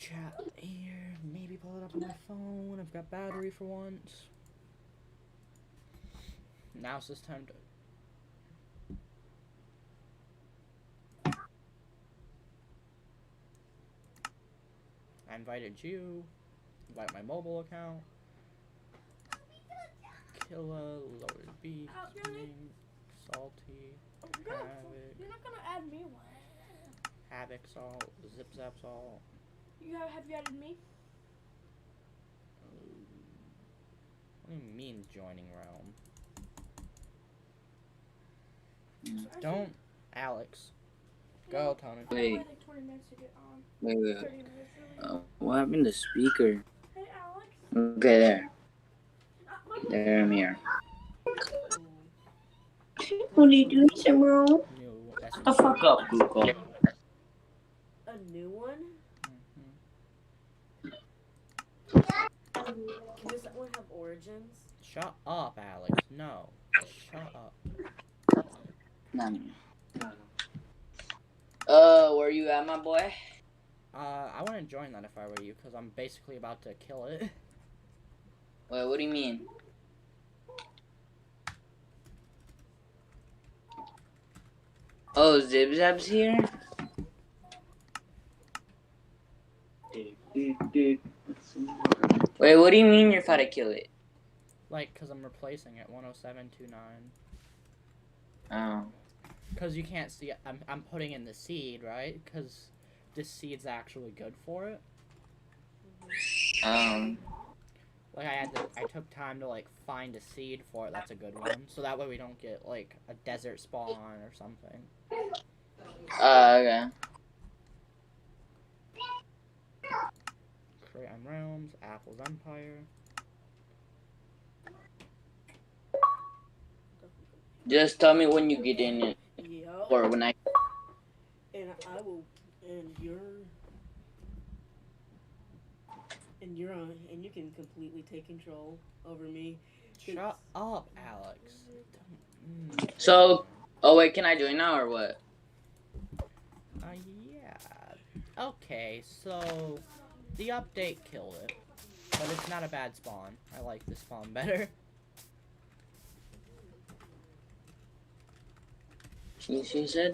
chat here. Maybe pull it up on my phone. I've got battery for once. Now's this time to. I invited you. Invite my mobile account. Killa, loaded beef, salty, havoc. You're not gonna add me one. Havoc salt, zipzap salt. Have you added me? What do you mean joining realm? Don't, Alex. Go, Tony. Wait. Like 20 minutes to get on. Wait. 30 minutes What happened to speaker? Hey, Alex. Okay, there. There, I'm here. What are you doing, Simro? The fuck up, Google. A new one? Does that one have origins? Shut up, Alex. No. Shut up. No. Where you at, my boy? I wouldn't join that if I were you, because I'm basically about to kill it. Wait, what do you mean? Oh, zipzap's here? Wait, what do you mean you're about to kill it? Like, because I'm replacing it, 10729. Oh. Because you can't see it. I'm putting in the seed, right? Because this seed's actually good for it. Like, I took time to, like, find a seed for it that's a good one. So that way we don't get, like, a desert spawn or something. Okay. Create Realms, Apple's Empire. Just tell me when you get in it. Yep. Or when I... And I will, and you can completely take control over me. Shut up, Alex. So, oh wait, can I join now or what? Yeah. Okay, so the update killed it, but it's not a bad spawn. I like this spawn better. She said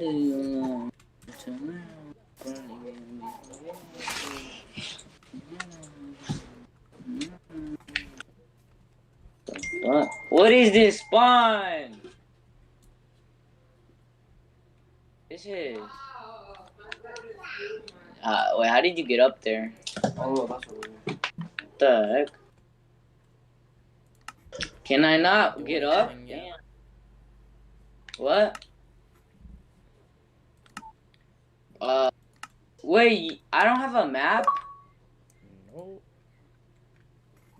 What is this spawn? This is. Wait, how did you get up there? Oh, that's weird. What the heck? Can I not get up? Damn. What? Wait, I don't have a map? No.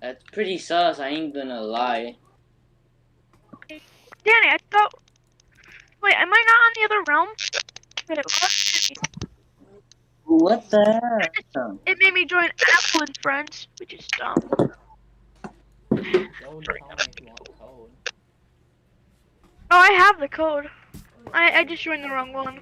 That's pretty sus, I ain't gonna lie. Danny, I thought. Wait, am I not on the other realm? But it was. What the hell? It made me join Apple and Friends, which is dumb. Go and tell me if you want the code. Oh, I have the code. I just joined the wrong one.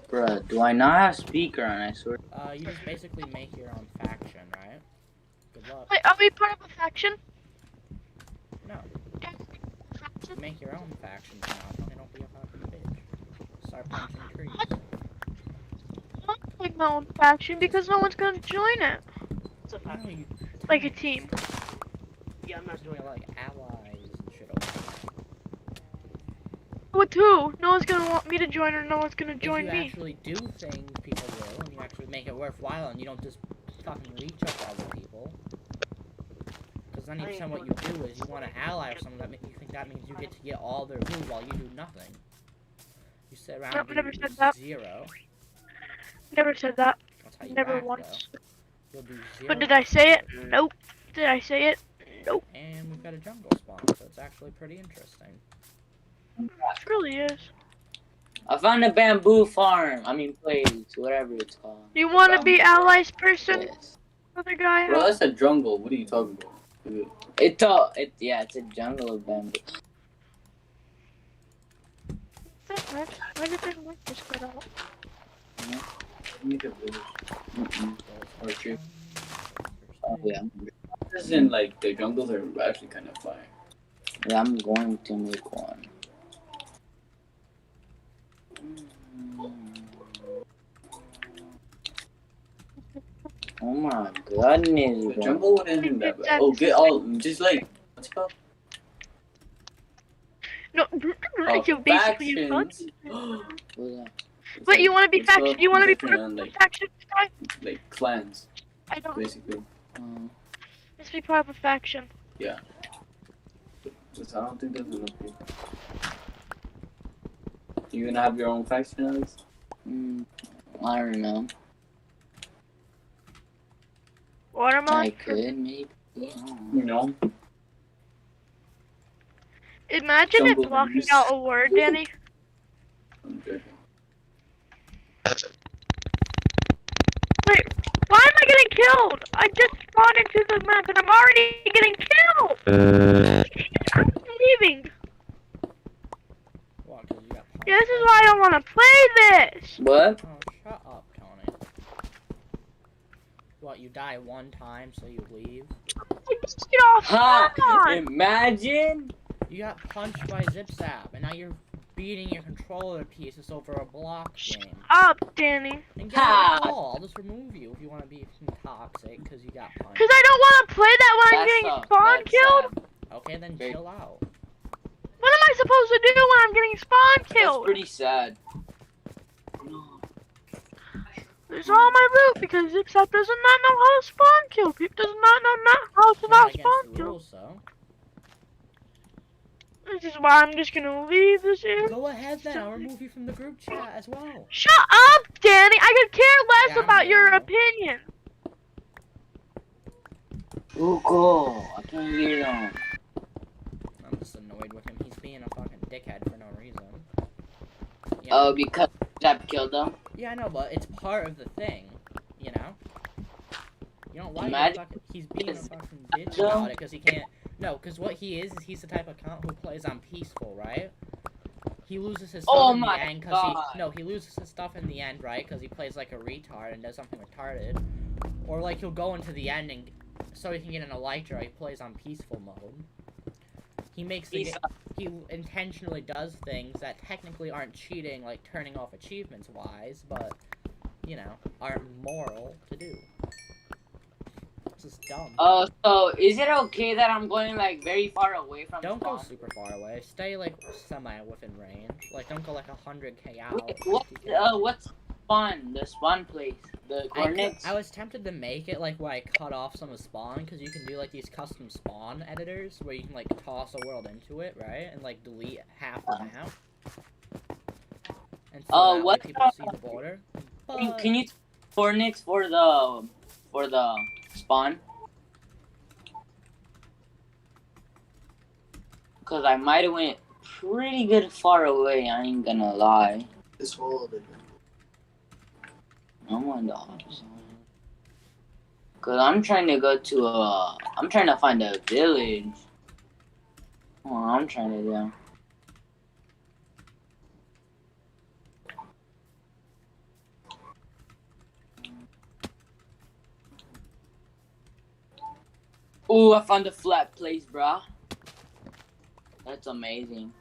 Bruh, do I not have speaker on, I swear? You just basically make your own faction, right? Good luck. Wait, are we part of a faction? No. Make your own faction now. Don't be a fucking bitch. Start punching trees. I don't like my own faction because no one's gonna join it. It's a fact. No, you Like a team. Yeah, I'm not doing like allies and shit over there. With who? No one's gonna want me to join or no one's gonna join if you me. actually do things, people will, and you actually make it worthwhile, and you don't just fucking reach up to other people. Because 90% of what you do is you want to ally or something that you think that means you get to get all their loot while you do nothing. You sit around Nope, and never do said that. zero. Never said that. That's how you Never act, once. though. You'll do zero. But did I say it? Nope. Did I say it? Nope. And we've got a jungle spawn, so it's actually pretty interesting. It really is. I found a bamboo farm. I mean, place, whatever it's called. You want to be allies person? Yes. Other guy. Bro, that's a jungle. What are you talking about? Yeah, it's a jungle of bamboo. Why did they like this cut out? Make a village. Or tree. Oh yeah. This is in like the jungles are actually kind of fire. Yeah, I'm going to make one. Oh my goodness, The bro. jungle one isn't that bad. Oh, get all just like what's it called? No, you basically you fuck. Factions. But you want to be What's up? faction? You want to be Different part of like a faction? Guy? like clans, I don't. basically. Let's be part of a faction. Just, I don't think there's enough people. You gonna have your own faction, Alex? I don't know. Watermelon. I could maybe. You know. Imagine it Jungle blocking juice. out a word, Danny. I'm joking. Wait, why am I getting killed? I just spawned into the map and I'm already getting killed. I'm leaving. What, 'cause you got punched? Yeah, this is why I don't want to play this. What? Oh, shut up, Tony. What, you die one time, so you leave? I just get off Ha! spawn. Imagine! You got punched by zipzap, and now you're beating your controller pieces over a block game. Up, Danny. And get Ha! a call. I'll just remove you if you want to be toxic, because you got punched. Cause I don't want to play that when I'm That's getting a- spawn that's killed. sad. Okay, then Very- chill out. What am I supposed to do when I'm getting spawn That's killed? pretty sad. There's all my loot because zipzap does not know how to spawn kill. He does not know how to Not not against spawn the kill. rules, so. This is why I'm just gonna leave this here. Go ahead then, I'll remove you from the group chat as well. Shut up, Danny! I could care less Yeah, I'm about your gonna- opinion. Ugo, I can't hear him. I'm just annoyed with him. He's being a fucking dickhead for no reason. Yeah. Oh, because Zap killed him? Yeah, I know, but it's part of the thing, you know? You don't like Imagine- it, he's being a fucking bitch Though? about it because he can't. No, because what he is he's the type of cunt who plays on peaceful, right? He loses his stuff Oh in the my end God. he loses his stuff in the end, right? Because he plays like a retard and does something retarded, or like he'll go into the end and so he can get an elytra. He plays on peaceful mode. He makes the he intentionally does things that technically aren't cheating, like turning off achievements wise, but you know aren't moral to do. It's just dumb. Oh, so is it okay that I'm going like very far away from Don't go spawn? super far away. Stay like semi within range. Like don't go like 100k out. What? 50K. What's spawn? The spawn place? The coordinates? I was tempted to make it like where I cut off some of spawn because you can do like these custom spawn editors where you can like toss a world into it, right? And like delete half the map. And so that way what- people see the border. Can you coordinates for the spawn? Cause I might have went pretty good far away. I ain't gonna lie. This whole I'm on the opposite one. Cause I'm trying to go to I'm trying to find a village. Oh, I'm trying to do. Ooh, I found a flat place, bruh. That's amazing.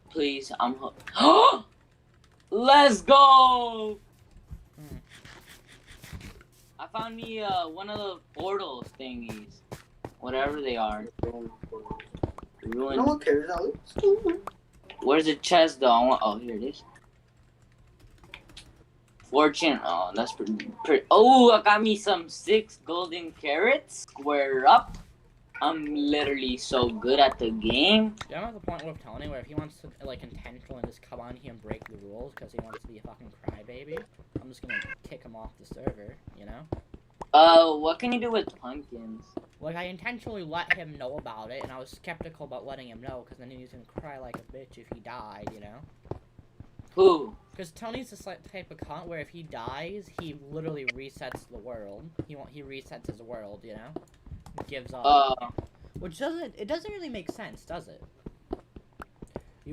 Please, I'm hooked. Let's go! I found me one of the portals thingies. Whatever they are. No Ruined. one cares, Alex. Where's the chest though? Oh, here it is. Fortune. Oh, that's pretty. Oh, I got me some 6 golden carrots. Square up. I'm literally so good at the game. Yeah, I'm at the point with Tony where if he wants to like intentionally just come on here and break the rules because he wants to be a fucking crybaby, I'm just gonna kick him off the server, you know? What can you do with pumpkins? Like I intentionally let him know about it, and I was skeptical about letting him know because then he was gonna cry like a bitch if he died, you know? Who? Because Tony's this like type of cunt where if he dies, he literally resets the world. He resets his world, you know? Gives up. Which doesn't really make sense, does it?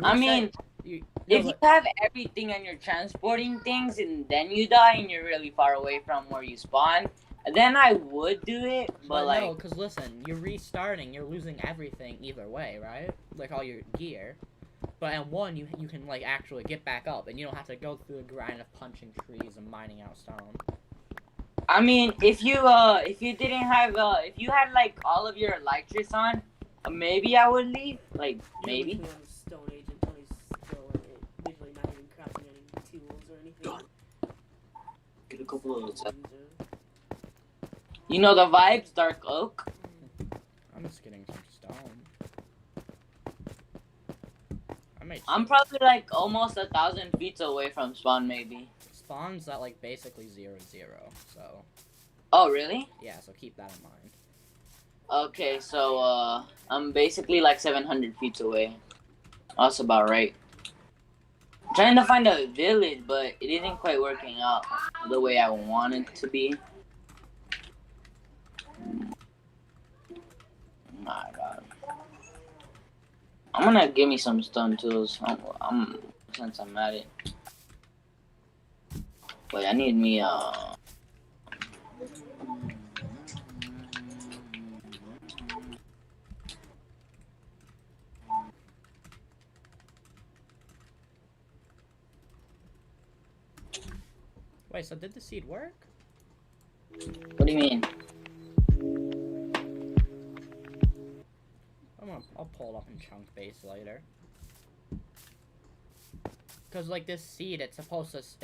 I mean, if you have everything and you're transporting things and then you die and you're really far away from where you spawn, then I would do it, but like... no, because listen, you're restarting, you're losing everything either way, right? Like all your gear. But in one, you can like actually get back up, and you don't have to go through the grind of punching trees and mining out stone. I mean, if you didn't have if you had like all of your elytras on, maybe I would leave. Like maybe. You're literally on the Stone Age and Tony's still literally not even crafting any tools or anything. Get a couple of those. You know the vibes, Dark Oak. I'm just getting some stone. I'm probably like almost 1,000 feet away from spawn, maybe. Spawn's at like basically 0-0, so. Oh really? Yeah, so keep that in mind. Okay, so I'm basically like 700 feet away. That's about right. I'm trying to find a village, but it isn't quite working out the way I want it to be. My God. I'm gonna give me some stone tools. Since I'm at it. Wait, I need me Wait, so did the seed work? What do you mean? I'll pull it up in chunk base later. Cause like this seed, it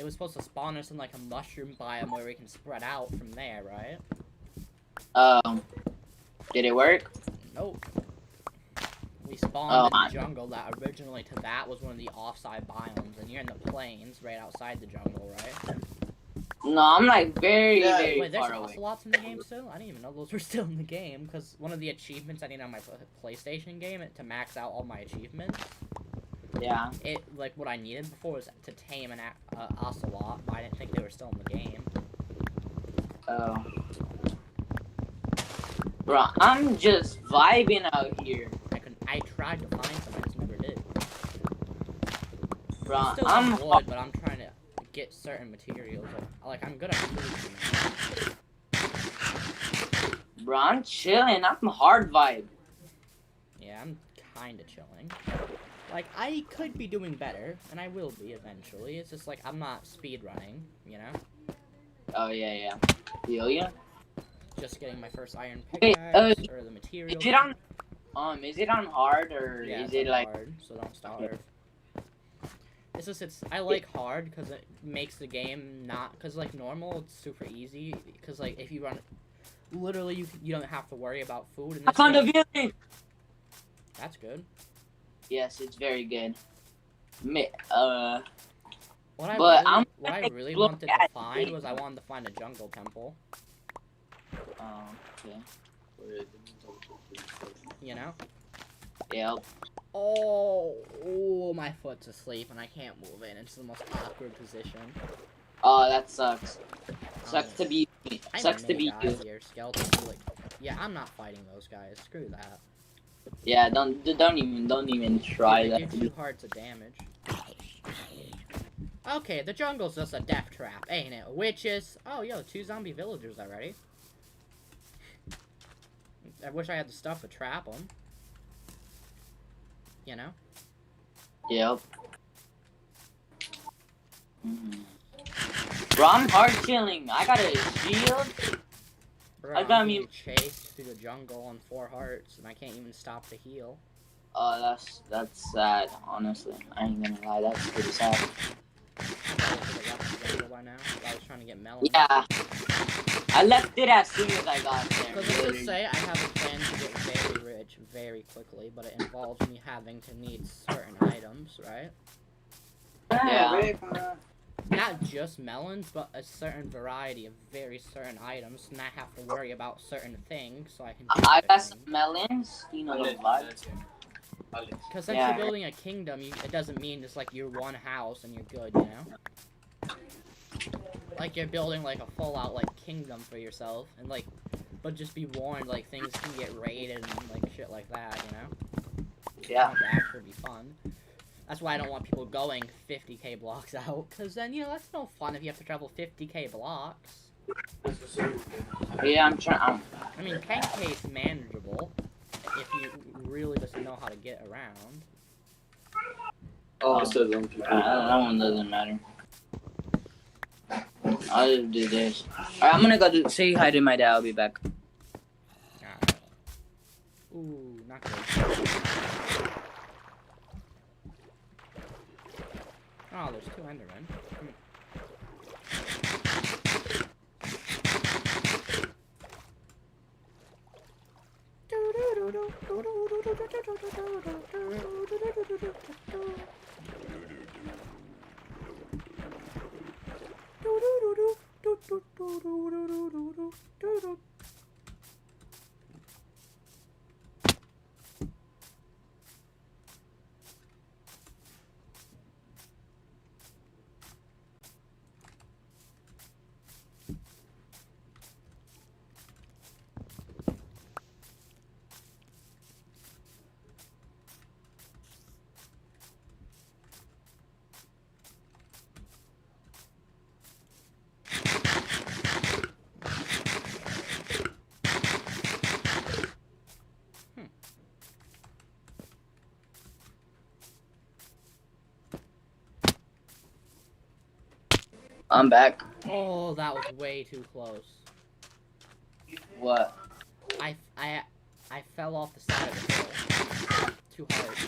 was supposed to spawn us in like a mushroom biome where we can spread out from there, right? Did it work? Nope. We spawned in the jungle that originally to that was one of the offside biomes, and you're in the plains right outside the jungle, right? No, I'm like very Wait, there's far away. ocelots in the game still? I didn't even know those were still in the game, because one of the achievements I need on my PlayStation game to max out all my achievements. Yeah. Like what I needed before was to tame an ocelot, but I didn't think they were still in the game. Oh. Bro, I'm just vibing out here. I tried to find some, I just never did. Bro, Still I'm wood, but I'm trying to get certain materials. Like I'm good at food. Bro, I'm chilling. I'm hard vibe. Yeah, I'm kinda chilling. Like, I could be doing better, and I will be eventually. It's just like, I'm not speedrunning, you know? Oh, yeah. Feel ya? Just getting my first iron Wait, pickaxe, or the material. Is it on hard, or yeah, is it like... hard, so don't starve. It's just, I like hard, because it makes the game not, because like normal, it's super easy, because like, if you run, literally, you don't have to worry about food. In I this found a game. village! That's good. Yes, it's very good. What I really wanted to find was I wanted to find a jungle temple. Okay. You know? Yep. Oh, my foot's asleep and I can't move it. It's the most awkward position. Oh, that sucks. Sucks to be you. Here. Skeletons, like, yeah, I'm not fighting those guys. Screw that. Yeah, don't even try They that. do 2 hearts of damage. Okay, the jungle's just a death trap, ain't it? Witches. Oh, yo, 2 zombie villagers already. I wish I had the stuff to trap them. You know? Yep. Bro, I'm hard chilling. I got a shield. Bro, I got I'm me being chased through the jungle on 4 hearts, and I can't even stop to heal. Oh, that's sad, honestly. I ain't gonna lie, that's pretty sad. By now. I was trying to get melon. Yeah. I left it as soon as I got there. Because let's just say I have a plan to get very rich very quickly, but it involves me having to need certain items, right? Yeah. Not just melons, but a certain variety of very certain items, and I have to worry about certain things so I can do I got things. some melons. You know the vibe. Because since Yeah. you're building a kingdom, it doesn't mean just like you're one house and you're good, you know? Like you're building like a full out like kingdom for yourself, and like, but just be warned like things can get raided and like shit like that, you know? Yeah. That actually be fun. That's why I don't want people going 50k blocks out, because then, you know, that's no fun if you have to travel 50k blocks. Yeah, I'm trying. I mean, 10k is manageable if you really just know how to get around. Oh, so then people. That one doesn't matter. I'll just do this. Alright, I'm gonna go say hi to my dad. I'll be back. Alright. Ooh, not good. Oh, there's 2 Endermen. I'm back. Oh, that was way too close. What? I fell off the side of the hill. 2 hearts.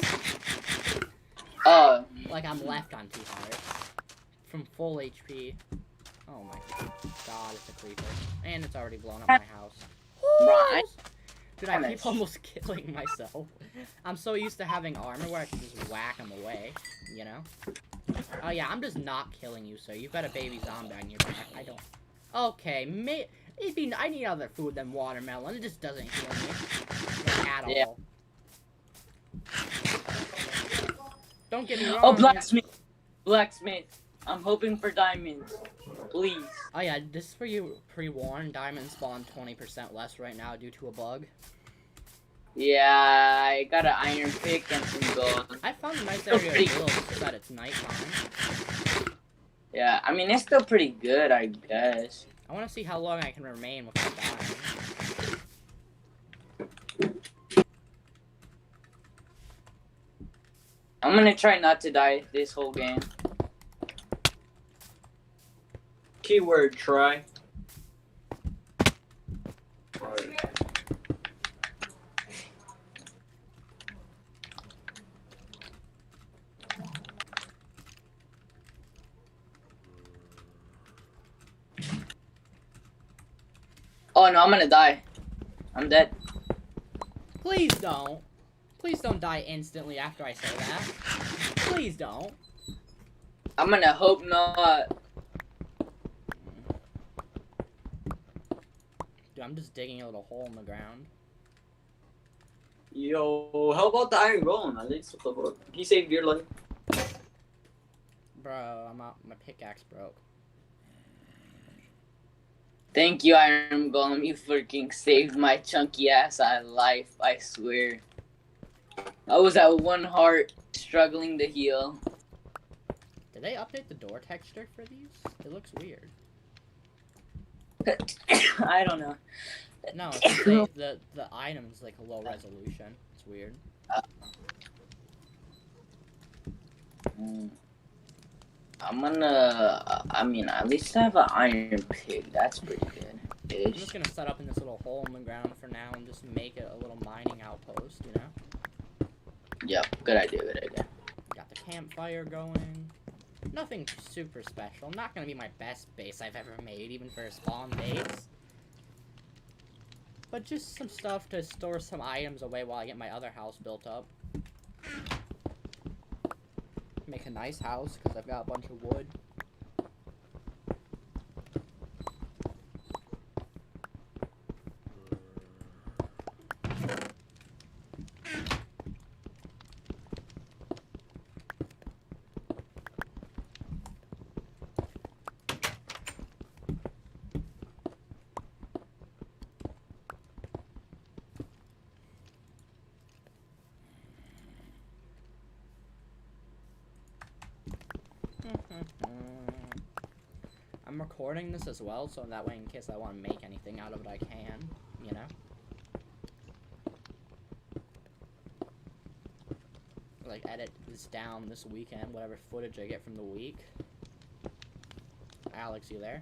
Like I'm left on 2 hearts. From full HP. Oh my god, it's a creeper. And it's already blown up my house. Right. Dude, I keep almost killing myself. I'm so used to having armor where I can just whack them away, you know? Oh yeah, I'm just not killing you, sir. You've got a baby zombie on your back. I don't... Okay, I need other food than watermelon. It just doesn't heal me. Like, at all. Don't get me wrong. Oh, blacksmith! Blacksmith! I'm hoping for diamonds. Please. Oh yeah, this is for you pre-warned. Diamonds spawn 20% less right now due to a bug. Yeah, I got an iron pick and some gold. I found a nice area to build, just that it's nighttime. Yeah, I mean, it's still pretty good, I guess. I want to see how long I can remain without dying. I'm gonna try not to die this whole game. Keyword try. Oh no, I'm gonna die. I'm dead. Please don't. Please don't die instantly after I say that. Please don't. I'm gonna hope not. Dude, I'm just digging a little hole in the ground. Yo, how about the iron golem? At least he saved your life. Bro, I'm out. My pickaxe broke. Thank you, Iron Golem. You freaking saved my chunky ass life, I swear. I was at 1 heart, struggling to heal. Did they update the door texture for these? It looks weird. I don't know. No, it's just the item's like a low resolution. It's weird. I'm gonna, I mean, at least I have an iron pig. That's pretty good. I'm just gonna set up in this little hole in the ground for now and just make it a little mining outpost, you know? Yep, good idea, good idea. Got the campfire going. Nothing super special. Not gonna be my best base I've ever made, even for a spawn base. But just some stuff to store some items away while I get my other house built up. Make a nice house, because I've got a bunch of wood. recording this as well, so that way in case I want to make anything out of it, I can, you know? Like, edit this down this weekend, whatever footage I get from the week. Alex, you there?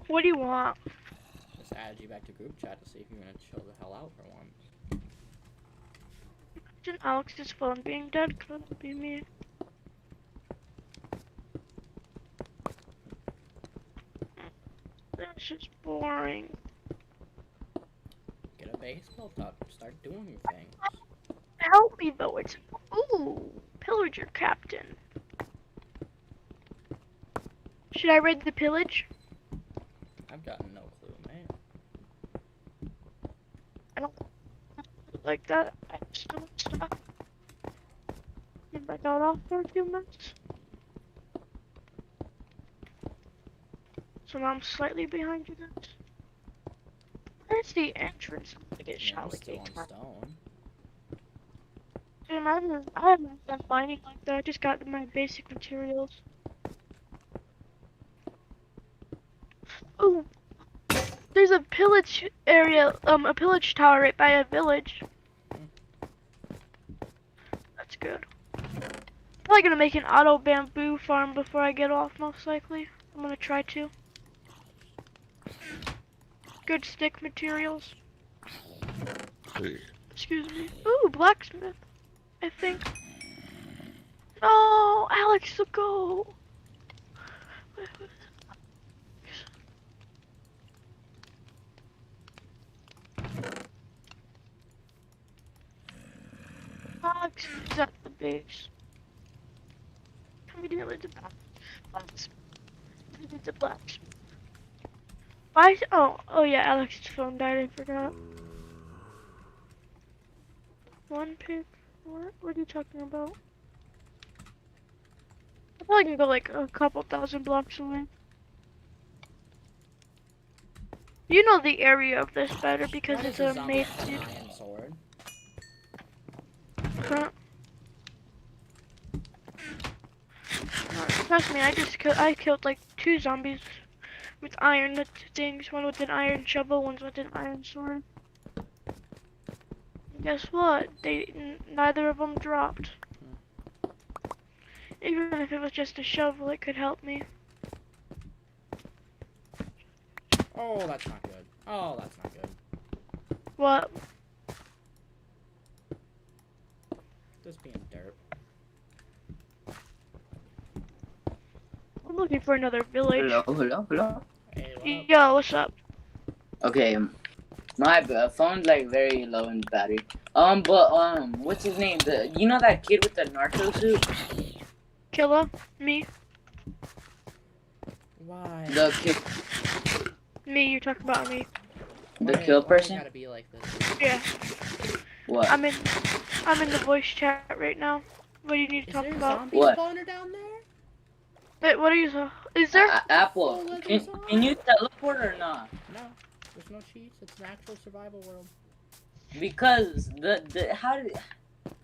What do you want? Just added you back to group chat to see if you're gonna chill the hell out for once. Imagine Alex's phone being dead, couldn't be me. That's just boring. Get a base built up. Start doing things. Help me though, it's ooh, pillager captain. Should I raid the pillage? I've got no clue, man. I don't like that. I just don't stop. If I got off for a few minutes. So now I'm slightly behind you guys. Where's the entrance? I'm gonna get Yeah, I'm shot like still 8 on times. stone. Dude, I haven't done mining like that. I just got my basic materials. Ooh, there's a pillage area, a pillage tower right by a village. That's good. Probably gonna make an auto bamboo farm before I get off, most likely. I'm gonna try to. Good stick materials. Excuse me. Ooh, blacksmith. I think. No, Alex, go. Alex is at the base. Can we do it with the blacksmith? The blacksmith. Why? Oh yeah, Alex's phone died. I forgot. One pick. What are you talking about? I probably can go like a couple thousand blocks away. You know the area of this better because Why it's does a zombie made have an seed. iron sword? Huh? Trust me, I killed like 2 zombies with iron things. One with an iron shovel, one with an iron sword. Guess what? Neither of them dropped. Even if it was just a shovel, it could help me. Oh, that's not good. Oh, that's not good. What? Just being dirt. I'm looking for another village. Hello. Hey, what up? Yo, what's up? Okay, my phone's like very low in battery. But what's his name? You know that kid with the Naruto suit? Killer? Me? Why? The kid, Me, you're talking about me. the Why- kill why you person? gotta be like this? Yeah. What? I'm in the voice chat right now. What do you need to Is talk there a about? zombie What? spawner down there? Wait, what are you is there? Apple, Oh, can you teleport or not? No, there's no cheats. It's an actual survival world. Because how did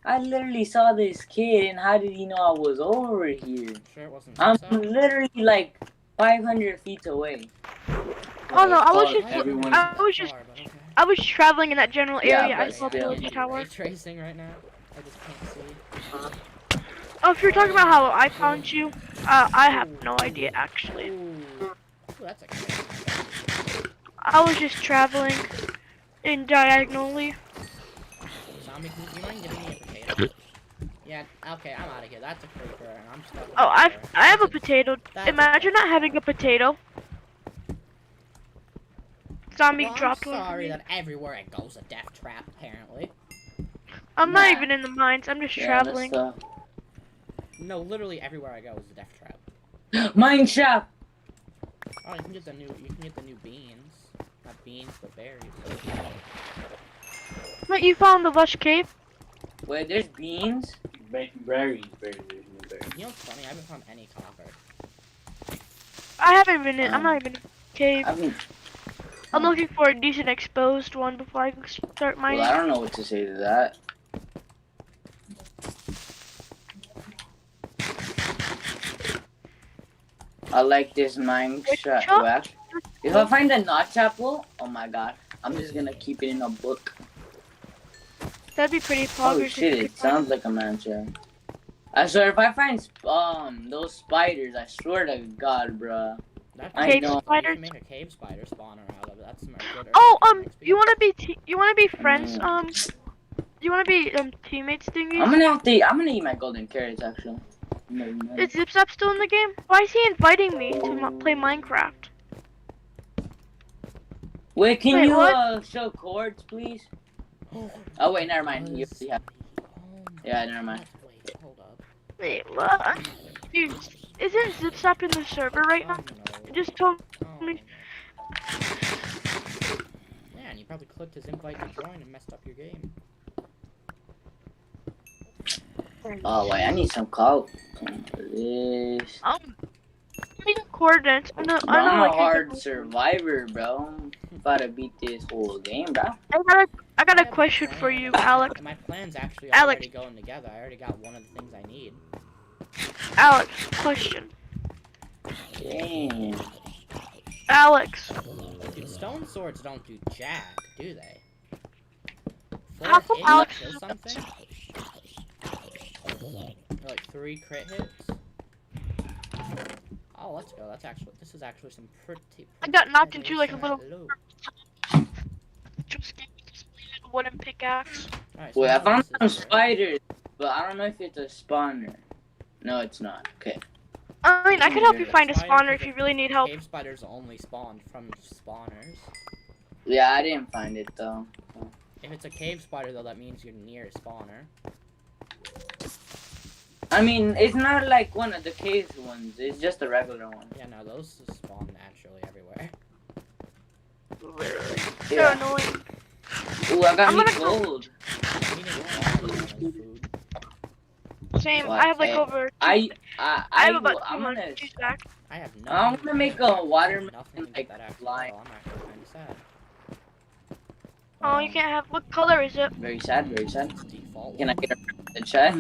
I literally saw this kid and how did he know I was over here? Sure, it wasn't. I'm so? literally like 500 feet away. Oh no, I was Oh, just everyone- I was traveling in that general Yeah, area. I but saw still. the tower. Ray tracing right now. I just can't see. Oh, if you're talking about how I found you, I have no idea actually. Ooh, that's exciting. I was just traveling in diagonally. Zombie, do you mind giving me a potato? Yeah, okay, I'm out of here. That's a creeper, and I'm stuck. Oh, I have a That's potato. that's Imagine not having a potato. zombie Well, I'm dropped one. sorry that everywhere it goes a death trap, apparently. I'm not Nah. even in the mines. I'm just Yeah, traveling. No, literally everywhere I go is a death trap. Mine shaft. Oh, you can get the new beans. Not beans, but berries. Wait, you found the lush cave? Wait, there's beans. Berries. You know what's funny? I haven't found any copper. I haven't been in. I'm not even in the cave. I mean, I'm looking for a decent exposed one before I can start mining. well, I don't know what to say to that. I like this mine shaft. Well, if I find a notch apple, oh my god, I'm just gonna keep it in a book. That'd be pretty Oh poggers. shit, it sounds like a man shaft. I swear, if I find those spiders, I swear to God, bruh. I Cave know. You spiders? can make a cave spider spawner out of it. That's some good. Oh, early XP. you wanna be friends? You wanna be teammates thingies? I'm gonna eat my golden carrots actually. Is zipzap still in the game? Why is he inviting me to play Minecraft? Wait, can Wait, you what? show chords, please? Oh wait, never mind. You already have. Yeah, never mind. Wait, hold up. Wait, what? Dude, isn't zipzap in the server right now? Oh, It just told no. me. Yeah, and you probably clicked his invite to join and messed up your game. Oh wait, I need some coal. This. Give me the coordinates. I know I'm a like hard survivor, bro. Gotta beat this whole game, bro. I got a question for you, Alex. My plan's actually Alex. already going together. I already got one of the things I need. Alex, question. Damn. Alex, Dude, stone swords don't do jack, do they? How come hit, Alex kill something? Or like 3 crit hits? Oh, let's go. This is actually some pretty I got knocked into like a hello. little just a wooden pickaxe. Alright, so Wait, I now found this some is great. spiders, but I don't know if it's a spawner. No, it's not. Okay. I mean, I could help you Yeah, find a spider spawner could if be- you really need help. Cave spiders only spawn from spawners. Yeah, I didn't find it though. If it's a cave spider, though, that means you're near a spawner. I mean, it's not like one of the cave ones. It's just a regular one. Yeah, no, those just spawn naturally everywhere. They're Yeah. annoying. Ooh, I got I'm me gonna go- gold. We need water as food. Same. What? I have like Hey, over. I have about I'm gonna 200 juice back. I have nothing. I'm gonna make a watermelon Nothing to like get that actually line. well. I'm actually kind of sad. Oh, you can't have. What color is it? Very sad, very sad. It's default. Can I get a chat?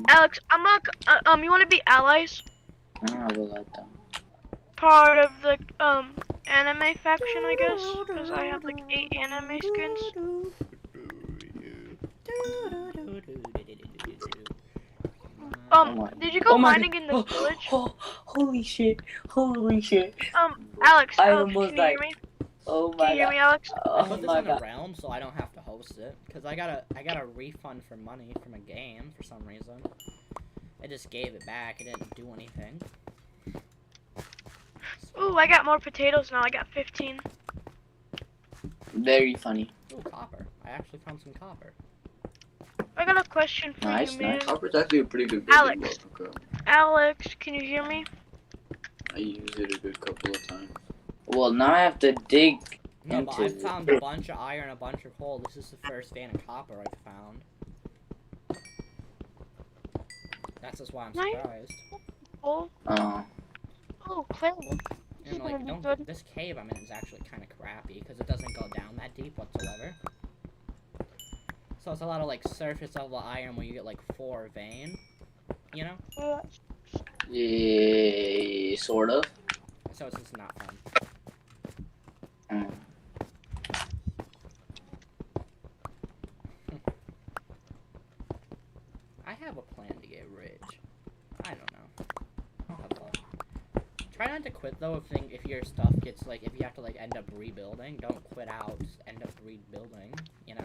Alex, I'm not. You want to be allies? Mm-hmm. Part of the anime faction, I guess, because I have like 8 anime skins. Did you go mining in the village? Holy shit! Holy shit! Alex, I can almost you died. hear me? Oh Can my you hear me, god! Alex? I Oh put this my on a god! realm so I don't have to host it, cause I got a refund for money from a game for some reason. I just gave it back. It didn't do anything. Ooh, I got more potatoes now. I got 15. Very funny. Ooh, copper. I actually found some copper. I got a question for Nice, you, man. nice. Copper's actually a pretty good Alex. building block. Okay. Alex, can you hear me? I used it a good couple of times. Well, now I have to dig No, but into I found a bunch of iron, a bunch of coal. This is the first vein of copper I've found. That's just why I'm Nice. surprised. Oh, clay. And gonna like, be don't, good. this cave I'm in is actually kind of crappy because it doesn't go down that deep whatsoever. So it's a lot of like surface level iron where you get like 4 vein, you know? yeah, sort of. So it's just not fun. Mm. I have a plan to get rich. I don't know. I'll have fun. Try not to quit though if your stuff gets like, if you have to like end up rebuilding, don't quit out, just end up rebuilding, you know?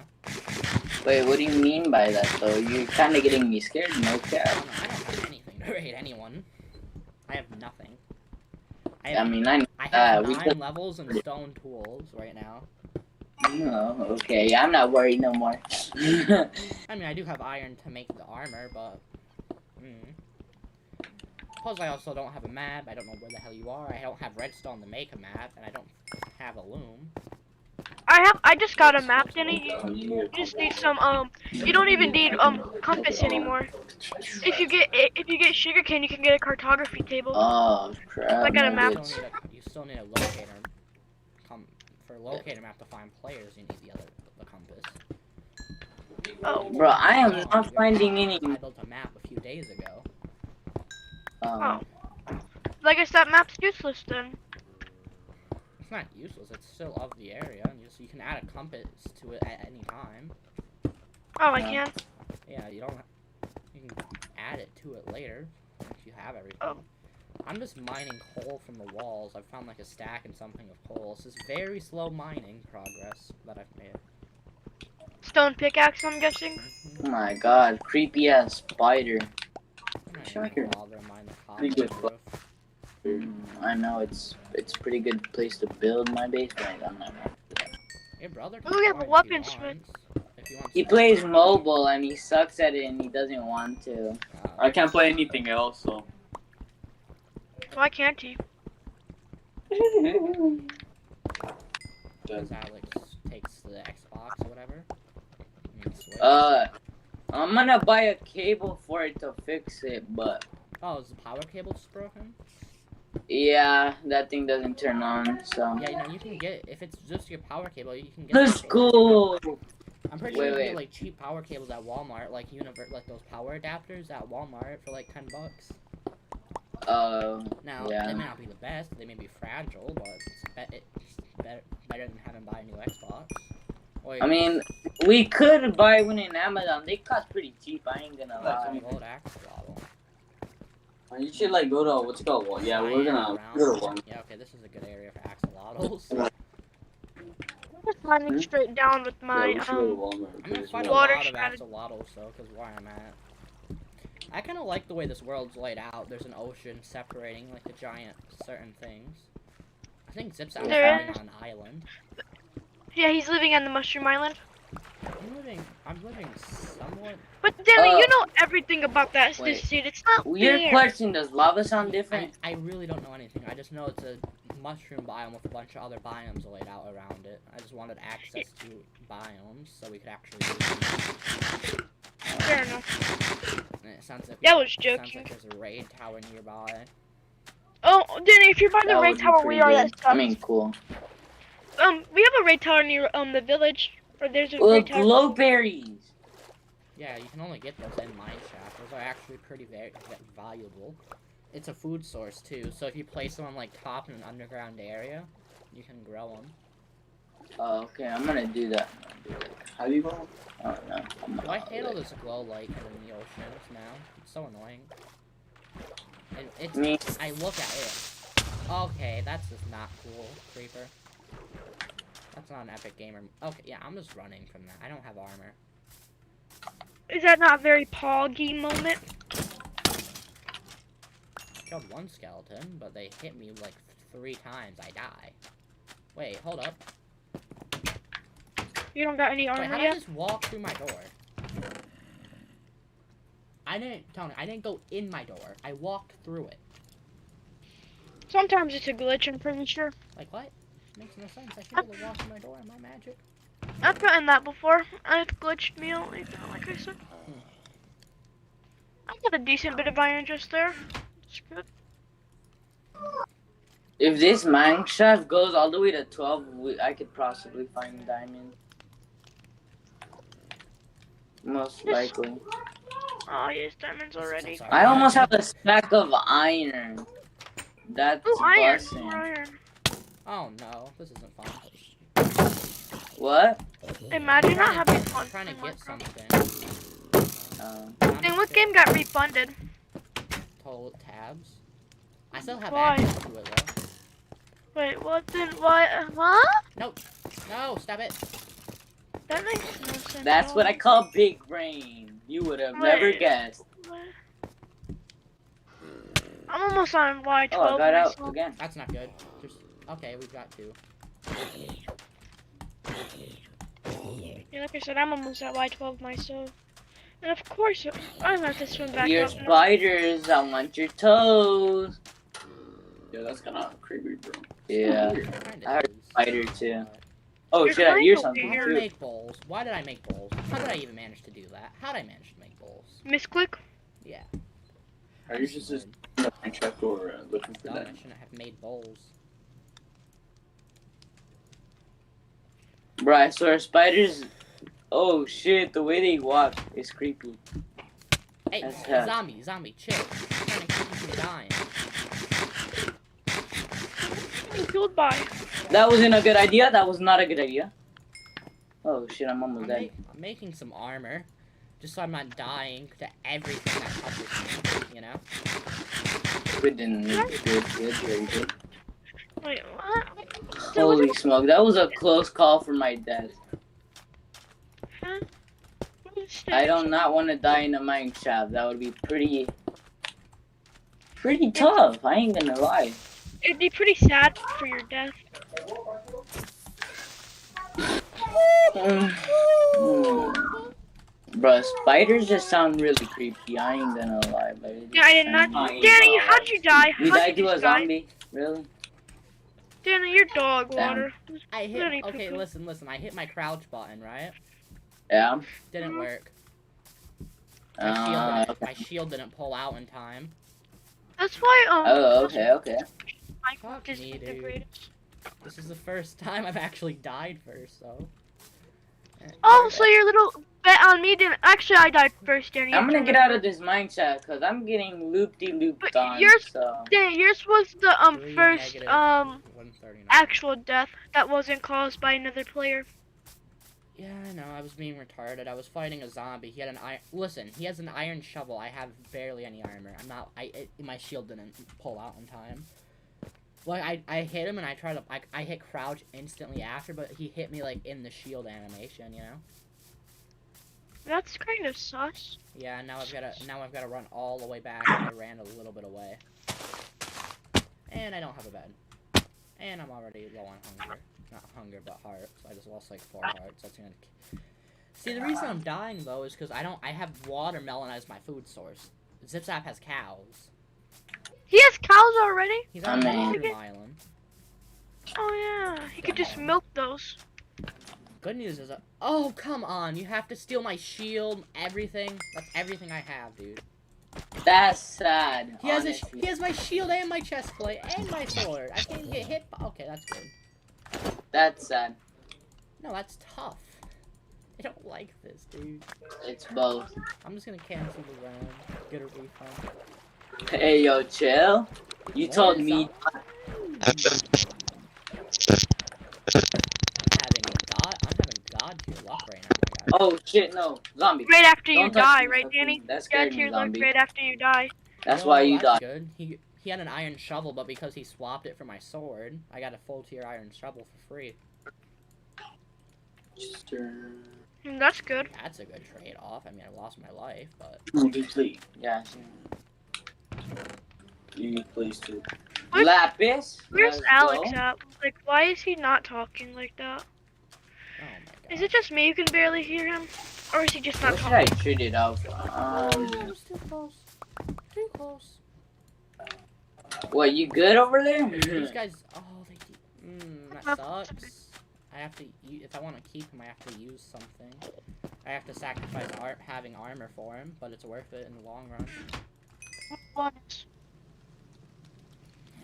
Wait, what do you mean by that though? You're kind of getting me scared. No cap. I don't have anything to raid anyone. I have nothing. I mean, I have we 9 could- levels and stone tools right now. No, okay, I'm not worried no more. I mean, I do have iron to make the armor, but... Plus, I also don't have a map. I don't know where the hell you are. I don't have redstone to make a map, and I don't have a loom. I just got a map, Denny. You just need some you don't even need compass anymore. If you get sugarcane, you can get a cartography table. Oh crap! I got a map. You still need a locator. For a locator map to find players, you need the compass. Oh. Bro, I am not finding any. I built a map a few days ago. Oh. I guess that map's useless then. It's not useless. It's still of the area, and you can add a compass to it at any time. Oh, I can. Yeah, you don't. You can add it to it later if you have everything. Oh. I'm just mining coal from the walls. I found like a stack and something of coal. This is very slow mining progress that I've made. Stone pickaxe, I'm guessing. Oh my god, creepy ass spider. I'm not Sure. even gonna bother to mine the copper Pretty on good. the roof. I know it's pretty good place to build my base, but I'm not. Your brother Oh, can we have a join if weaponsmith. he wants He to. plays mobile and he sucks at it and he doesn't want to. I can't play anything else, so. Why can't he? Because Alex takes the Xbox or whatever. I mean, Switch. I'm gonna buy a cable for it to fix it, but Oh, is the power cable just broken? yeah, that thing doesn't turn on, so. Yeah, you know, you can get, if it's just your power cable, you can get... Let's go! I'm pretty sure you can Wait. get, like, cheap power cables at Walmart, like, like those power adapters at Walmart for, like, $10. Now, yeah. they may not be the best, they may be fragile, but it's better than having to buy a new Xbox. Or I mean, we could buy one in Amazon. They cost pretty cheap, I ain't gonna lie. gold axolotl. You should like go to what's it called? Well, yeah, we're gonna go to one. Yeah, okay, this is a good area for axolotls. I'm just mining straight down with my Yeah, we should go to Walmart. I'm gonna find a Water lot of strategy. axolotls though, because where I'm at. I kind of like the way this world's laid out. There's an ocean separating like the giant certain things. I think zipzap is There living is. on an island. Yeah, he's living on the Mushroom Island. I'm living somewhat. But Danny, you know everything about that wait. this seed. It's not Weird fair. question, does lava sound different? I really don't know anything. I just know it's a mushroom biome with a bunch of other biomes laid out around it. I just wanted access to biomes so we could actually use them. Fair enough. And it sounds like That was sounds joking. like there's a raid tower nearby. Oh, Danny, if you're by the That raid would be tower, pretty we are. good. That sucks. I mean, cool. We have a raid tower near the village. Or there's a Well, raid tower. glowberries. Yeah, you can only get those in mine shaft. Those are actually pretty very valuable. It's a food source too, so if you place them on like top in an underground area, you can grow them. Oh, okay, I'm gonna do that. How do you go? Oh no. Do I hate all this glow light in the oceans now? It's so annoying. And it's Me. I look at it. Okay, that's just not cool, creeper. That's not an epic gamer. Okay, yeah, I'm just running from that. I don't have armor. Is that not very poggy moment? Killed one skeleton, but they hit me like 3 times. I die. Wait, hold up. You don't got any Wait, armor how did I yet? just walk through my door? I didn't go in my door. I walked through it. Sometimes it's a glitch, I'm pretty sure. Like what? Makes no sense. I should be able to walk through my door. Am I magic? I've gotten that before, and it glitched me out like I said. I got a decent bit of iron just there. It's good. If this mine shaft goes all the way to 12, I could possibly find diamonds. Most likely. Oh, yes, diamonds already. Sorry. I almost have a stack of iron. That's Oh, iron. bussin'. More iron. Oh no, this isn't fun. What? Imagine not having fun. I'm trying to in get Minecraft. something. Then what game got refunded? Total tabs. I still have Why? access to it though. Wait, what then? What? What? No, no, stop it. That makes no sense. That's at what I all. call big brain. You would have never Wait. guessed. I'm almost on Y12 Oh, I got out myself. again. That's not good. Just okay, we've got 2. Yeah, like I said, I'm almost at Y12 myself. And of course, I have to swim back Your up now. spiders, I want your toes. Yeah, that's kind of creepy, bro. Yeah. Kinda I heard is. spider too. Oh You're shit, I kind hear of something How to too. make bowls? Why did I make bowls? How did I even manage to do that? How did I manage to make bowls? Misclick? Yeah. Are you just Minecraft or looking for Dumb, that? I shouldn't have made bowls. Bro, I swear spiders. Oh shit, the way they walk is creepy. Hey, That's zombie, chill. I'm trying to keep you from dying. Getting killed by. That wasn't a good idea. That was not a good idea. Oh shit, I'm almost dead. I'm making some armor, just so I'm not dying to everything that touches me, you know? Good, very good. Wait, what? Holy smoke, that was a close call for my death. Huh? I do not want to die in a mine shaft. That would be pretty tough. I ain't gonna lie. It'd be pretty sad for your death. Bruh, spiders just sound really creepy. I ain't gonna lie, but it Yeah, I did not. Danny, how'd you die? You How'd died to just a die? zombie? Really? Danny, you're dog Damn. water. I Danny, hit. Okay, poo-poo. listen. I hit my crouch button, right? Yeah. Didn't work. Okay. My shield didn't pull out in time. That's why, Oh, okay. Fuck Minecraft is me, the dude. greatest. This is the first time I've actually died first, so. Oh, so your little bet on me didn't. Actually, I died first, Danny. I'm gonna get out of this mine shaft because I'm getting looped But on. yours- So. Danny, yours was the 3 first negative 139. actual death that wasn't caused by another player. Yeah, I know. I was being retarded. I was fighting a zombie. He had an iron. Listen, he has an iron shovel. I have barely any armor. I'm not. My shield didn't pull out in time. Like I hit him and I tried to. I hit crouch instantly after, but he hit me like in the shield animation. You know. That's kind of sus. Yeah. Now I've got to run all the way back. I ran a little bit away. And I don't have a bed. And I'm already low on hunger. Not hunger, but heart. So I just lost like 4 hearts. That's gonna. See, the reason I'm dying though is because I have watermelon as my food source. Zipzap has cows. He has cows already? He's on I mean- watermelon. Oh yeah, he could just milk those. Good news is, oh come on! You have to steal my shield, everything. That's everything I have, dude. That's sad. He has honestly. he has my shield and my chest plate and my sword. I can't even get hit. Okay, that's good. That's sad. No, that's tough. I don't like this, dude. It's both. I'm just gonna cancel the round. Get a refund. Hey yo, chill. You What told is me. up? I'm having god tier luck right now, my guy. Oh shit, no, zombie. Right after you Don't touch die, me, right, touch me. Danny? That Yeah, scared me, your luck zombie. right after you die. That's Oh, why you that's died. good. He had an iron shovel, but because he swapped it for my sword, I got a full tier iron shovel for free. That's good. That's a good trade-off. I mean, I lost my life, but Yeah. You need place to. Where's- Lapis. Where's let's Alex go. at? Like, why is he not talking like that? oh my god. Is it just me who can barely hear him? Or is he just not What should I talking? treat it out? Too close. Too close. What, you good over there? These guys. Oh, they. That sucks. I have to. If I want to keep him, I have to use something. I have to sacrifice having armor for him, but it's worth it in the long run.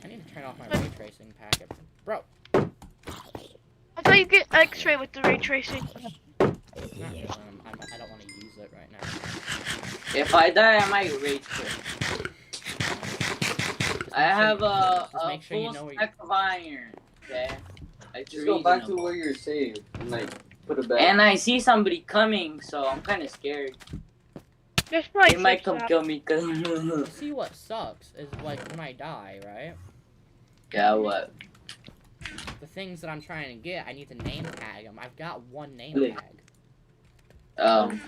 I need to turn off my ray tracing packet, bro. I thought you get X-ray with the ray tracing. Not really, I don't want to use it right now. If I die, I might rage quit. I have a make sure you full know where stack of iron. Okay. It's Just go back to reasonable. where you're saved and like put it back. And I see somebody coming, so I'm kind of scared. There's probably They might come zipzap. kill me. You see what sucks is like when I die, right? Yeah, what? The things that I'm trying to get, I need to name tag them. I've got one name Really? tag.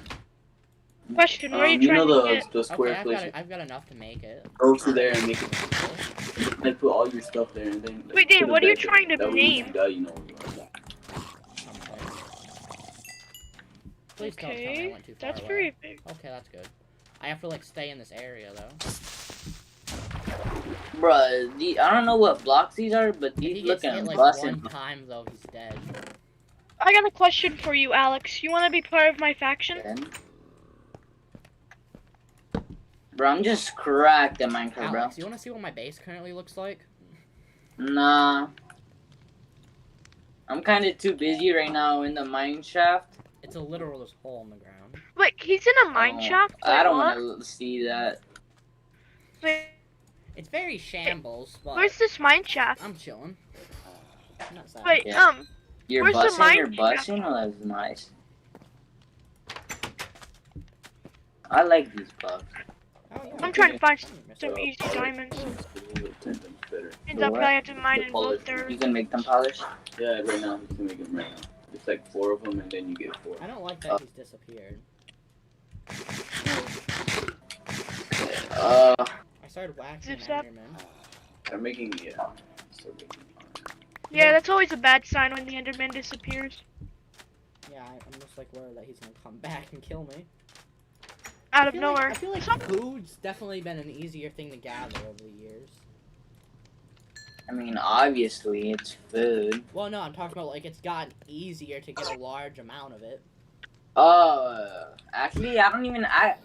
Question, where are you You trying know to get? the square Okay, place. I've got enough to make it. Go to there and make it. Like put all your stuff there and then. Wait, Dave, put a what are you bed there. trying to That way if name? you die, you know. Something. Please don't tell me I Okay, went too far that's away. very big. Okay, that's good. I have to like stay in this area though. Bruh, I don't know what blocks these are, but If he these gets looking hit like busting. one time though, he's dead. I got a question for you, Alex. You want to be part of my faction? Bro, I'm just cracked at Minecraft, bro. Alex, you want to see what my base currently looks like? Nah. I'm kind of too busy right now in the mine shaft. It's a literal just hole in the ground. Wait, he's in a mine shaft? Wait, I don't what? want to see that. Wait, It's very shambles, but where's this mine shaft? I'm chilling. I'm not sad. Wait, Yeah. You're where's the busting, mine you're shaft? busting? Oh, that's nice. I like these bugs. Oh, yeah. I'm trying to find I'm some easy diamonds. Better. Ends up I have to mine in both there. You can make them polished? Yeah, right now you can make them right now. It's like 4 of them and then you get 4. I don't like that he's disappeared. I started waxing Zipzap? Enderman. I'm making Yeah, that's always a bad sign when the Enderman disappears. Yeah, I'm just like worried that he's gonna come back and kill me. Out I of feel nowhere. I feel like food's definitely been an easier thing to gather over the years. I mean, obviously, it's food. Well, no, I'm talking about like it's gotten easier to get a large amount of it. Actually, I don't even, I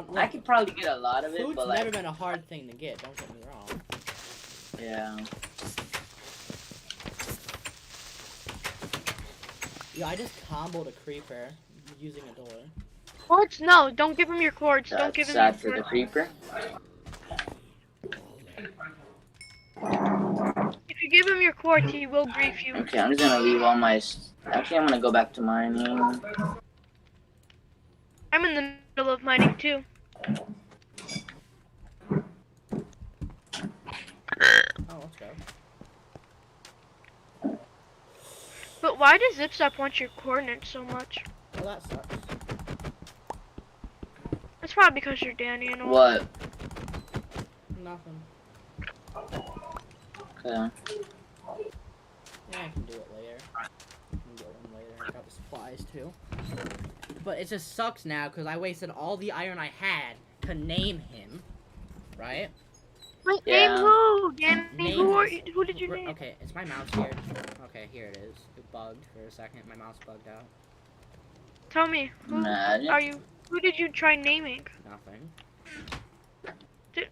Look, could probably get a lot of it, food's but like, never been a hard thing to get, don't get me wrong. yeah. Yeah, I just comboed a creeper using a door. Cords? No, don't give him your cords. Don't give him your Sad for the cords. creeper. If you give him your cords, he will grief you. Okay, I'm just gonna leave all my, actually, I'm gonna go back to mining. I'm in the middle of mining too. Oh, let's go. But why does zipzap want your coordinates so much? Well, that sucks. It's probably because you're Danny and all. What? Nothing. Okay. Yeah, I can do it later. I can get one later. I got the supplies too. But it just sucks now because I wasted all the iron I had to name him, right? Wait, Yeah. name who? Danny, Name who did you name? Okay, is my mouse here? Okay, here it is. It bugged for a second. My mouse bugged out. Tell me, who Imagine. are you? Who did you try naming? Nothing. Did,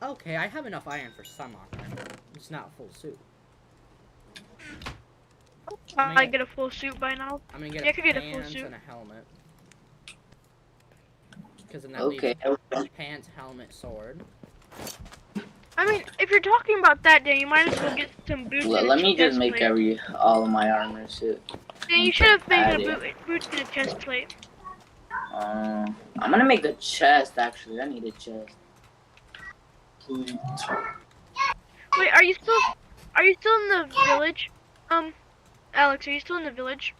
Okay, I have enough iron for some armor. It's not full suit. I get a full suit by now. I'm gonna get Yeah, I a could get a full pants suit. and a helmet. Because then that Okay. leaves pants, helmet, sword. I mean, if you're talking about that, Dan, you might as well get some boots. Well, and a let me just chest make plate. all of my armor suit. Dan, you should have made a Add boots and a chest plate. I'm gonna make a chest, actually. I need a chest. Wait, are you still in the village? Alex, are you still in the village?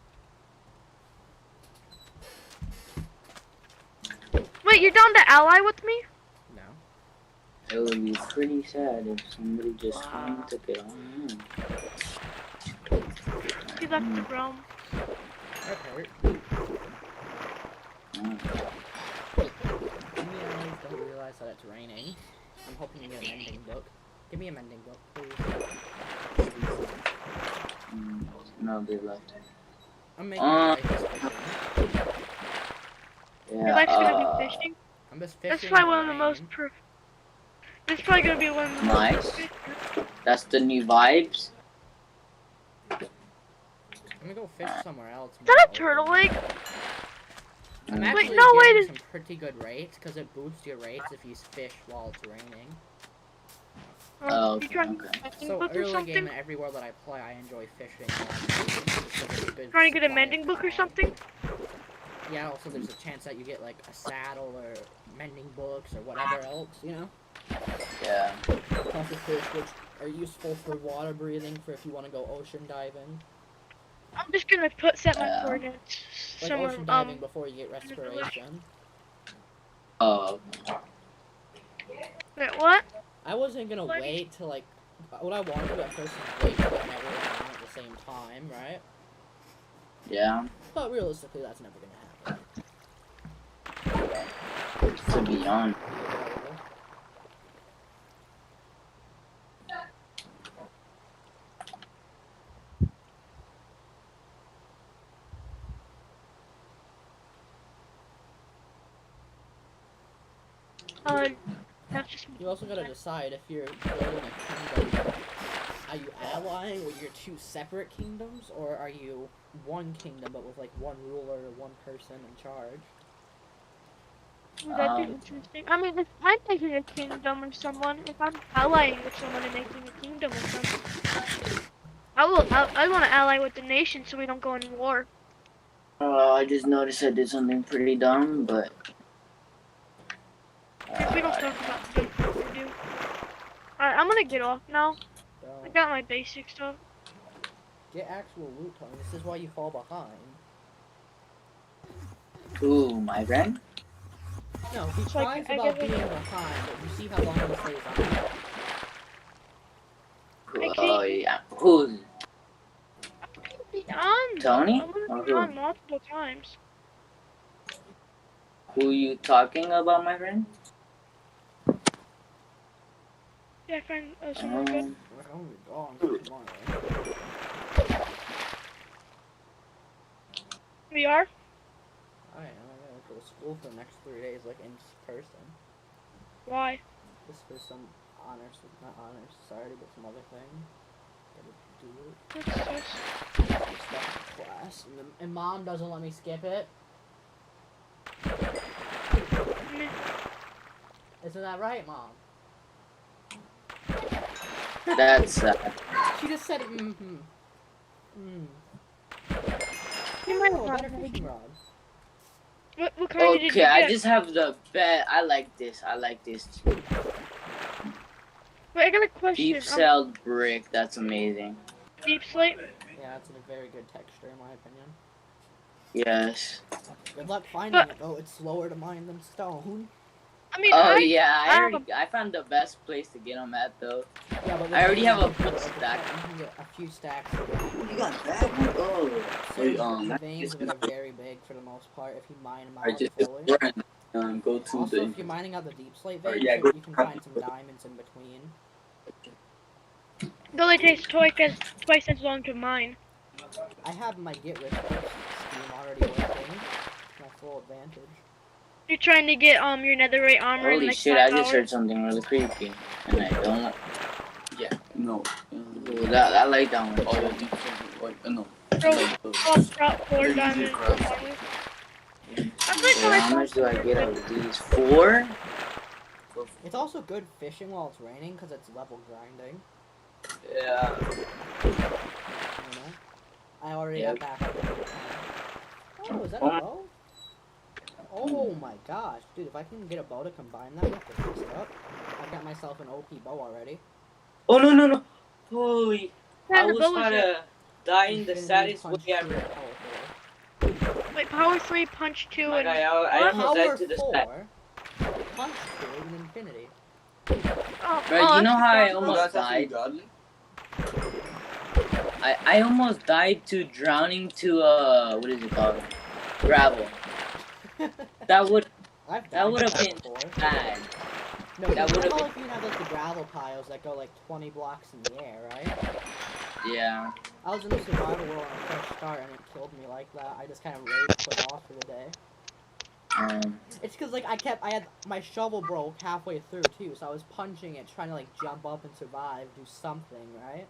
Wait, you're down to ally with me? No. It would be pretty sad if somebody just took it on. He left the realm. That hurt. Yeah, don't realize that it's raining. I'm hoping you get a mending book. Give me a mending book, please. No, they left. I'm making a fishing. Yeah, Your life's gonna be fishing. I'm just fishing. That's probably in one of the rain. most That's probably gonna be one of the Nice. most. That's the new vibes. I'm gonna go fish somewhere else. Is that a more. turtle lake? I'm Wait, actually no, wait, getting some pretty good rates because it boosts your rates if you fish while it's raining. Oh, You trying okay. to get a mending So book or early something? game and everywhere that I play, I enjoy fishing. Because it's a good Trying to get a supply mending of book or time. something? Yeah, also there's a chance that you get like a saddle or mending books or whatever else, you know? Yeah. Tons of fish which are useful for water breathing for if you want to go ocean diving. I'm just gonna set my Yeah. coordinates Like somewhere. ocean diving before you get respiration. Oh, Wait, what? I wasn't gonna What? wait to like. What I wanted to do at first is wait to get everyone on at the same time, right? yeah. But realistically, that's never gonna To be honest. happen. That's just You also gotta decide if you're building a kingdom. Are you allying with your two separate kingdoms, or are you one kingdom but with like one ruler or one person in charge? That'd be interesting. I mean, if I'm making a kingdom with someone, if I'm allying with someone and making a kingdom with them, I want to ally with the nation so we don't go in war. I just noticed I did something pretty dumb, but. If we don't talk about dumb stuff we do. Alright, I'm gonna get off now. I Don't got my basic stuff. get actual loot, Tony. This is why you fall behind. Ooh, my friend? No, he It's like, cries I about guess being behind, but you see how long he stays on. Oh, yeah. Who's Be on. Tony? I'm Or gonna be who? on multiple times. Who you talking about, my friend? Yeah, I find someone good. We're only gone for tomorrow. We are? I am. I gotta go to school for the next 3 days, like in person. Why? Just for some honors, not honors society, but some other thing. Gotta do it. What's this? Stuff in class, and mom doesn't let me skip it. Meh. Isn't that right, mom? That's She just said, mm-hmm. You might Oh, a have better one. fishing rod. What kind did you okay. get? I just have the bet. I like this. I like this. Wait, I got a question. Deep celled brick. That's amazing. Deep slate? Yeah, it's a very good texture, in my opinion. Yes. Good luck finding But- it, though. It's slower to mine than stone. I mean, Oh yeah. have I found the best place to get them at though. Yeah, but I already have a veins, full like, stack. You can get a few stacks. You got that one? Oh. Wait, The veins are very big for the most part if you mine them I out just fully. go to Also, the. if you're mining out the deep slate Oh, veins, yeah, you can find some diamonds in between. it only takes twice as long to mine. I have my get rich quick scheme already working. My full advantage. You're trying to get your netherite armor in Holy like shit! 5 I just hours? heard something really creepy, and I don't. Yeah. No. Ooh, I like that one. Oh, yeah, deep no. Drop 4 Very diamonds. easy craft. armor. I feel like Wait, when I how found much do I something get good- out of these? 4? It's also good fishing while it's raining because it's level grinding. Yeah. You know? I already Yeah. got back. Oh, is that a bow? Oh my gosh, dude! If I can get a bow to combine that with to fix it up, I've got myself an OP bow already. Oh no! Holy! Yeah, I the was bow is about good. to die in the Infinity saddest punch way two ever. and power four. Wait, power 3, punch 2, My and guy, I almost Power died to the stat. 4, punch 2, and infinity. Bro, you know how I that's almost That's actually died? godly. I almost died to drowning to what is it called? Gravel. That would I've that died would to have been before. bad. No, that you would've know been- if you have like the gravel piles that go like 20 blocks in the air, right? Yeah. I was in the survival world when I first started and it killed me like that. I just kind of rage quit off for the day. It's because like I had my shovel broke halfway through too, so I was punching it, trying to like jump up and survive, do something, right?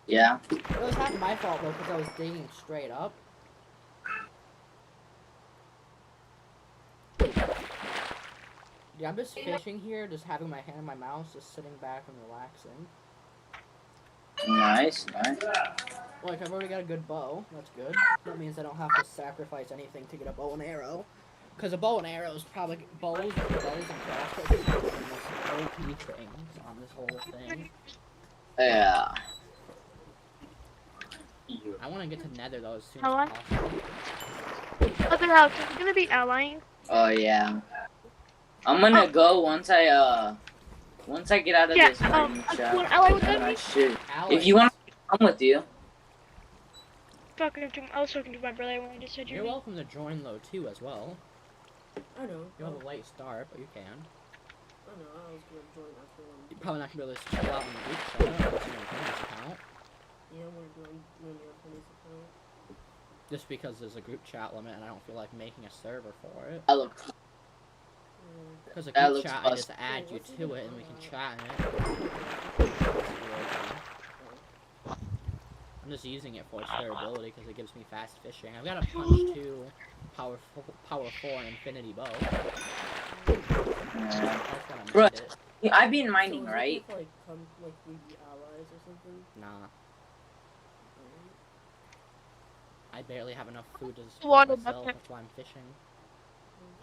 Yeah. It was half my fault though, because I was digging straight up. Yeah, I'm just fishing here, just having my hand on my mouse, just sitting back and relaxing. Nice. Like, I've already got a good bow. That's good. That means I don't have to sacrifice anything to get a bow and arrow. Because a bow and arrow is probably... Bows and crossbows are the most OP things on this whole thing. Yeah. I want to get to Nether, though, as soon Hello? as possible. Other house, are you gonna be allying? Oh yeah. I'm gonna go once I get out of Yeah, this mining you shaft. want ally with And I me? should. Alex. If you want, I'm with you. I was talking to my brother when I just said You're welcome to join though too as well. I know. You have a late start, but you can. I know. I was gonna join after one. You're probably not gonna be able to chill out in the group chat unless you have a account. Yeah, I'm gonna join your police account. Just because there's a group chat limit and I don't feel like making a server for it. I look. Because a That group looks chat, I just awesome. add you to it and we can chat in it. I'm just using it for its durability because it gives me fast fishing. I've got a punch 2, power 4, and infinity bow. That's what I Bruh. made it. Yeah, I've been So mining, is it right? if, like, come, like, we be allies or something? Nah, I barely have enough food to Water support myself. bucket. That's why I'm fishing.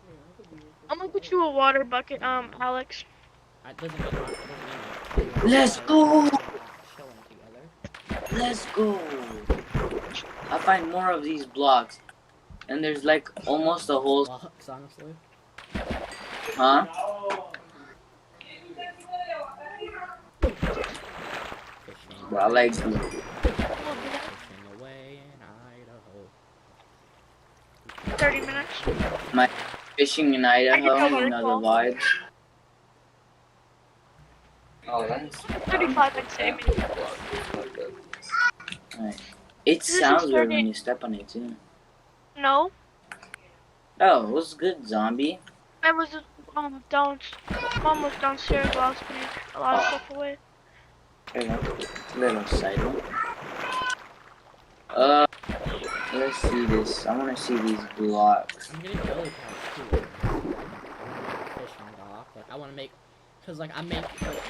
Yeah, I could be with I'm gonna get you a water bucket, Alex. It doesn't mean Let's go. chilling together. Let's go. I find more of these blocks, and there's like almost a whole. Blocks, honestly. Huh? Fishing. Bro, I like. Fishing away in Idaho. 30 minutes. Fishing in I Idaho, can go you know the waterfall. vibes. Oh, that's. 35 minutes, 30 minutes. Right. It This is sounds weird 30. when you step on it too. No, Oh, what's good, zombie? I was down. Mom was downstairs while I was putting a lot of stuff away. There you go. Little side note. Let's see this. I want to see these blocks. I'm getting belly pouch too. Fishing dock. Like I want to make, cause like I make like.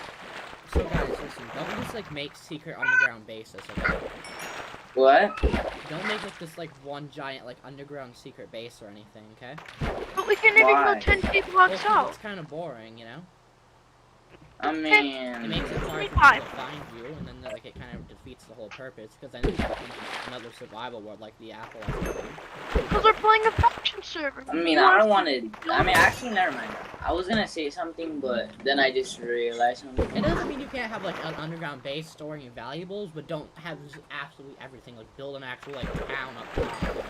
So guys, listen. Don't just like make secret underground bases. Okay? What? Don't make like this like one giant like underground secret base or anything. Okay? But we can even Why? go 10 feet blocks out. It's kind of boring, you know. I It mean, makes it hard for 25. people to find you, and then like it kind of defeats the whole purpose. Because then it becomes another survival world like the Apple. Because we're playing a faction server. I mean, I don't want to. I mean, actually, never mind. I was gonna say something, but then I just realized something. It doesn't mean you can't have like an underground base storing your valuables, but don't have just absolutely everything. Like build an actual like town up top. You know?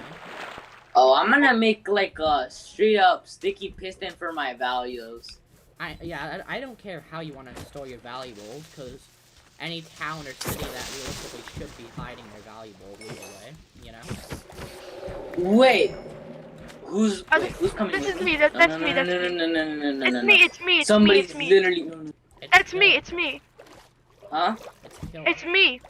Oh, I'm gonna make like a straight up sticky piston for my values. I don't care how you want to store your valuables, because any town or city that realistically should be hiding their valuables away, you know? Wait, who's coming? This with is me. That's me. That's me. No. It's me. It's me. It's Somebody's me. It's me. literally. No. It's me. It's me. Huh? It's me.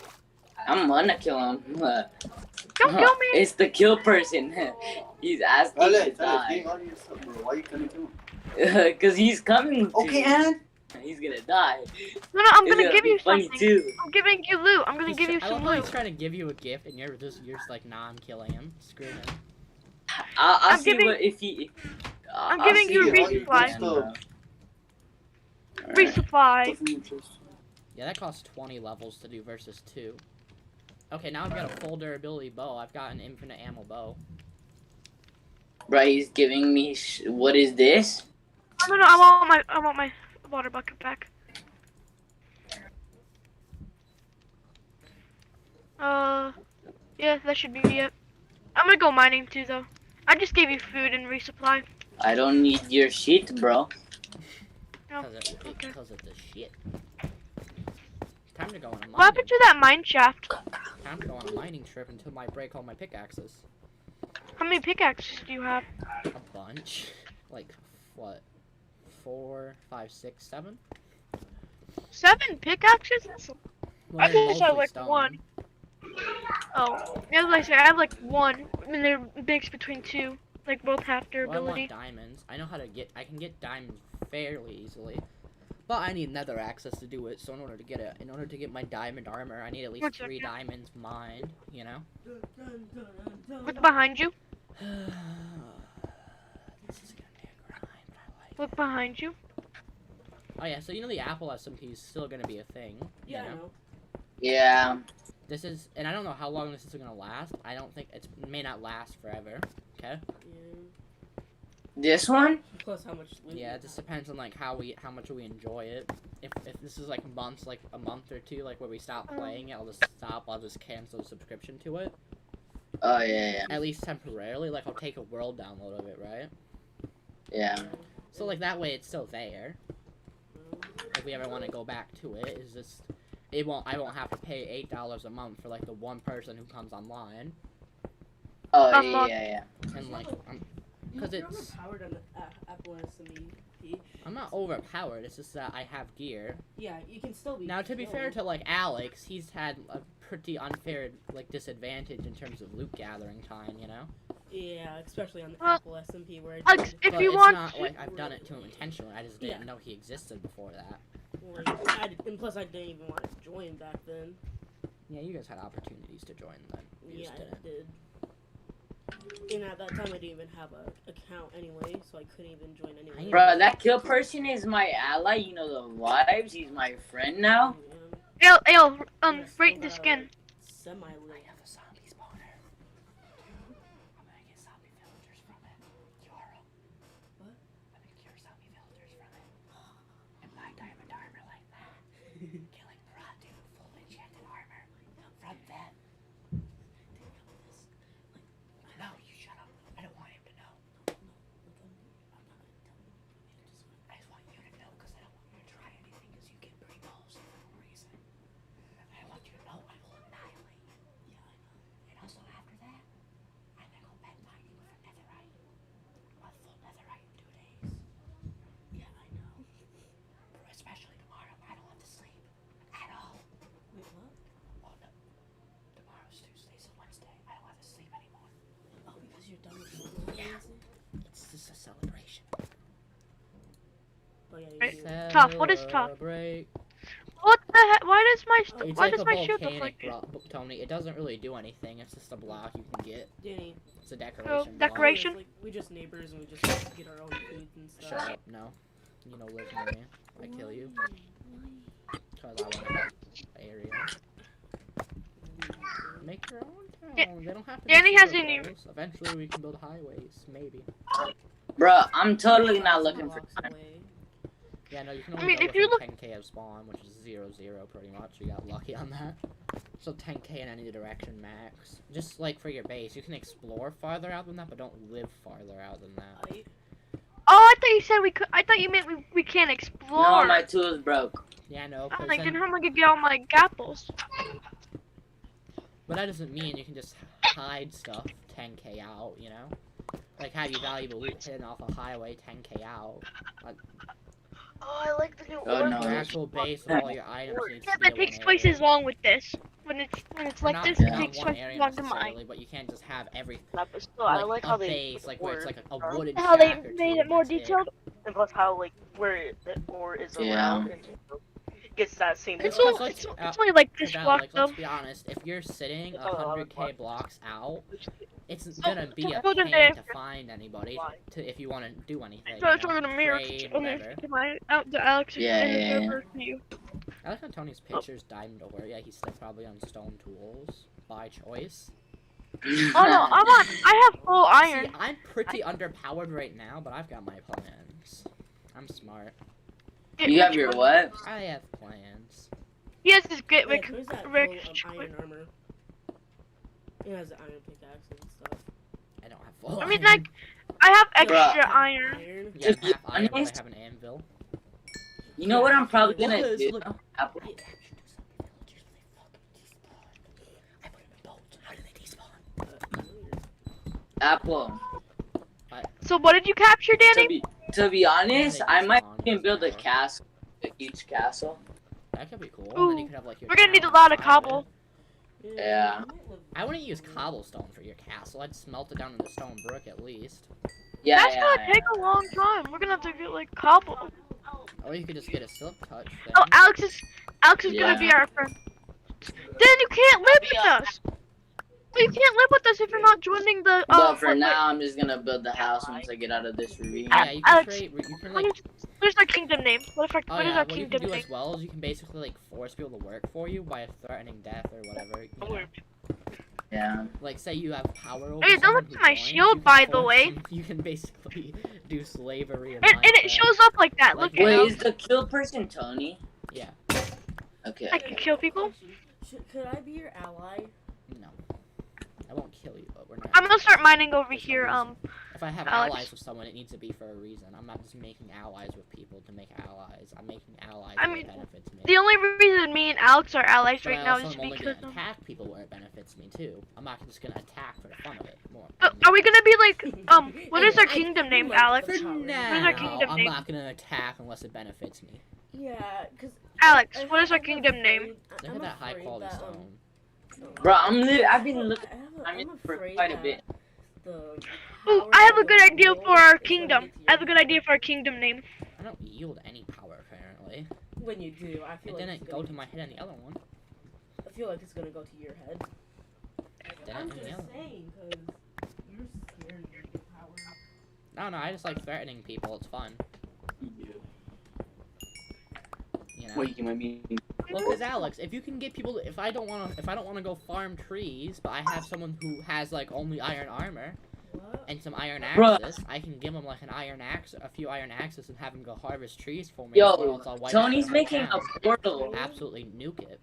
I'm gonna kill him. Don't kill me. It's the kill person. He's asking to Alex, die. being audience, bro. Why are you coming to him? Cause he's coming. Okay, to and He's gonna die. No, I'm It's gonna give be you funny something. too. I'm giving you loot. I'm gonna give you I some love how he's loot. trying to give you a gift, and you're just like, nah, I'm killing him. Screw him. I'll I'm see giving- what if he. I'm I'll giving see you a what he resupply. can, bro. Resupply. Definitely interest. Yeah, that costs 20 levels to do versus 2. Okay, now I've got a full durability bow. I've got an infinite ammo bow. Bro, he's giving me. What is this? No, I want my water bucket back. Yeah, that should be it. I'm gonna go mining too, though. I just gave you food and resupply. I don't need your shit, bro. No. Because of the shit. Time to go on a mining. What happened to that mine shaft? Time to go on a mining trip until I break all my pickaxes. How many pickaxes do you have? A bunch. Like, what? 4, 5, 6, 7? 7 pickaxes? That's Well, I they're just have mostly like stone. 1. Oh, as I said, I have like 1, and they're mixed between 2. Like both have Well, I durability. want diamonds. I know how to get. I can get diamonds fairly easily, but I need nether access to do it. So in order to get my diamond armor, I need at least One 3 second. diamonds mined. You know. Look behind you. This is gonna be a grind, but I like. Look behind you. Oh yeah, so you know the Apple SMP is still gonna be a thing. Yeah, You I know? know. Yeah. This is, and I don't know how long this is gonna last. I don't think it may not last forever. Okay. Yeah. This one? Plus how much loot Yeah, you it just have. depends on like how much we enjoy it. If this is like a month or two, like where we stop playing it, I'll just stop. I'll just cancel the subscription to it. Oh yeah. At least temporarily. Like I'll take a world download of it, right? Yeah. So like that way it's still there. If we ever want to go back to it, it's just I won't have to pay $8 a month for like the one person who comes online. Oh yeah. And like Because it's overpowered on the Apple SMP. I'm not overpowered. It's just that I have gear. Yeah, you can still be. Now to be fair to like Alex, he's had a pretty unfair like disadvantage in terms of loot gathering time, you know. Yeah, especially on the Well, Apple SMP where I Alex, did, if But you it's want not to- like I've done it to him intentionally. I just didn't Yeah. know he existed before that. and plus I didn't even want to join back then. Yeah, you guys had opportunities to join then. You Yeah, just I didn't. did. And at that time I didn't even have an account anyway, so I couldn't even join anyway. Bro, that kill person is my ally. You know the vibes. He's my friend now. rate the skin. Semi lit. have a zombie spawner. I'm gonna get zombie villagers from it. Yara. What? I'm gonna cure zombie villagers from it. And buy diamond armor like that. Killing Radu full enchanted armor from them. No, you shut up. I don't want him to know. I just want you to know because I don't want you to try anything because you get pretty balls for no reason. I want you to know I will annihilate you. Yeah, I know. And also after that, I'm gonna go bed mining with a netherite. A full netherite in 2 days. Yeah, I know. Especially tomorrow. I don't have to sleep at all. Wait, what? Oh no. Tomorrow's Tuesday, so Wednesday. I don't have to sleep anymore. Oh, because you're done with school. Yeah. It's just a celebration. Oh yeah, Right. you do. Tough. What is tough? Celebrate. What the heck? Why does my It's why like does a my shield look volcanic like this? rock, Tony. It doesn't really do anything. It's just a block you can get. Danny. It's a decoration block. decoration? Like, we just neighbors and we just get our own food and stuff. Shut up. No. You know, live near me. I kill you. Because I want that area. Make your own town. Yeah. They don't have to Danny be has super any- close. Eventually we can build highways. Maybe. Bro, I'm totally not 1,000 looking for blocks time. away. Yeah, no, you can I only mean, go if you within 10k of spawn, which is 0-0 pretty much. You got lucky on that. So 10k in any direction max. Just like for your base, you can explore farther out than that, but don't live farther out than that. Oh, I thought you said we could. I thought you meant we can't explore. No, my tools broke. Yeah, no, I'm 'cause like, then- then how am I gonna get all my gapples? but that doesn't mean you can just hide stuff 10k out, you know? Like have your valuable loot hidden off a highway 10k out. Oh, I like the new Oh, order. no. Your actual base with all your items needs Yeah, to be that in takes one twice area. as long with this. When it's like Not, this, not it takes one twice area as long to mine. necessarily, but you can't just have every But still, I like a how they base like where it's like a order- wooden How they shack or made two, it more and that's detailed. and plus how like where the ore is Yeah. around and gets that same. It's Because, only, like, it's only like this About, block like, though. let's be honest, if you're sitting It's all 100k blocks out, it's So- gonna be a so then pain if- to find anybody to if you want to do anything. So you it's know, not gonna mirror trade, on whatever. to my out to Alex Yeah, and yeah, over to you. I like how Tony's pictures died into where yeah he's still probably on stone tools by choice. Oh no, I have full iron. See, I'm pretty underpowered right now, but I've got my plans. I'm smart. You have your what? I have plans. He has his get Wait, where's that Rick. full iron armor? It has the iron pickaxe and stuff. I don't have full. I mean, iron. like, I have Bruh. extra iron. yeah, I'm to be half iron, but I honest- have an anvil. You know what I'm probably Look, gonna do? look. Apple. I captured two zombie villagers, but they fucking despawned. I put them in boats. How did they despawn? Apple. So what did you capture, Danny? To be honest, They I might despawn, even build a doesn't matter. castle, a huge castle. That could be cool. And then you Ooh, could have like your. we're gonna need a town lot of inside cobble. it. Yeah. I wouldn't use cobblestone for your castle. I'd smelt it down into stone brick at least. Yeah, That's yeah, gonna yeah. take a long time. We're gonna have to get like cobble. Or you could just get a silk touch thing. Oh, Alex is Yeah. gonna be our friend. Then you can't live with us. You can't live with us if you're not joining the. But for wait, now, I'm just gonna build the house once I get out of this ravine. Yeah, you can Alex, trade. You can What like. is, where's our kingdom name? What if our, Oh what is yeah, our what you kingdom can do name? as well is you can basically like force people to work for you by threatening death or whatever. You know? Yeah. Like say you have power over Hey, don't someone look who at my joins, shield, you can by the force way. them- you can basically do slavery in And it Minecraft. shows up like that. Like, Look at Wait, it. is the kill person Tony? Yeah. Okay. I can kill people. Could I be your ally? No. I won't kill you, but we're not. I'm gonna start mining over There's no here. reason. If I have Alex. allies with someone, it needs to be for a reason. I'm not just making allies with people to make allies. I'm making allies I where mean, it benefits me. the only reason me and Alex are allies But right I now also is am only because gonna attack people where it benefits me too. I'm not just gonna attack for the fun of it. More. Are we gonna be like what is our kingdom name, Alex? For our now, kingdom I'm name? not gonna attack unless it benefits me. Yeah, because Alex, what is our kingdom name? Look at that high quality stone. Bro, I've been looking. I'm for afraid quite a that bit. Oh, I have a good idea for our kingdom. I have a good idea for our kingdom name. I don't yield any power apparently. When you do, I feel It like didn't it's go gonna, to my head on the other one. I feel like it's gonna go to your head. Didn't I'm on just the other one. saying, cause you're scared of your power. No, I just like threatening people. It's fun. You know. Wait, you might be. Well, cause Alex, if you can get people, if I don't wanna go farm trees, but I have someone who has like only iron armor What? and some iron Bruh. axes, I can give him like a few iron axes, and have him go harvest trees for me. Yo, or else I'll wipe Tony's out making town. a portal. Absolutely nuke it,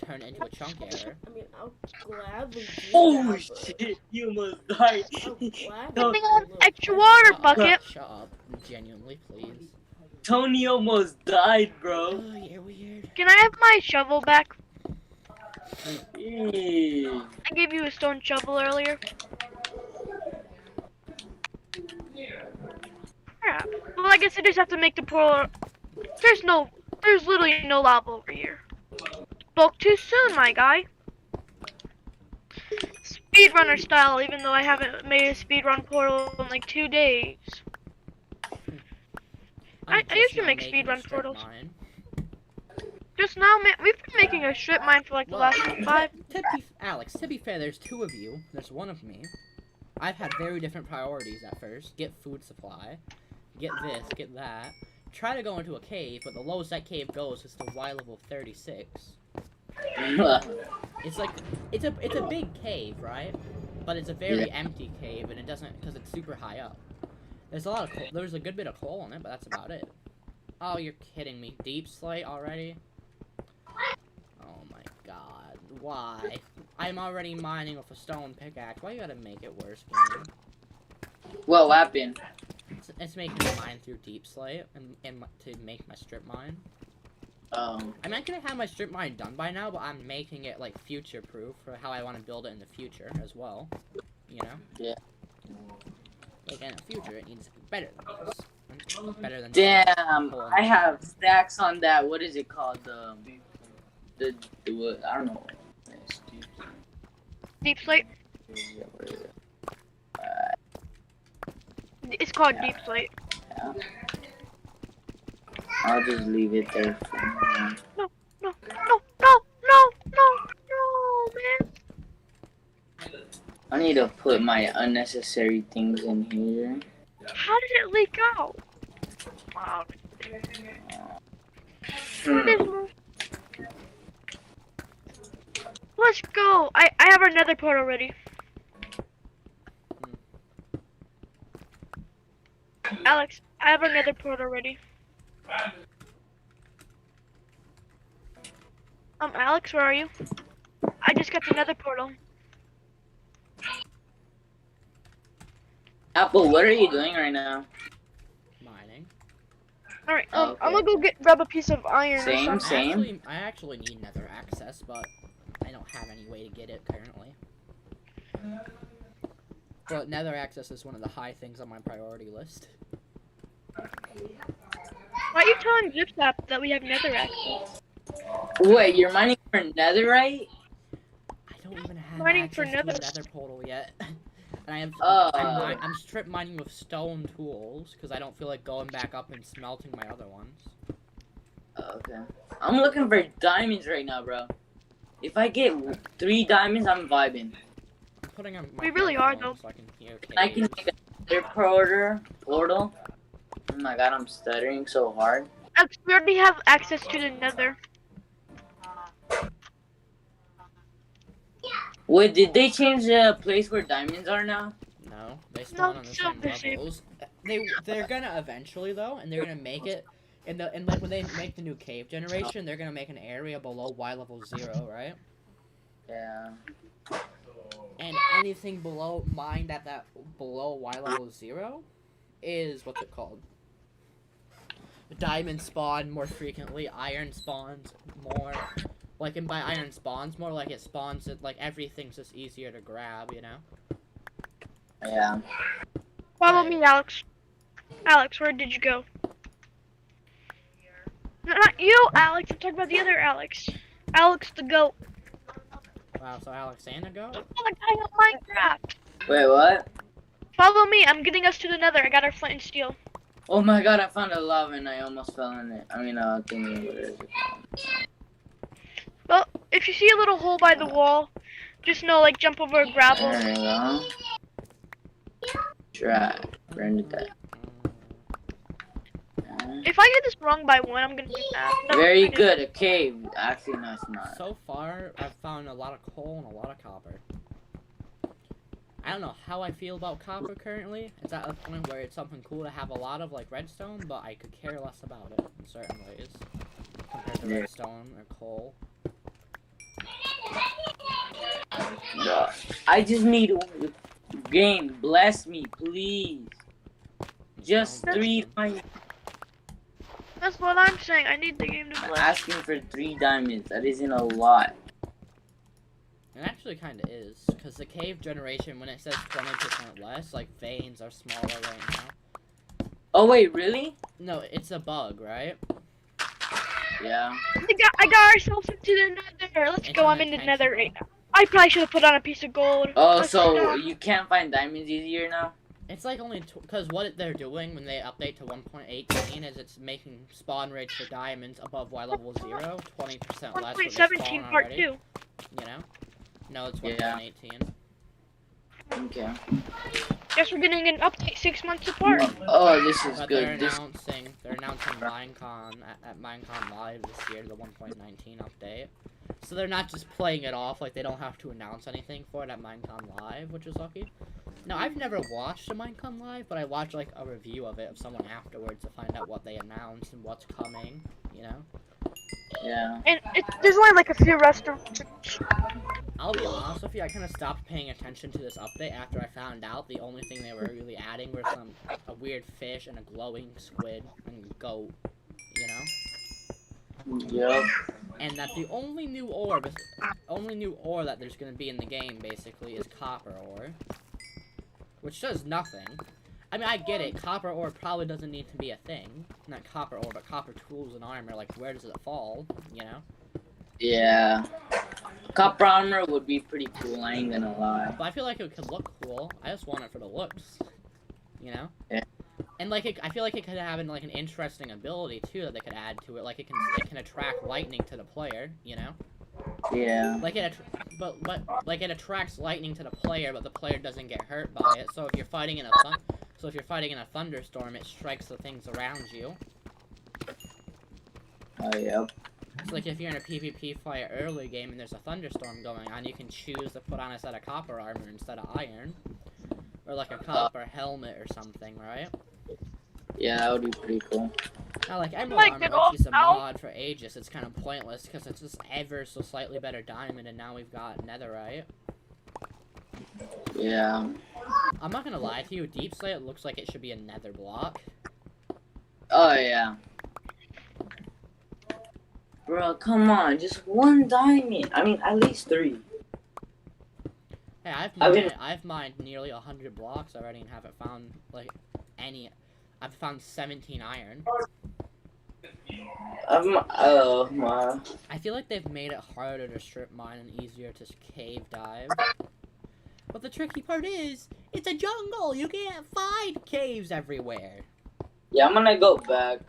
turn it into a chunk error. I mean, I'll gladly do Oh that, shit, you almost died. I'll gladly Good No. thing I have do an extra it. water bucket. Shut up, genuinely, please. Tony almost died, bro. Oh, you're weird. Can I have my shovel back? Ew. I gave you a stone shovel earlier. Crap. Well, I guess I just have to make the portal. There's literally no lava over here. Spoke too soon, my guy. Speedrunner style, even though I haven't made a speedrun portal in like 2 days. I I'm used just to now make making a speedrun strip portals. mine. Just now, man, we've been making a strip mine for like the last 5. Alex, to be fair, there's 2 of you. There's 1 of me. I've had very different priorities at first. Get food supply. Get this, get that. Try to go into a cave, but the lowest that cave goes is to Y level 36. It's like, it's a big cave, right? But it's a very empty cave, and it doesn't, because it's super high up. There's a lot of coal, there's a good bit of coal in it, but that's about it. Oh, you're kidding me. Deep slate already? Oh my god. Why? I'm already mining with a stone pickaxe. Why you gotta make it worse, game? What happened? It's making me mine through deep slate and to make my strip mine. I'm not gonna have my strip mine done by now, but I'm making it like future proof for how I want to build it in the future as well. You know? Yeah. Like in the future, it needs to be better than this. Better than Damn, coal. I have stacks on that. What is it called? The what? I don't know. Deep slate. It's called deep slate. Yeah. I'll just leave it there for now. No, no, no, no, no, no, no, man. I need to put my unnecessary things in here. How did it leak out? Wow. Hmm. Let's go. I have our nether portal ready. Alex, I have our nether portal ready. Alex, where are you? I just got the nether portal. Apple, what are you doing right now? Mining. Alright, Oh, okay. I'm gonna go grab a piece of iron or Same, something. same. I actually need nether access, but I don't have any way to get it currently. But nether access is one of the high things on my priority list. Why are you telling zipzap that we have nether access? Wait, you're mining for netherite? I don't even have Mining access for to nether. a nether portal yet. And I have, Oh. I'm strip mining with stone tools, because I don't feel like going back up and smelting my other ones. Okay. I'm looking for diamonds right now, bro. If I get 3 diamonds, I'm vibing. I'm putting on my We really are, headphones so I can hear I can caves. make another portal. Oh my god, I'm stuttering so hard. Alex, we already have access to the nether. Wait, did they change the place where diamonds are now? No, they spawn on the still same the same. levels. they're gonna eventually though, and they're gonna make it. And like when they make the new cave generation, they're gonna make an area below Y level 0, right? Yeah. And anything below mined at that below Y level 0 is what's it called? Diamond spawn more frequently, iron spawns more. Like, and by iron spawns more, like it spawns it, like everything's just easier to grab, you know? Yeah. Follow me, Alex. Alex, where did you go? No, not you, Alex. I'm talking about the other Alex. Alex the goat. Wow, so Alexander go? Oh, the guy on Minecraft. Wait, what? Follow me. I'm getting us to the nether. I got our flint and steel. Oh my god, I found a lava and I almost fell in it. I mean, thingy, what is it? Well, if you see a little hole by the wall, just know, like, jump over a gravel. There we go. Try. Rendered that. If I get this wrong by 1, I'm gonna be mad. No, Very I didn't. good, a cave. Actually, no, it's not. So far, I've found a lot of coal and a lot of copper. I don't know how I feel about copper currently. It's at a point where it's something cool to have a lot of, like redstone, but I could care less about it in certain ways compared to redstone or coal. No, I just need game. Bless me, please. Just 3 diamonds. That's what I'm saying. I need the game to I'm play. asking for 3 diamonds. That isn't a lot. It actually kind of is, because the cave generation, when it says 20% less, like veins are smaller right now. Oh wait, really? No, it's a bug, right? Yeah. I got ourselves into the nether. Let's It's go. I'm in the unintentional. nether right now. I probably should have put on a piece of gold. Oh, Let's so go. you can't find diamonds easier now? It's like only because what they're doing when they update to 1.18 is it's making spawn rates for diamonds above Y level 0, 20% less. 1.17 part 2. You know? No, it's 1.18. Okay. Guess we're getting an update 6 months apart. Oh, this is But they're good. This announcing Minecon at Minecon Live this year, the 1.19 update. So they're not just playing it off, like they don't have to announce anything for it at Minecon Live, which is lucky. Now, I've never watched a Minecon Live, but I watched like a review of it of someone afterwards to find out what they announced and what's coming, you know? Yeah. And there's only like a few restaurants. I'll be honest with you, I kind of stopped paying attention to this update after I found out the only thing they were really adding were a weird fish and a glowing squid and goat, you know? Yep. And that the only new ore that there's gonna be in the game basically is copper ore, which does nothing. I mean, I get it. Copper ore probably doesn't need to be a thing. Not copper ore, but copper tools and armor. Like, where does it fall? You know? Yeah. Copper armor would be pretty cool, I ain't gonna lie. But I feel like it could look cool. I just want it for the looks. You know? Yeah. And like, I feel like it could have like an interesting ability too that they could add to it. Like, it can attract lightning to the player. You know? Yeah. Like it attracts lightning to the player, but the player doesn't get hurt by it. So if you're fighting in a thunderstorm, it strikes the things around you. Oh, yep. So like if you're in a PvP fight early game and there's a thunderstorm going on, you can choose to put on a set of copper armor instead of iron, or like a copper helmet or something, right? Yeah, that would be pretty cool. Now, like Emerald Like Armor, it which is a all- mod for ages, it's kind of pointless because it's just ever so slightly better diamond, and now we've got netherite. Yeah. I'm not gonna lie to you, Deep Slate looks like it should be a nether block. Oh, yeah. Bro, come on, just 1 diamond. I mean, at least 3. Hey, I I've mined nearly 100 blocks already and haven't found like any. I've found 17 iron. Oh my. I feel like they've made it harder to strip mine and easier to cave dive. But the tricky part is, it's a jungle. You can't find caves everywhere. Yeah, I'm gonna go back.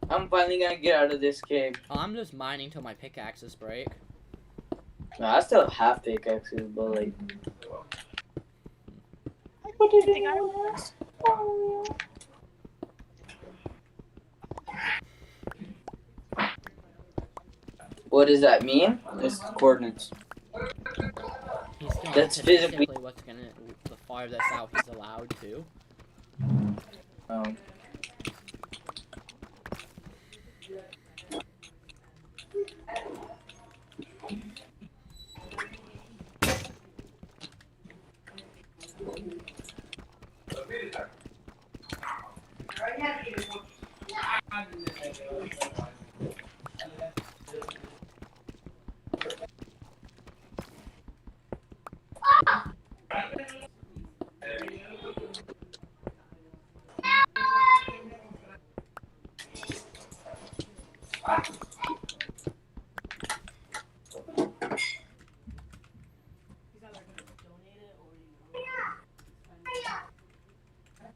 I'm finally gonna get out of this cave. Oh, I'm just mining till my pickaxes break. No, I still have pickaxes, but like. What does that mean? It's coordinates. He's going That's to physically- what's gonna the farthest out he's allowed to. Um, He's either gonna donate it or spend it.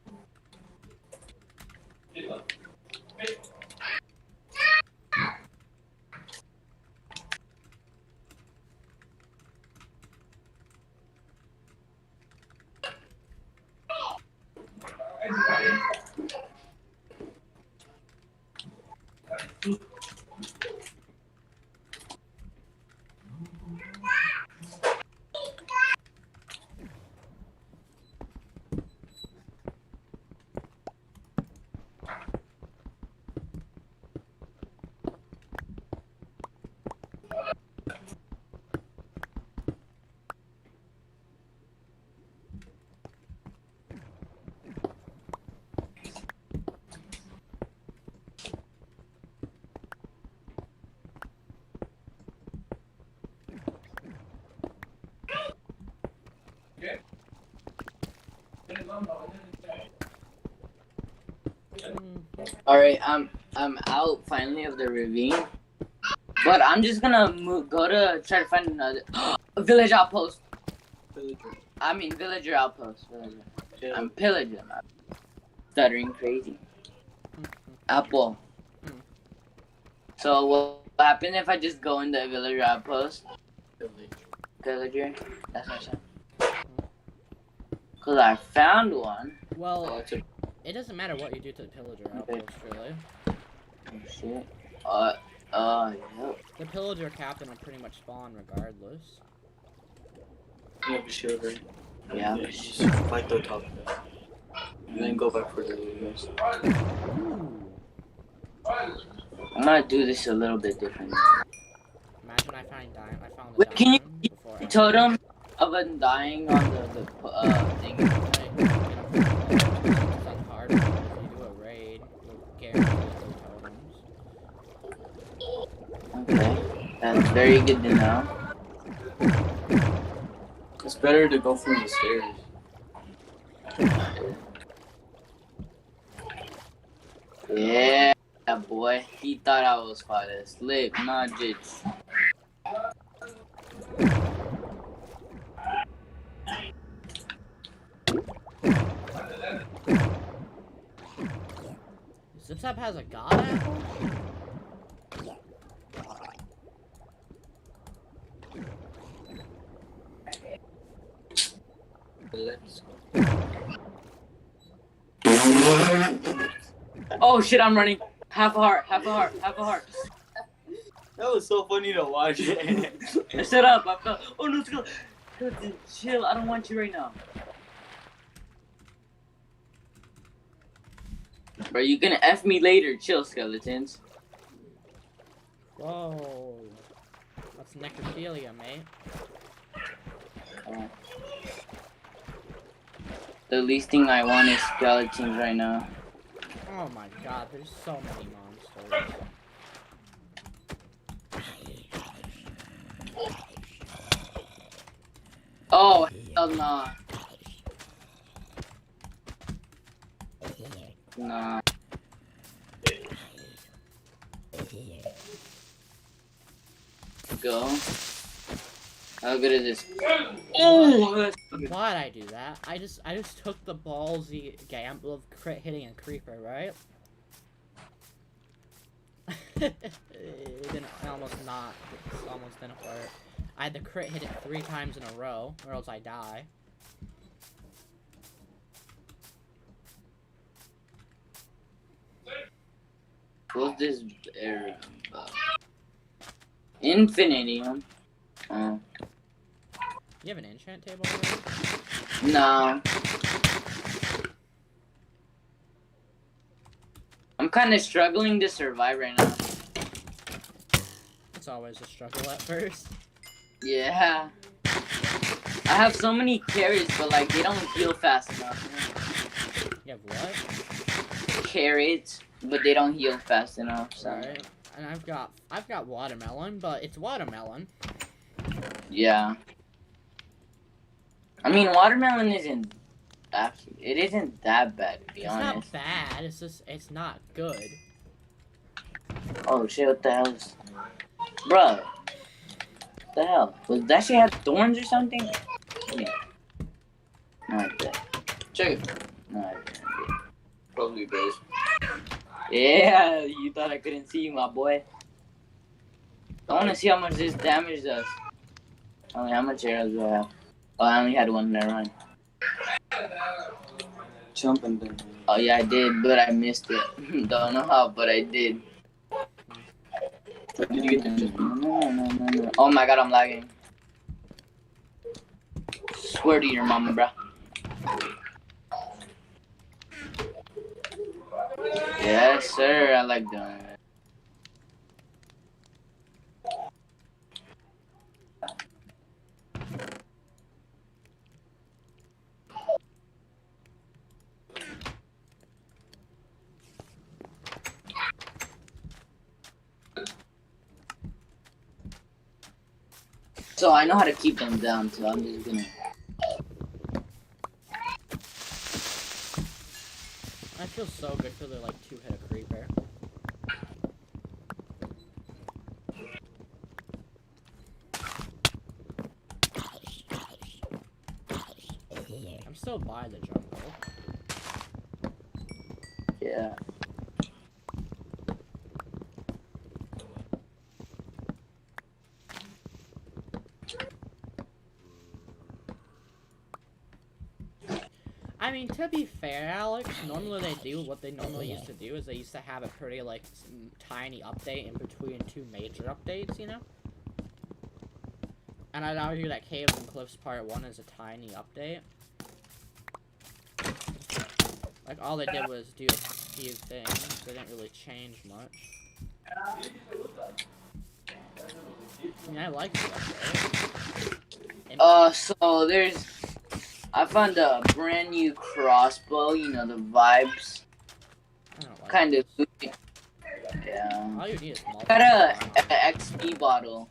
all right, I'm out finally of the ravine, but I'm just gonna go to try to find another village outpost. I mean villager outpost. Villager. I'm pillaging. I'm stuttering crazy. Apple. So what happens if I just go in the villager outpost? Villager. That's what I said. Cause I found one. Well, it doesn't matter what you do to the pillager outpost, really. Oh shit. Yep. The pillager captain will pretty much spawn regardless. You have a shield, right? Yeah. Yeah, just fight the top. And then go back for the guys. I'm gonna do this a little bit different. Imagine I found the Wait, can you diamond before I- totem of them dying on the thing? It's not hard. If you do a raid, you'll guarantee 3 totems. Okay, that's very good to know. It's better to go from the stairs. Yeah, boy. He thought I was fire. Slip, not jits. Zipzap has a god apple? Let's go. Oh shit, I'm running. Half a heart, half a heart, half a heart. That was so funny to watch. Shut up, I fell. Oh no, let's go. Chill, I don't want you right now. Bro, you gonna F me later. Chill, skeletons. Whoa. That's necrophilia, mate. The least thing I want is skeletons right now. Oh my god, there's so many monsters. Oh, hell nah. Nah. Go. How good is this? Oh, that's good. Why'd I do that? I just took the ballsy gamble of crit hitting a creeper, right? It almost didn't work. I had to crit hit it 3 times in a row, or else I die. What's this area? Infinitium. Oh. You have an enchant table already? No. kind of struggling to survive right now. It's always a struggle at first. Yeah. I have so many carrots, but like they don't heal fast enough. You have what? Carrots, but they don't heal fast enough. So. Right. And I've got watermelon, but it's watermelon. Yeah. I mean, watermelon isn't actually. It isn't that bad to be It's honest. not bad. It's just it's not good. Oh shit! What the hell is, bruh? What the hell? Was that shit had thorns or something? Yeah. No, I did. Check it. No, I didn't. Probably base. Yeah, you thought I couldn't see you, my boy. I want to see how much this damage does. Only how much arrows do I have? Oh, I only had one. Never mind. Jump and then. Oh yeah, I did, but I missed it. Don't know how, but I did. Did you get the chest? No. Oh my god, I'm lagging. Swear to your mama, bruh. Yes, sir. I like doing it. So I know how to keep them down, so I'm just gonna. I feel so good for the like 2-hit a creeper. I'm still by the jungle. Yeah. I mean, to be fair, Alex, normally what they normally used to do is they used to have a pretty, like, tiny update in between 2 major updates, you know? And I'd argue that Caves and Cliffs Part 1 is a tiny update. Like, all they did was do a few things. They didn't really change much. I mean, I like the update. And So there's. I found a brand new crossbow, you know, the vibes. I don't like Kind of. this. Yeah. All you need is Got a multi-shot. XP bottle.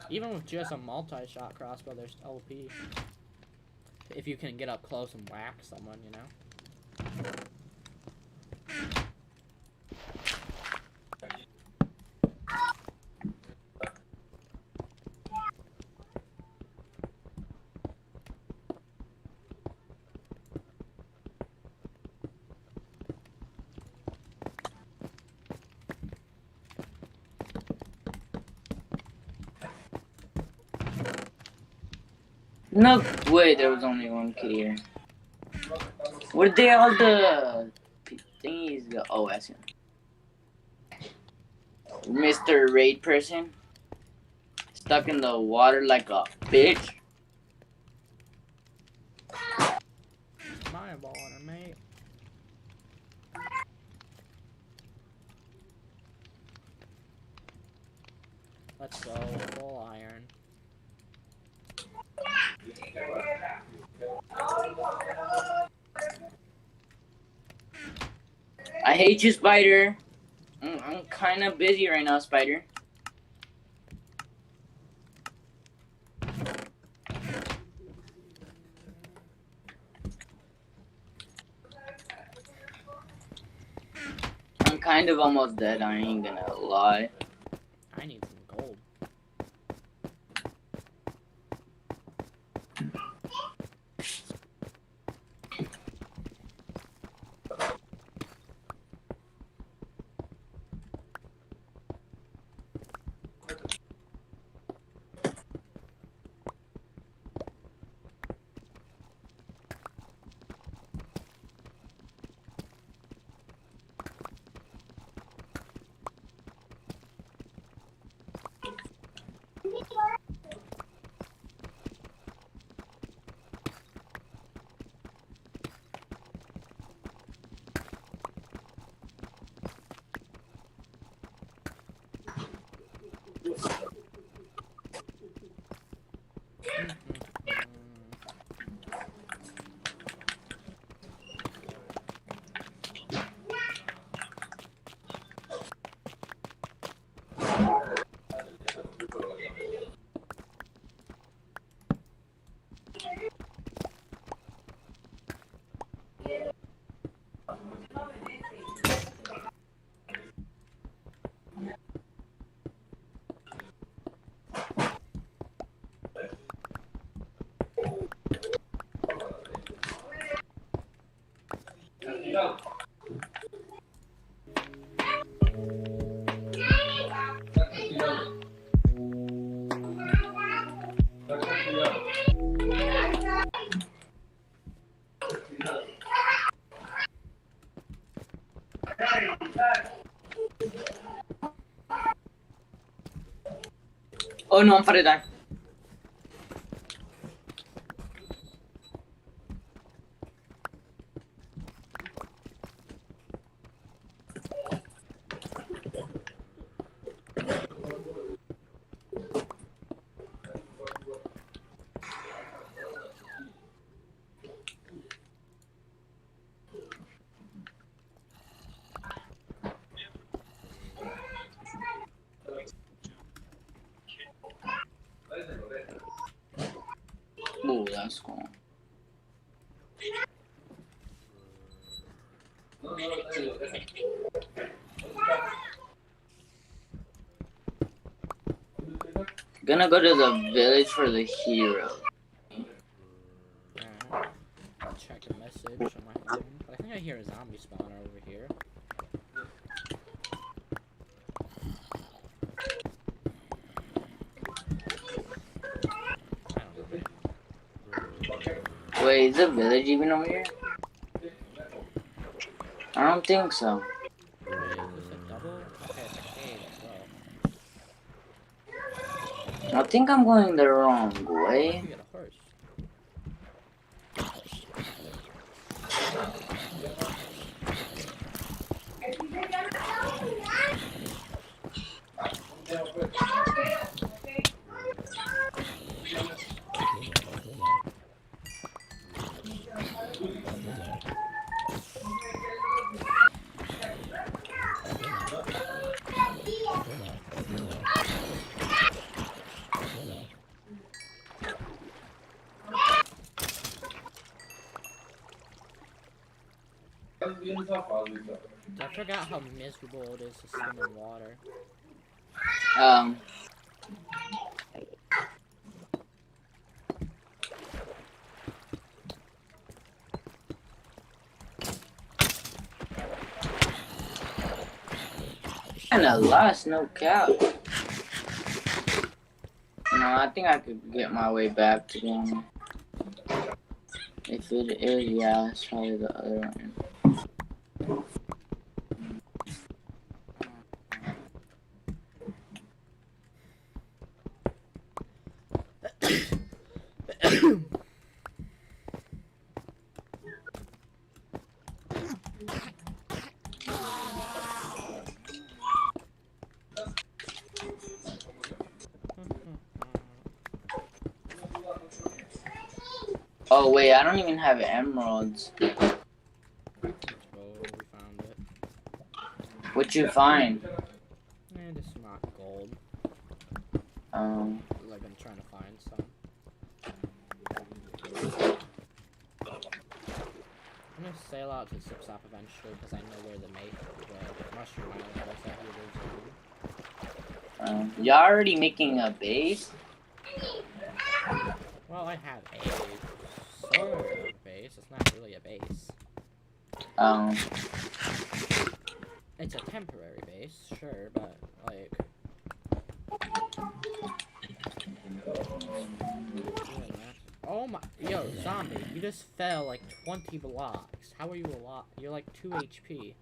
Even with just a multi-shot crossbow, there's LP. If you can get up close and whack someone, you know? No way, there was only one kid here. Where did all the thingies go? Oh, that's him. Mr. Raid person. Stuck in the water like a bitch. My ball on a mate. Let's go, full iron. I hate you, Spider. I'm kind of busy right now, Spider. I'm kind of almost dead, I ain't gonna lie. I need some gold. Oh no, I'm gonna die. Oh, that's cool. Gonna go to the village for the hero. I'll check a message on my phone. But I think I hear a zombie spawner over here. I don't know. Wait, is the village even over here? I don't think so. Wait, is this a double? Okay, it's a cave as well. I think I'm going the wrong way. You get a horse. I forgot how miserable it is to swim in water. Kinda lost, no cap. No, I think I could get my way back to them. If it is, yeah, it's probably the other one. Oh wait, I don't even have emeralds. Oh, we found it. What'd you find? And it's not gold. Like I'm trying to find some. I'm gonna sail out to zipzap eventually because I know where the mushroom island was that he lives in. Y'all already making a base? Well, I have a sort of base. It's not really a base. It's a temporary base, sure, but like. Oh my, yo, zombie! You just fell like 20 blocks. How are you alive? You're like 2 HP.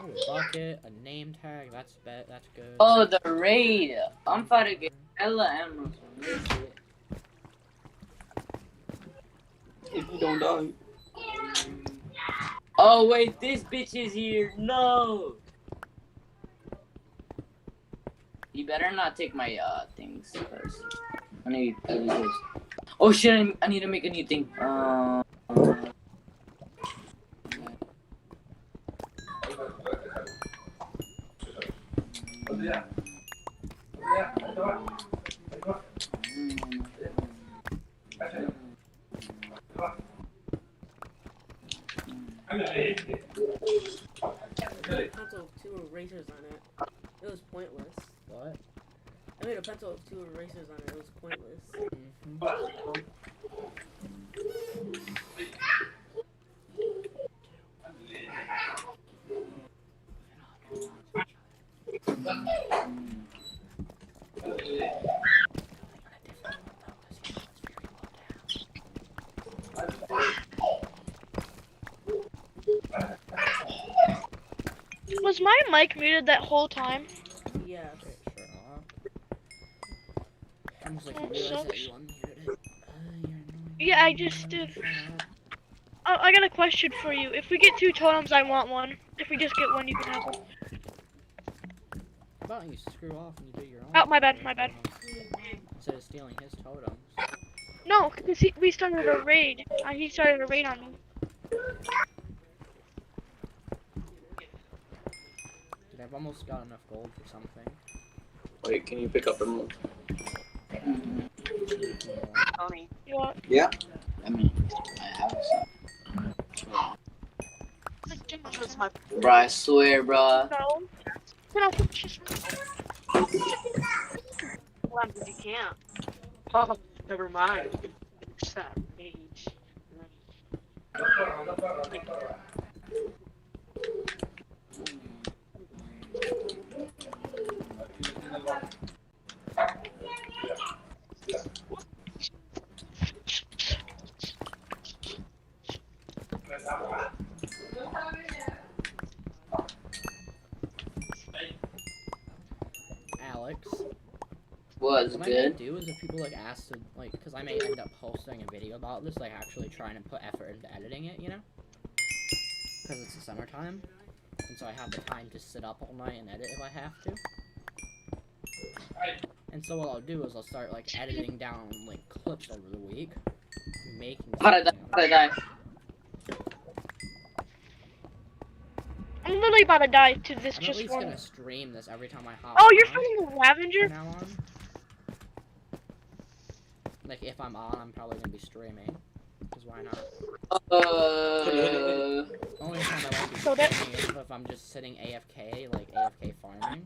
Ooh, bucket, a name tag. That's good. Oh, the raid! I'm about to get hella emeralds from this shit. If you don't die. Oh wait, this bitch is here. No. You better not take my things, cause I need villagers. Oh shit! I need to make a new thing. I made a pencil with 2 erasers on it. It was pointless. What? I made a pencil with 2 erasers on it. It was pointless. Was my mic muted that whole time? Yes. Sure. Almost like you realize that you unmuted it. You're annoying. Yeah, I just did. Shut up. Oh, I got a question for you. If we get 2 totems, I want one. If we just get one, you can have one. How about you screw off and you do your own? Oh, my bad, my bad. Instead of stealing his totems. No, because we started a raid. He started a raid on me. Dude, I've almost got enough gold for something. Wait, can you pick up emeralds? Tony. What? Yeah. I mean, I have some. That's my Bro, I swear, bro. No. No, just... plan, but you can't. Oh, never mind. It's that age. Alex. Was What I may good. do is if people like ask to like, because I may end up posting a video about this, like actually trying to put effort into editing it, you know? Because it's the summertime, and so I have the time to sit up all night and edit if I have to. And so what I'll do is I'll start like editing down like clips over the week, making. How did I die? I'm literally about to die to this I'm at just least one. gonna stream this every time I hop. Oh, you're on fighting a from Ravager? now on. Like if I'm on, I'm probably gonna be streaming. Cause why not? Only time I won't be So that- streaming is if I'm just sitting AFK, like AFK farming.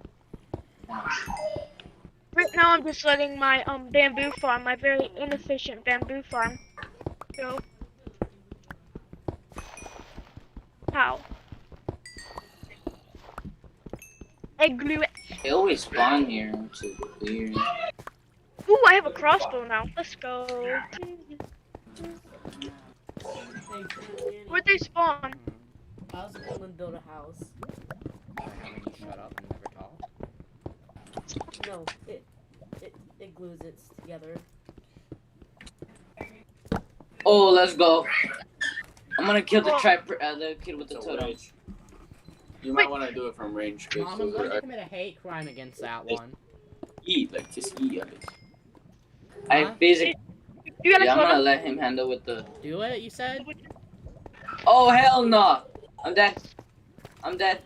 Right now I'm just letting my bamboo farm, my very inefficient bamboo farm, go. How? I glue it. They always spawn here, which is weird. Ooh, I have a crossbow now. Let's go. Hey, Danny. Where'd they spawn? I was gonna build a house. When you shut up and never talk. No, it glues it together. Oh, let's go. I'm gonna kill the the kid with the So totem. range. You might want to do it from range, cause Mom, I'm going to commit a hate crime against that one. eat, like just eat of it. I Huh? basically, You got a yeah, I'm gonna totem? let him handle with the. Do it, you said? Oh hell no! I'm dead. I'm dead.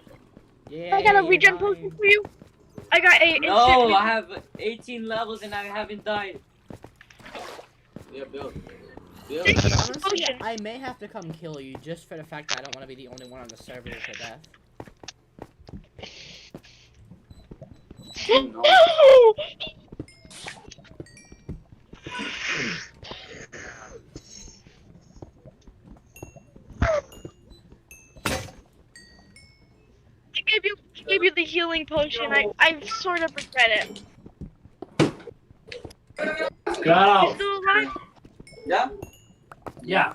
Yeah. I got a you're regen dying. potion for you. I got a No, instant- I have 18 levels and I haven't died. Yeah, build. Build. Honestly, potion. I may have to come kill you just for the fact that I don't want to be the only one on the server to death. No. I gave you the healing potion. I sort of regret it. You still alive? Yeah. Yeah.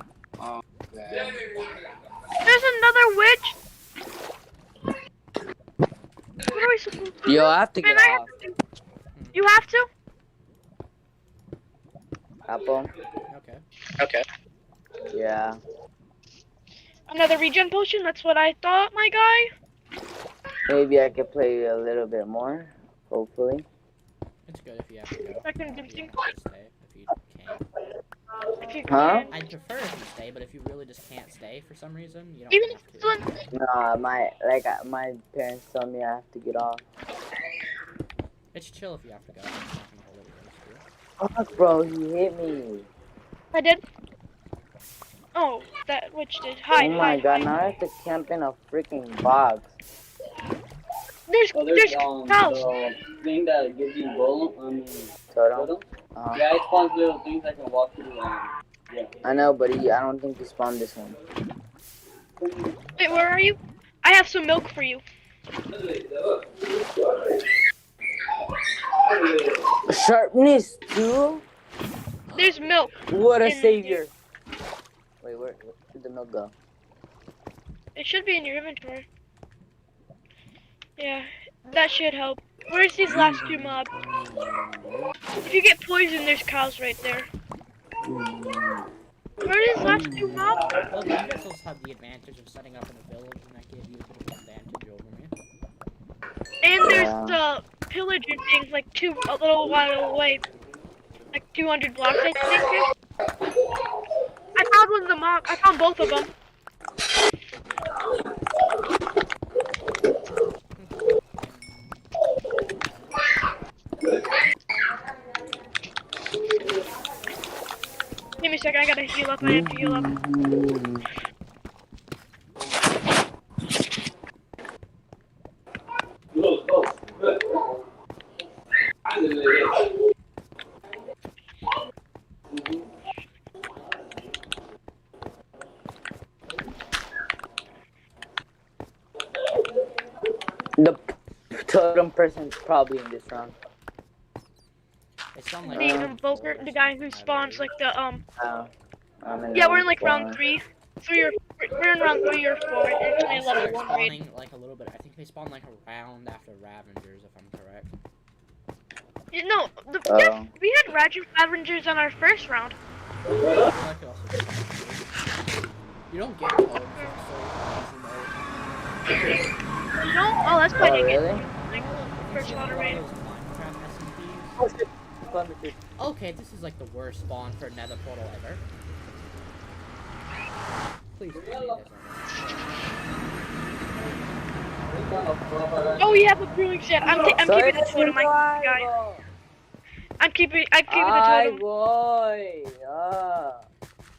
There's another witch. What are we supposed to do? Yo, I have to Man, get I have off. to. You have to? Apple. Okay. Yeah. Another regen potion? That's what I thought, my guy. Maybe I could play a little bit more. Hopefully. It's good if you have to go. I can do You things. have to stay if you can't. If you Huh? can. I'd prefer if you stay, but if you really just can't stay for some reason, you don't Even have if to. it's Nah, my parents tell me I have to get off. It's chill if you have to go. It's not gonna hold it against you. Fuck, bro, he hit me. I did. Oh, that witch did. Hide, Oh my hide, god, hide. now I have to camp in a freaking box. Oh, There's cows. the thing that gives you Totem? totem. Uh-huh. Yeah, it spawns little things that can walk through. Yeah. I know, but I don't think he spawned this one. Wait, where are you? I have some milk for you. Sharpness 2? There's milk. What a In savior. Wait, where did the milk go? It should be in your inventory. Yeah, that should help. Where's these last two mobs? If you get poisoned, there's cows right there. Where are these last two mobs? Well, you guys also have the advantage of setting up in a village, and that gives you a bit of an advantage over me. And there's Yeah. the pillager things like a little while away. Like 200 blocks, I think. I found one of the mobs. I found both of them. Give me a second, I gotta heal up. I have to heal up. The totem person's probably in this round. They sound like The invoker, the guy who spawns like the I'm in Yeah, we're in level like round 4. we're in round 3 or 4. It's only they level start 1 raid. spawning like a little bit. I think they spawn like a round after Ravengers, if I'm correct. Yeah, no, Oh. we had Ravengers on our first round. I feel like it also spawn. You don't get totems so easy mode. You don't? Oh, that's why Oh, you get really? like first water raid. Oh, shit. Okay, this is like the worst spawn for Nether portal ever. Please tell me this. Oh, we have a brewing set. I'm keeping the totem, guy. I'm keeping the totem. boy.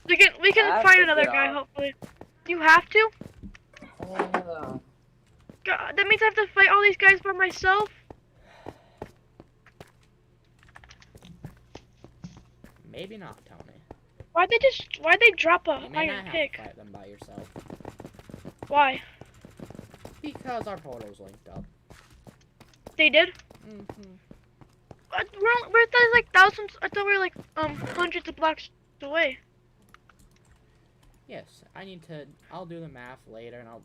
We I can have find to another get guy, off. hopefully. You have to? Uh, God, that means I have to fight all these guys by myself? Maybe not, Tony. Why'd they drop a You may not iron have pick? to fight them by yourself. Why? Because our portal's linked up. They did? Mm-hmm. We're like thousands, I thought we were like, hundreds of blocks away. Yes, I'll do the math later and I'll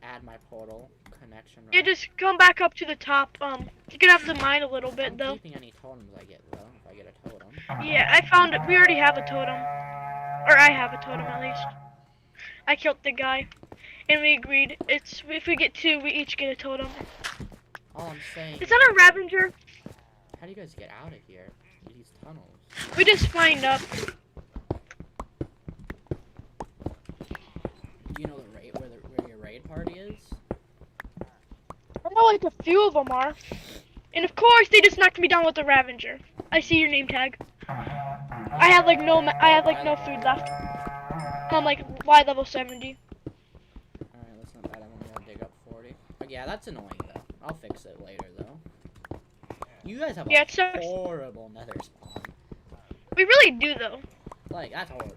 add my portal connection. Yeah, right? just come back up to the top. You're gonna have to mine a little bit I'm though. keeping any totems I get though, if I get a totem. Yeah, I found it. We already have a totem. Or I have a totem at least. I killed the guy. And we agreed, if we get 2, we each get a totem. All I'm saying Is that a Ravenger? how do you guys get out of here? These tunnels. We just lined up. Do you know the raid where your raid party is? I know like a few of them are. And of course they just knocked me down with the Ravenger. I see your name tag. I have like no food left. I'm like Y level 70. Alright, that's not bad. I'm only gonna dig up 40. But yeah, that's annoying though. I'll fix it later though. You guys have Yeah, a it sucks. horrible nether spawn. We really do though. Like, that's horrible.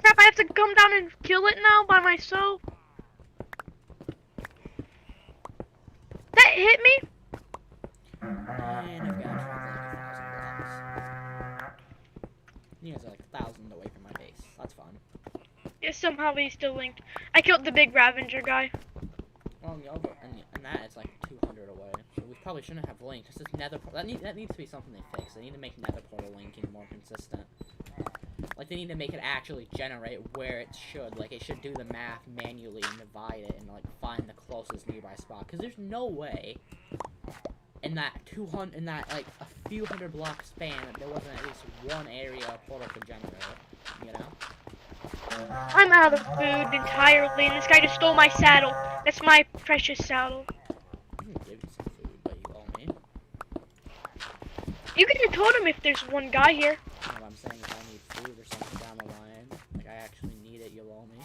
Crap, I have to come down and kill it now by myself. That hit me? And I've got like 1,000 blocks. You guys are like 1,000 away from my base. That's fun. Yeah, somehow we still linked. I killed the big Ravenger guy. Well, and that is like 200 away. So we probably shouldn't have linked. This nether portal. That needs to be something they fix. They need to make nether portal linking more consistent. Like, they need to make it actually generate where it should. Like, it should do the math manually and divide it and, like, find the closest nearby spot. Because there's no way in that like, a few hundred block span that there wasn't at least one area a portal could generate, you know? I'm out of food entirely, and this guy just stole my saddle. That's my precious saddle. I can give you some food, but you owe me. You could have told him if there's one guy here. You know what I'm saying? If I need food or something down the line, like, I actually need it, you'll owe me.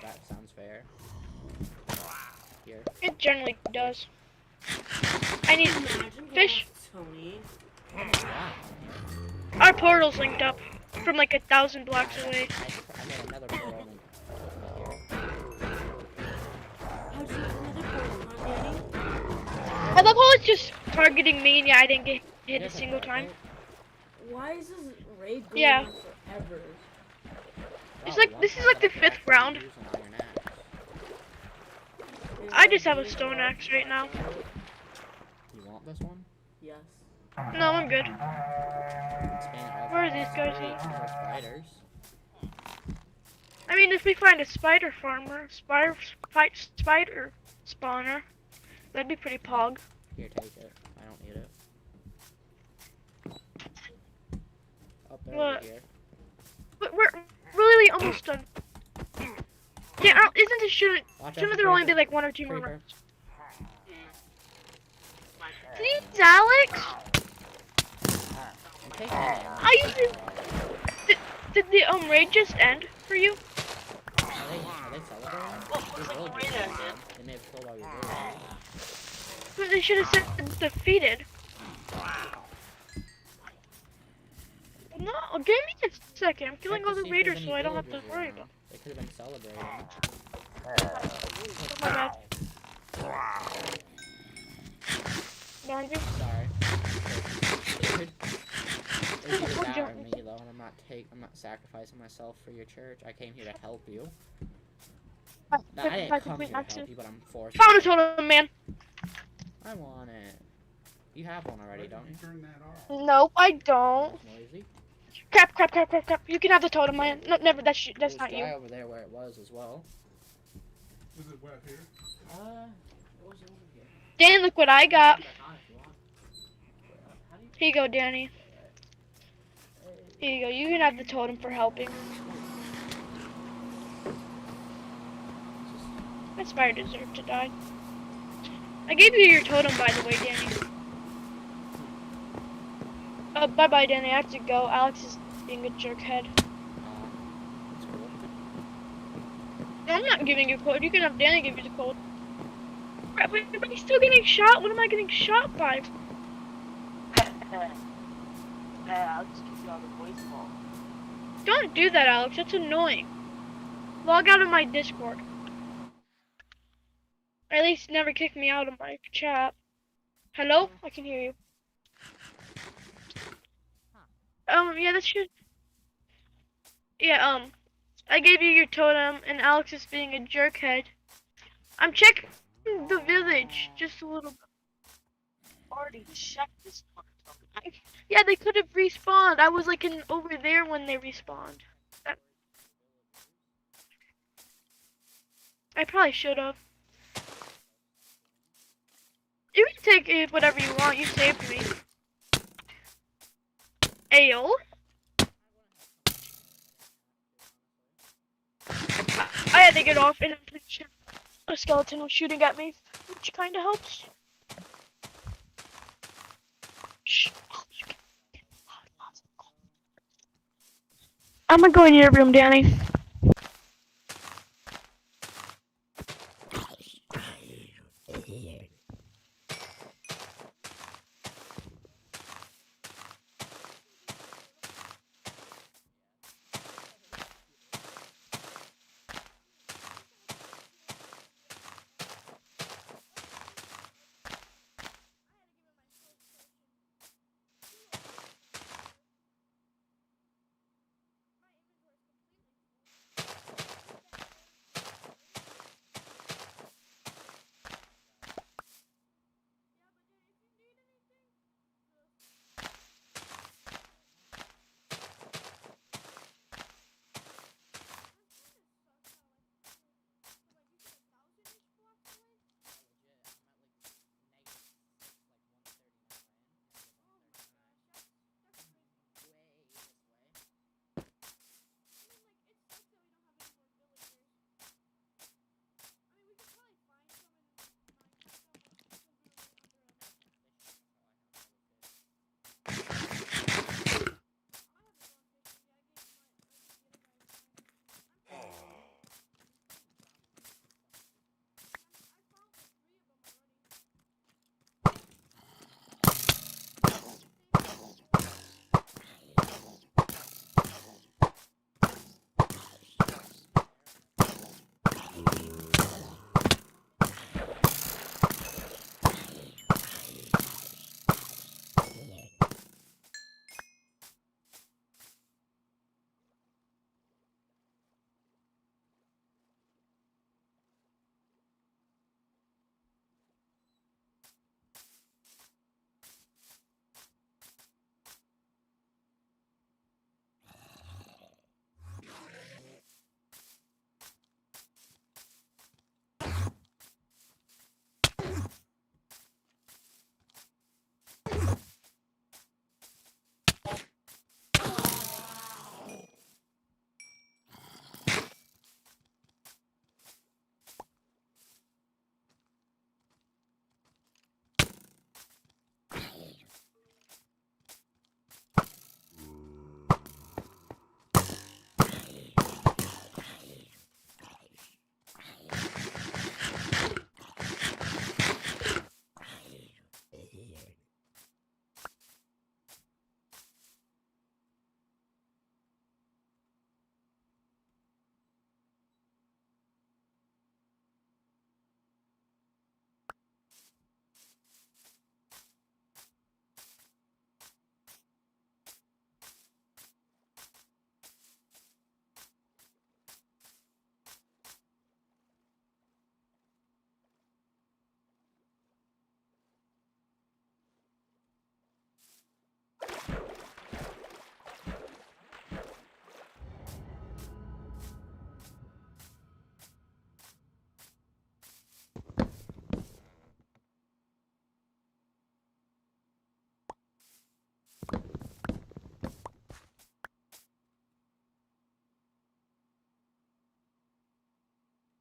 That sounds fair. Here. It generally does. I need fish. Tony. Wow. Our portal's linked up from like 1,000 blocks away. I made another portal link here. How'd you get another portal, huh, Danny? I love how it's just targeting me, and yeah, I didn't get hit a single time. Why is this raid going Yeah. on forever? It's like this is like the 5th round. I just have a stone axe right now. You want this one? Yes. No, I'm good. Where are these guys at? Spiders. I mean, if we find a spider farmer, spider spawner, that'd be pretty pog. Here, take it. I don't need it. Up there, What? here. But we're really almost done. Yeah, isn't it shouldn't there only be like 1 or 2 more Creeper. rounds? Please, Alex. I'm taking it. I usually did the raid just end for you? Are they celebrating? They may have killed all your villagers. But they should have said defeated. No, give me a second. I'm killing Check all to the see if raiders there's so any I don't have to villagers worry around. about. They could have been celebrating. Oh my bad. Behind you? Sorry. Dude. If you devour me though, and I'm not sacrificing myself for your church. I came here to help you. No, I didn't come here to help you, but I'm forced. Found a totem, man. I want it. You have one already, don't you? Turn that off. Nope, I don't. It's noisy. Crap. You can have the totem, man. No, never. That's There's not you. guy over there where it was as well. Is it wet here? What was over here? Dan, look what I got. Back on if you want. How do you Here you go, Danny. Here you go. You can have the totem for helping. That spider deserved to die. I gave you your totem, by the way, Danny. Oh, bye-bye, Danny. I have to go. Alex is being a jerkhead. That's cool. No, I'm not giving you code. You can have Danny give you the code. Crap, wait, but he's still getting shot. What am I getting shot by? I'll just give you all the voice call. Don't do that, Alex. That's annoying. Log out of my Discord. Or at least never kick me out of my chat. Hello? I can hear you. Yeah, that should... Yeah, I gave you your totem, and Alex is being a jerkhead. I'm checking the village, just a little bit. Already checked this part. Yeah, they could have respawned. I was like over there when they respawned. I probably should have. You can take it whatever you want. You saved me. Ayo. I had to get off and a skeleton was shooting at me, which kind of helps. Shh. I'm gonna go in your room, Danny.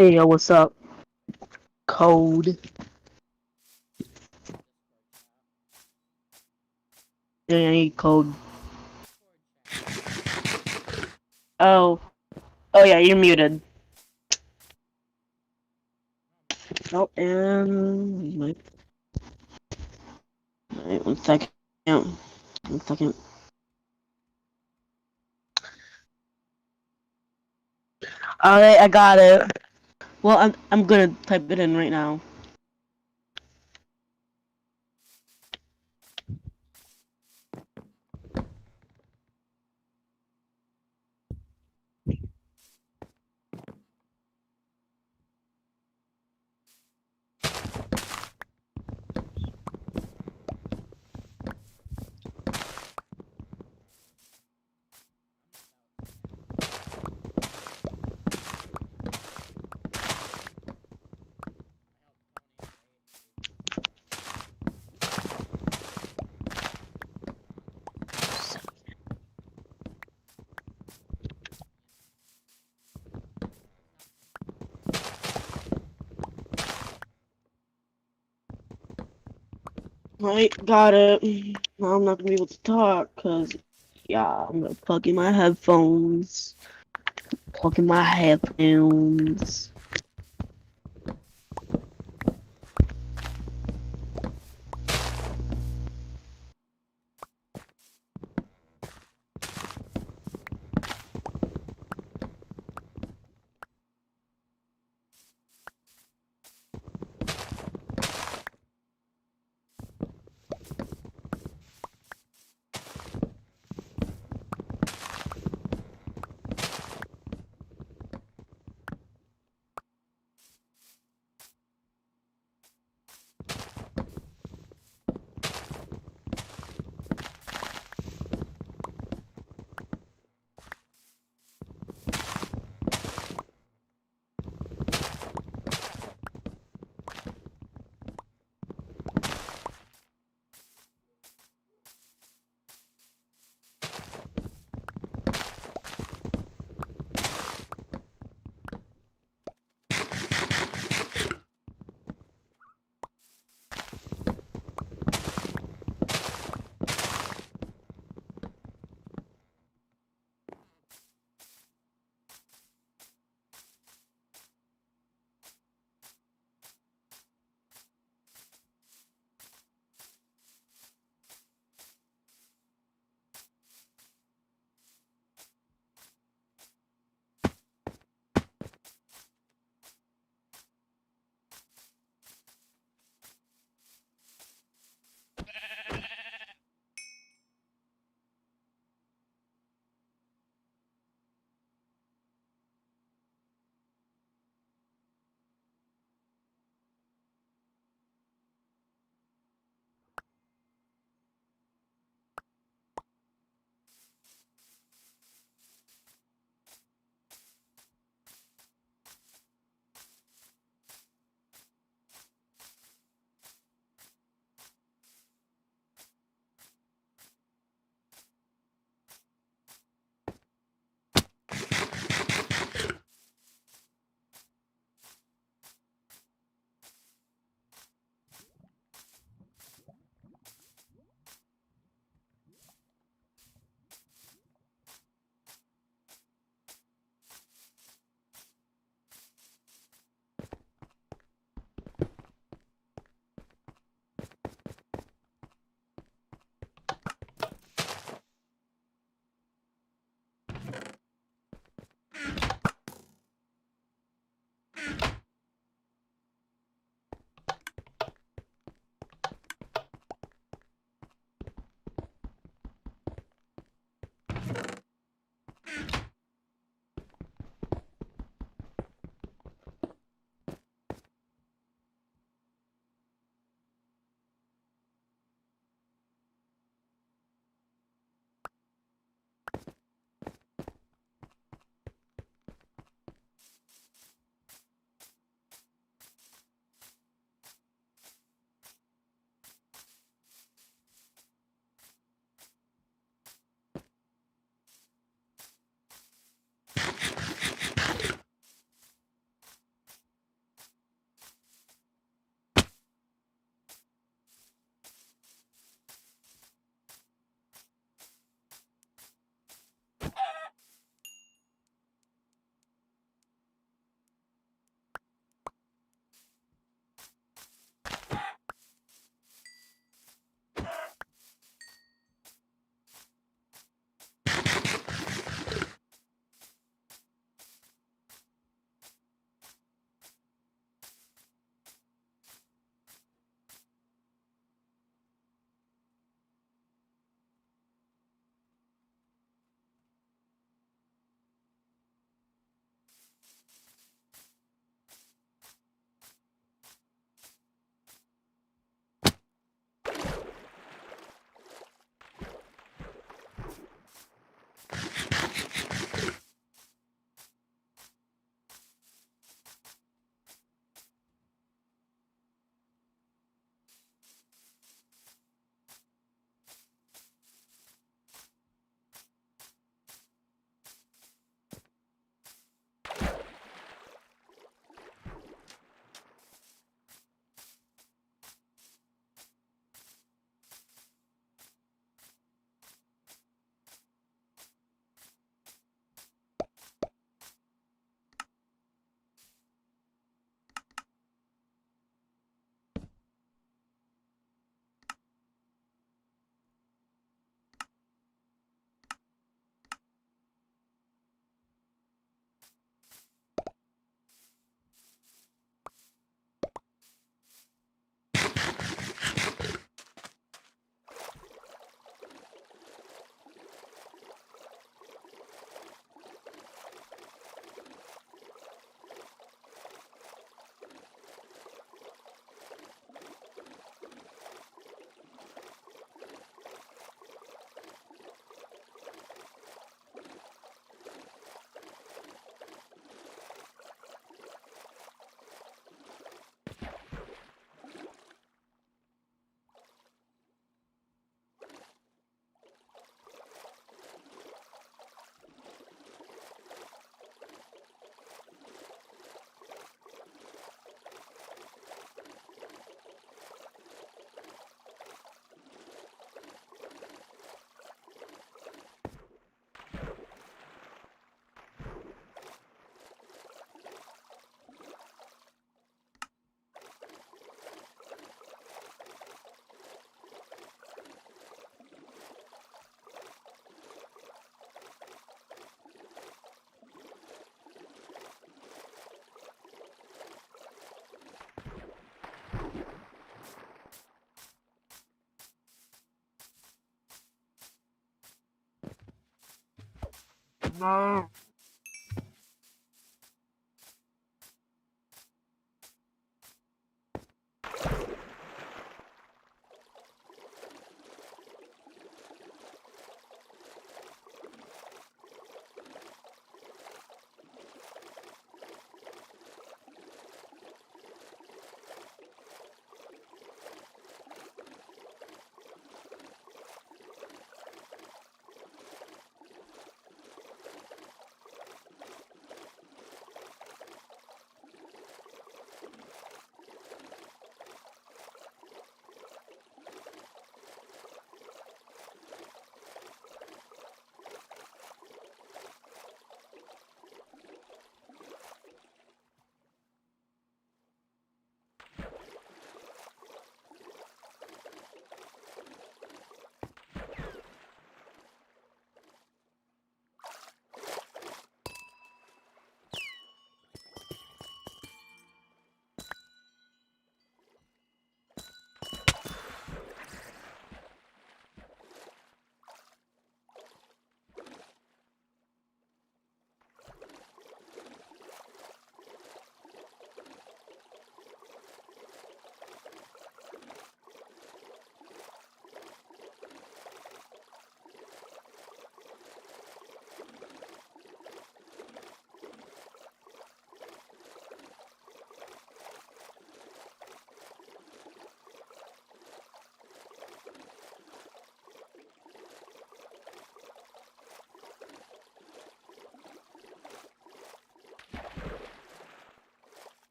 Hey yo, what's up? Code. Yeah, I need code. Oh. Oh yeah, you're muted. Oh, and wait 1 second. 1 second. Alright, I got it. Well, I'm gonna type it in right now. Right, got it. Now I'm not gonna be able to talk, cause yeah, I'm gonna plug in my headphones. Plug in my headphones.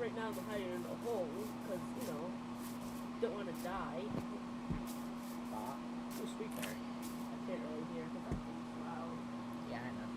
right now I'm hiding in a hole because, you know, don't want to die. Who's Sweet Mary? I can't really hear because I'm too loud. Yeah, I know.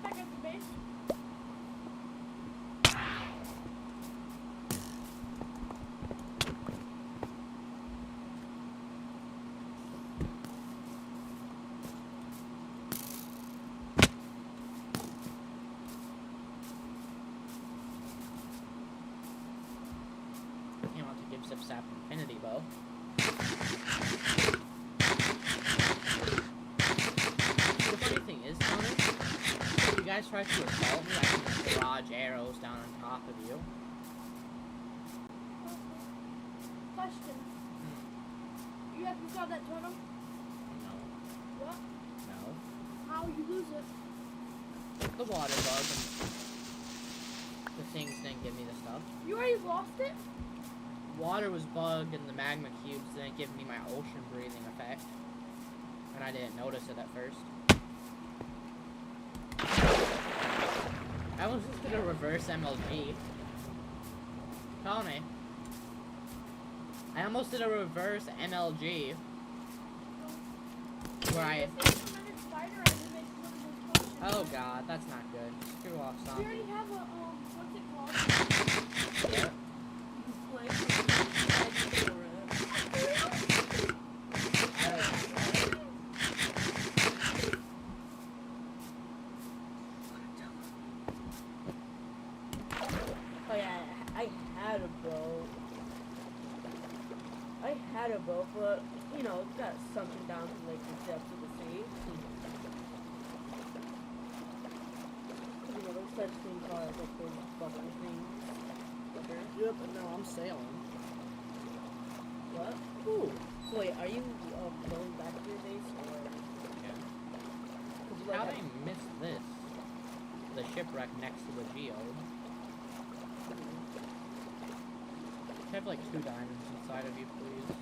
back at the base. You want to give zipzap infinity bow. The funny thing is, Tony, if you guys try to assault me, I can just barrage arrows down on top of you. Question. You have to solve that totem? No. What? No. How you lose it? The water bug and the things didn't give me the stuff. You already lost it? Water was bugged and the magma cubes didn't give me my ocean breathing effect. And I didn't notice it at first. I was just gonna reverse MLG. Tony. I almost did a reverse MLG. Where I... Oh god, that's not good. Screw off, You zombie. already have a, what's it called? Yeah. Oh yeah, I had a bow. I had a bow, but you know, it got sunken down to like the depths of the sea. You know, those such things are like those bubble things. Yep, and now I'm sailing. What? Ooh. So wait, are you going back to your base or? Yeah. 'Cause you, How like, did I miss this? The shipwreck next to the geode. I have like 2 diamonds inside of you, please.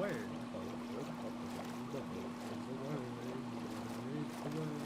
word. The word is the word. The word.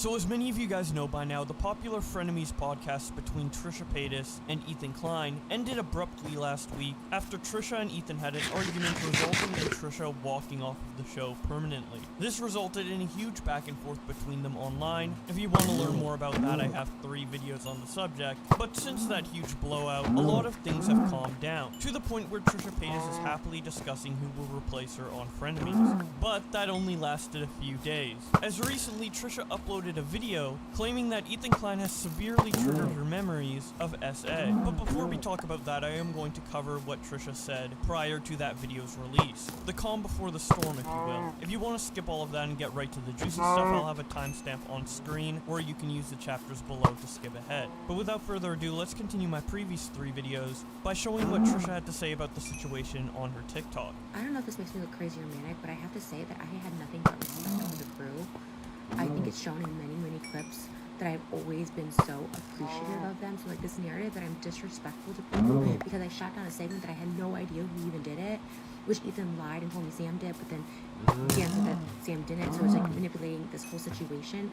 So as many of you guys know by now, the popular Frenemies podcast between Trisha Paytas and Ethan Klein ended abruptly last week after Trisha and Ethan had an argument resulting in Trisha walking off of the show permanently. This resulted in a huge back and forth between them online. If you want to learn more about that, I have 3 videos on the subject. But since that huge blowout, a lot of things have calmed down, to the point where Trisha Paytas is happily discussing who will replace her on Frenemies. But that only lasted a few days, as recently Trisha uploaded a video claiming that Ethan Klein has severely triggered her memories of SA. But before we talk about that, I am going to cover what Trisha said prior to that video's release. The calm before the storm, if you will. If you want to skip all of that and get right to the juicy stuff, I'll have a timestamp on screen, or you can use the chapters below to skip ahead. But without further ado, let's continue my previous 3 videos by showing what Trisha had to say about the situation on her TikTok. I don't know if this makes me look crazy or manic, but I have to say that I had nothing but respect for the crew. I think it's shown in many clips that I've always been so appreciative of them. So like this narrative that I'm disrespectful to people because I shot down a segment that I had no idea who even did it, which Ethan lied and told me Sam did, but then Dan said that Sam didn't, so it's like manipulating this whole situation.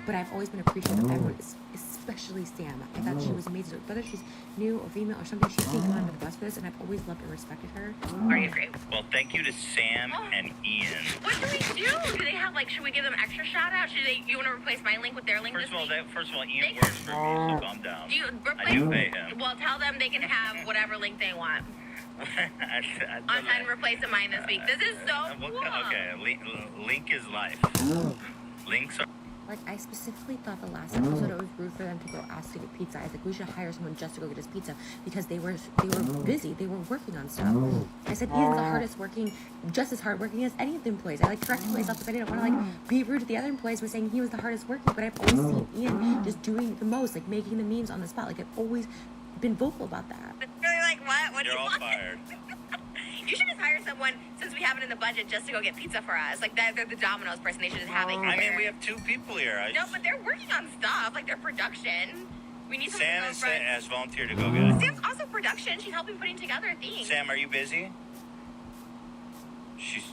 But I've always been appreciative of everyone, especially Sam. I thought she was amazing. Whether she's new or female or something, she's taken under the bus for this, and I've always loved and respected her. Are you great? Well, thank you to Sam and Ian. What do we do? Do they have, like, should we give them extra shout-out? You want to replace my link with their link First of all, Ian They works for me, so calm down. I do pay him. Well, tell them they can have whatever link they want. I'm replacing mine this week. This is so cool. Okay, link is life. Links are... Like, I specifically thought the last episode it was rude for them to go ask to get pizza. I was like, we should hire someone just to go get us pizza because they were busy. They were working on stuff. I said, Ian's the hardest working, just as hard working as any of the employees. I like corrected myself because I didn't want to like be rude to the other employees by saying he was the hardest working, but I've always seen Ian just doing the most, like making the memes on the spot. Like, I've always been vocal about that. They're like, what? You're all fired. You should just hire someone, since we have it in the budget, just to go get pizza for us. Like, they're the Domino's person. They should just have it here. I mean, we have 2 people here. No, but they're working on stuff. Like, they're production. We need someone Sam to go run. has volunteered to go get it. Sam's also production. She's helping putting together things. Sam, are you busy? She's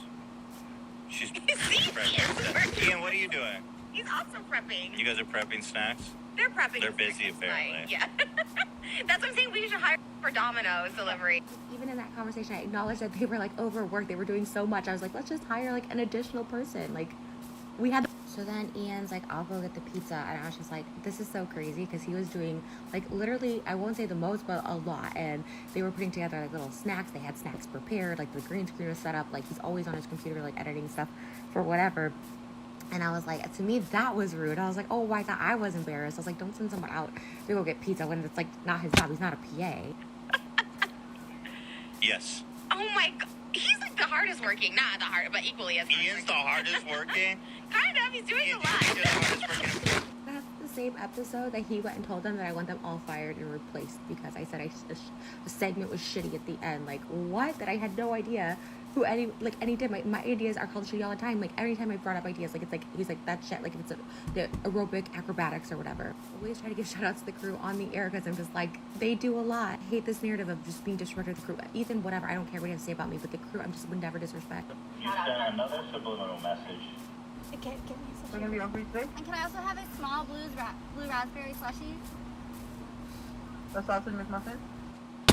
prepping. Ian, what are you doing? He's also prepping. You guys are prepping snacks? They're prepping. They're busy, apparently. Yeah. That's what I'm saying. We should hire for Domino's delivery. Even in that conversation, I acknowledged that they were like overworked. They were doing so much. I was like, let's just hire like an additional person. Like, we had. So then Ian's like, I'll go get the pizza, and I was just like, this is so crazy because he was doing like literally, I won't say the most, but a lot. And they were putting together like little snacks. They had snacks prepared. Like the green screen was set up. Like he's always on his computer like editing stuff for whatever. And I was like, to me, that was rude. I was like, oh my God, I was embarrassed. I was like, don't send someone out to go get pizza when it's like not his job. He's not a PA. Yes. Oh my God. He's like the hardest working. Not the hardest, but equally as hard. Ian's the hardest working? Kind of. He's doing a lot. That's the same episode that he went and told them that I want them all fired and replaced because I said the segment was shitty at the end. Like, what? That I had no idea who any time my ideas are called shitty all the time. Like every time I brought up ideas, like it's like he's like that shit. Like if it's the aerobic acrobatics or whatever. Always try to give shout outs to the crew on the air because I'm just like they do a lot. I hate this narrative of just being disrespectful to the crew. Ethan, whatever. I don't care what you have to say about me, but the crew, I'm just would never disrespect. You sent another subliminal message. Okay, and can I also have a small blue raspberry slushie? The sausage McMuffin?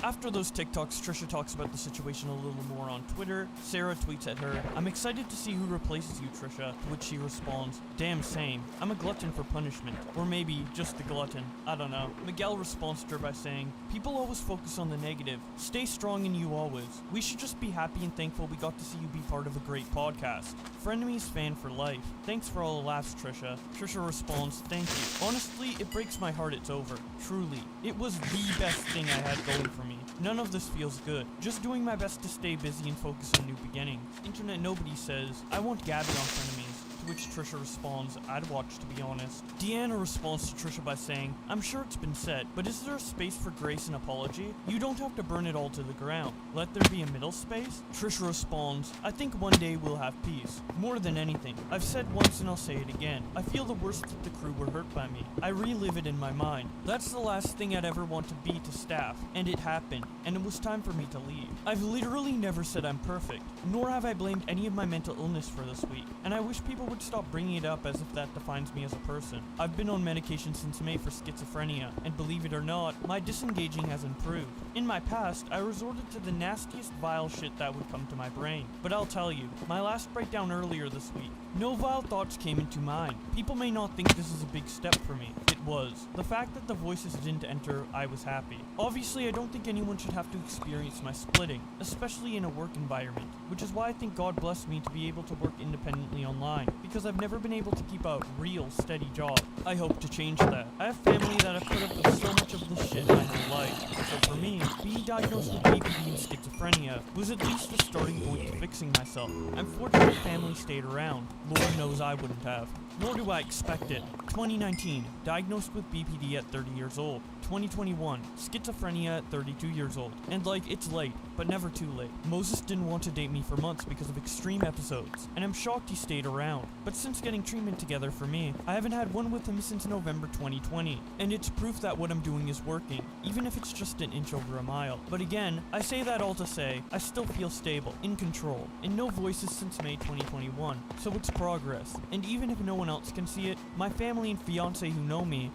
After those TikToks, Trisha talks about the situation a little more on Twitter. Sarah tweets at her, I'm excited to see who replaces you, Trisha, to which she responds, damn same. I'm a glutton for punishment. Or maybe just a glutton. I don't know. Miguel responds to her by saying, people always focus on the negative. Stay strong in you always. We should just be happy and thankful we got to see you be part of a great podcast. Frenemies fan for life. Thanks for all the laughs, Trisha. Trisha responds, thank you. Honestly, it breaks my heart it's over. Truly. It was the best thing I had going for me. None of this feels good. Just doing my best to stay busy and focus on new beginnings. Internet Nobody says, I want Gabby on Frenemies. To which Trisha responds, I'd watch to be honest. Deanna responds to Trisha by saying, I'm sure it's been said, but is there a space for grace and apology? You don't have to burn it all to the ground. Let there be a middle space? Trisha responds, I think one day we'll have peace. More than anything, I've said once and I'll say it again. I feel the worst of the crew were hurt by me. I relive it in my mind. That's the last thing I'd ever want to be to staff, and it happened, and it was time for me to leave. I've literally never said I'm perfect, nor have I blamed any of my mental illness for this week, and I wish people would would stop bringing it up as if that defines me as a person. I've been on medication since May for schizophrenia, and believe it or not, my disengaging has improved. In my past, I resorted to the nastiest vile shit that would come to my brain. But I'll tell you, my last breakdown earlier this week, no vile thoughts came into mind. People may not think this is a big step for me. It was. The fact that the voices didn't enter, I was happy. Obviously, I don't think anyone should have to experience my splitting, especially in a work environment, which is why I think God blessed me to be able to work independently online, because I've never been able to keep a real, steady job. I hope to change that. I have family that have put up with so much of this shit my whole life. So for me, being diagnosed with BPD and schizophrenia was at least the starting point to fixing myself. I'm fortunate family stayed around. Lord knows I wouldn't have. Nor do I expect it. 2019, diagnosed with BPD at 30 years old. 2021, schizophrenia at 32 years old. And like, it's late, but never too late. Moses didn't want to date me for months because of extreme episodes, and I'm shocked he stayed around. But since getting treatment together for me, I haven't had one with him since November 2020. And it's proof that what I'm doing is working, even if it's just an inch over a mile. But again, I say that all to say, I still feel stable, in control, and no voices since May 2021, so it's progress. And even if no one else can see it, my family and fiance who know me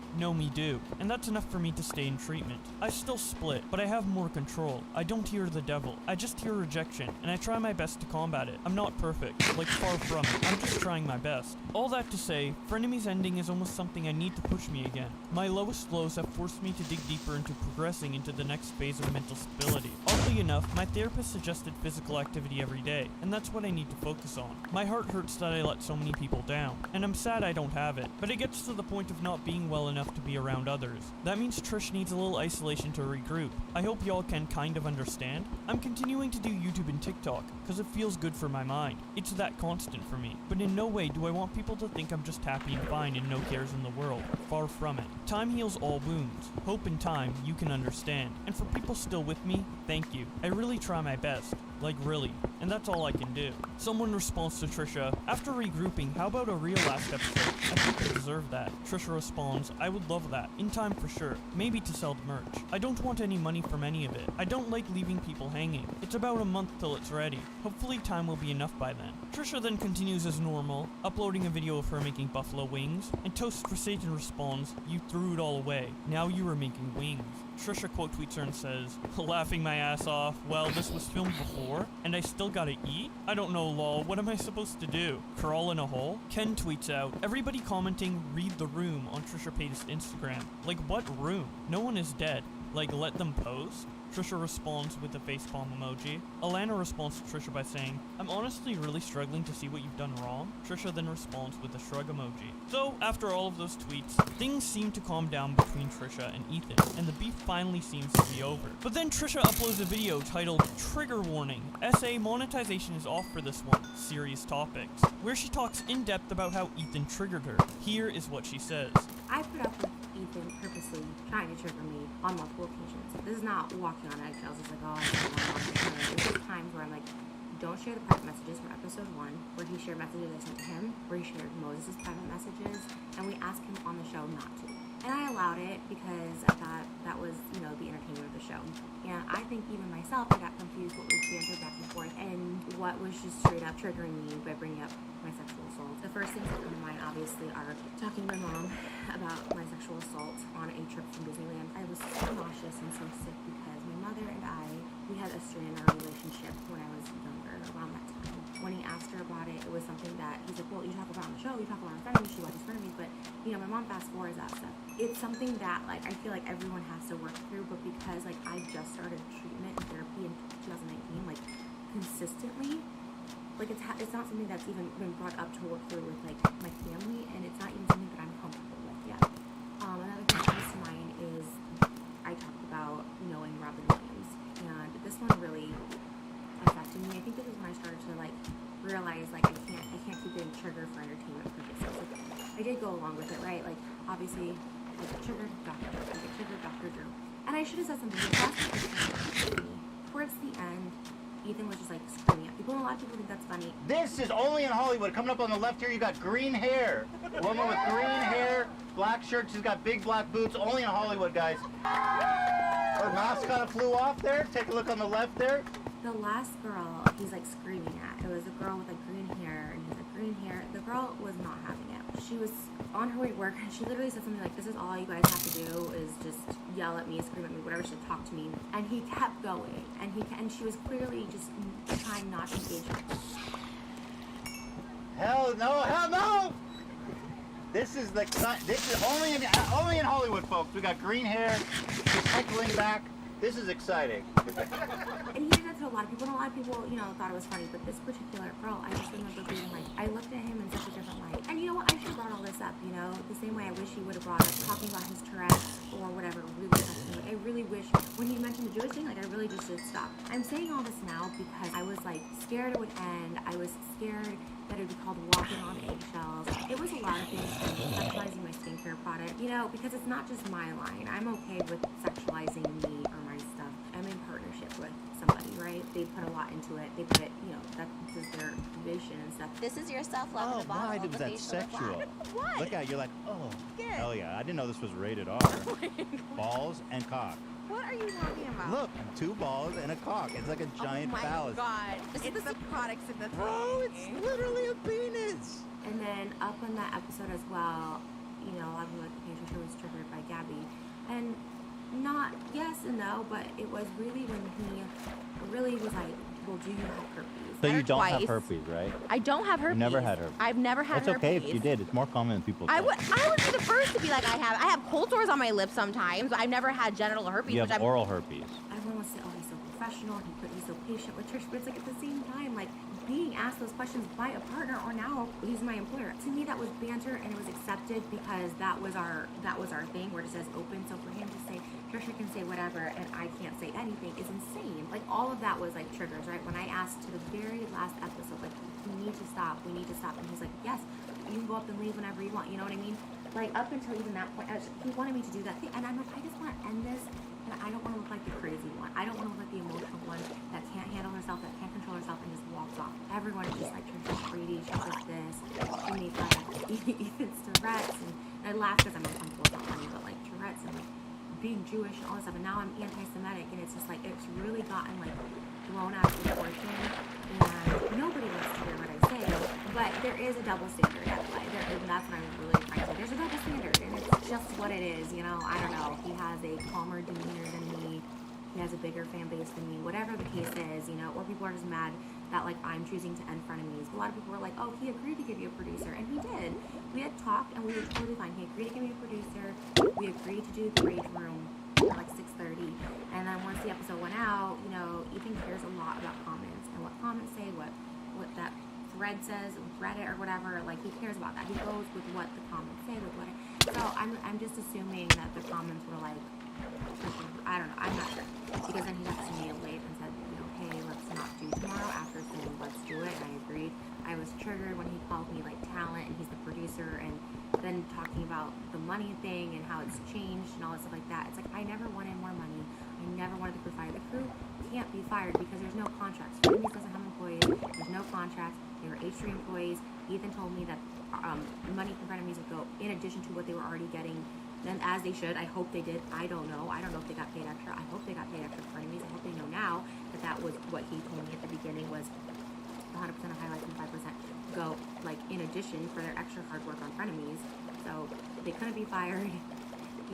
do, and that's enough for me to stay in treatment. I still split, but I have more control. I don't hear the devil, I just hear rejection, and I try my best to combat it. I'm not perfect, like far from it, I'm just trying my best. All that to say, Frenemies ending is almost something I need to push me again. My lowest lows have forced me to dig deeper into progressing into the next phase of mental stability. Oddly enough, my therapist suggested physical activity every day, and that's what I need to focus on. My heart hurts that I let so many people down, and I'm sad I don't have it, but it gets to the point of not being well enough to be around others. That means Trish needs a little isolation to regroup. I hope y'all can kind of understand. I'm continuing to do YouTube and TikTok, because it feels good for my mind. It's that constant for me. But in no way do I want people to think I'm just happy and fine and no cares in the world. Far from it. Time heals all wounds. Hope in time, you can understand. And for people still with me, thank you. I really try my best. Like really. And that's all I can do. Someone responds to Trisha, after regrouping, how about a real last episode? I think I deserve that. Trisha responds, I would love that. In time for sure. Maybe to sell the merch. I don't want any money from any of it. I don't like leaving people hanging. It's about a month till it's ready. Hopefully time will be enough by then. Trisha then continues as normal, uploading a video of her making buffalo wings, and Toast for Satan responds, you threw it all away. Now you are making wings. Trisha quote tweets her and says, laughing my ass off, well, this was filmed before, and I still gotta eat? I don't know, lol, what am I supposed to do? Crawl in a hole? Ken tweets out, everybody commenting, read the room on Trisha Paytas' Instagram. Like, what room? No one is dead. Like, let them post? Trisha responds with a facepalm emoji. Alana responds to Trisha by saying, I'm honestly really struggling to see what you've done wrong. Trisha then responds with a shrug emoji. So, after all of those tweets, things seem to calm down between Trisha and Ethan, and the beef finally seems to be over. But then Trisha uploads a video titled, Trigger Warning, SA monetization is off for this one, serious topics, where she talks in depth about how Ethan triggered her. Here is what she says. I put up with Ethan purposely trying to trigger me on multiple occasions. This is not walking on eggshells. It's like, oh, I don't want to share. There's times where I'm like, don't share the private messages from episode 1, where he shared messages I sent to him, where he shared Moses' private messages, and we asked him on the show not to. And I allowed it because I thought that was, you know, the entertainment of the show. And I think even myself, I got confused what was banter back and forth and what was just straight up triggering me by bringing up my sexual assault. The first things that come to mind, obviously, are talking to my mom about my sexual assault on a trip from Disneyland. I was so nauseous and so sick because my mother and we had a strain in our relationship when I was younger, around that time. When he asked her about it, it was something that he's like, well, you talk about on the show, you talk about in front of me, she watches in front of me, but, you know, my mom fast forwards that stuff. It's something that, like, I feel like everyone has to work through, but because, like, I just started treatment and therapy in 2019, like, consistently, like, it's not something that's even been brought up to work through with, like, my family, and it's not even something that I'm comfortable with yet. Another thing that comes to mind is I talked about knowing Robin Williams, and this one really affected me. I think this is when I started to, like, realize, like, I can't keep getting triggered for entertainment purposes. Like, I did go along with it, right? Like, obviously, I get triggered, Dr. Drew. I get triggered, Dr. Drew. And I should have said something. Towards the end, Ethan was just, like, screaming at people. And a lot of people think that's funny. This is only in Hollywood. Coming up on the left here, you got green hair. A woman with green hair, black shirt. She's got big black boots. Only in Hollywood, guys. Her mask kind of flew off there. Take a look on the left there. The last girl he's, like, screaming at, it was a girl with, like, green hair and he was, like, green hair. The girl was not having it. She was on her way to work, and she literally said something like, this is all you guys have to do is just yell at me, scream at me, whatever, she said, talk to me. And he kept going, and she was clearly just trying not to engage her. Hell no, hell no! This is only in Hollywood, folks. We got green hair, she's heckling back. This is exciting. And he did that to a lot of people, and a lot of people, you know, thought it was funny, but this particular girl, I just remember being like, I looked at him in such a different light. And you know what, I should have brought all this up, you know, the same way I wish he would have brought up talking about his Tourette's or whatever, really touched me. Like, I really wish, when he mentioned the Jewish thing, like, I really just should stop. I'm saying all this now because I was, like, scared it would end. I was scared that it would be called walking on eggshells. It was a lot of things, sexualizing my skincare product, you know, because it's not just my line. I'm okay with sexualizing me or my stuff. I'm in partnership with somebody, right? They put a lot into it. They put, you know, that is their vision and stuff. This is your self-love in a bottle. Why of was the that facial sexual? What? Look at it, you're like, oh, Good. hell yeah. I didn't know this was rated R. Oh my God. Balls and cock. What are you talking about? Look, 2 balls and a cock. It's like a giant phallus. Oh my God. It's the products in the thing. Bro, it's literally a penis. And then up on that episode as well, you know, a lot of people like, okay, Trisha was triggered by Gabby. And not yes and no, but it was really when he really was like, well, do you have herpes? So you don't have herpes, right? I don't have herpes. You never had herpes. I've never had herpes. It's okay if you did. It's more common than people think. I would be the first to be like, I have cold sores on my lips sometimes. I've never had genital herpes. You have oral herpes. Everyone was saying, oh, he's so professional, he's so patient with Trish, but it's like at the same time, like being asked those questions by a partner or now he's my employer. To me, that was banter and it was accepted because that was our thing. We're just as open. So for him to say, Trisha can say whatever and I can't say anything is insane. Like all of that was like triggers, right? When I asked to the very last episode, like, we need to stop. And he's like, yes, you can go up and leave whenever you want. You know what I mean? Like up until even that point, he wanted me to do that thing. And I'm like, I just want to end this. And I don't want to look like the crazy one. I don't want to look like the emotional one that can't handle herself, that can't control herself, and just walks off. Everyone is just like, Trisha's greedy, she's just this. She made fun of Ethan's Tourette's. And I laugh because I'm uncomfortable, it's not funny, but like Tourette's and like being Jewish and all this stuff. And now I'm anti-Semitic, and it's just like, it's really gotten like blown out of proportion. And nobody wants to hear what I say. But there is a double standard at play. And that's what I'm really trying to say. There's a double standard, and it's just what it is, you know. I don't know. He has a calmer demeanor than me. He has a bigger fan base than me. Whatever the case is, you know. Or people are just mad that like I'm choosing to end frenemies. A lot of people were like, oh, he agreed to give you a producer, and he did. We had talked, and we were totally fine. He agreed to give me a producer. We agreed to do the rage room at like 6:30, and then once the episode went out, you know, Ethan cares a lot about comments and what comments say, what that thread says, Reddit or whatever. Like he cares about that. He goes with what the comments say, with what. So I'm just assuming that the comments were like, I don't know, I'm not sure, because then he texted me late and said, you know, hey, let's not do tomorrow after saying let's do it, and I agreed. I was triggered when he called me like talent and he's the producer, and then talking about the money thing and how it's changed and all that stuff like that. It's like, I never wanted more money. I never wanted the crew fired. The crew can't be fired because there's no contracts. Frenemies doesn't have employees. There's no contracts. They were H3 employees. Ethan told me that money from Frenemies would go in addition to what they were already getting. Then as they should. I hope they did. I don't know. I don't know if they got paid extra. I hope they got paid extra for Frenemies. I hope they know now that was what he told me at the beginning was 100% of highlights and 5% go like in addition for their extra hard work on Frenemies. So they couldn't be fired.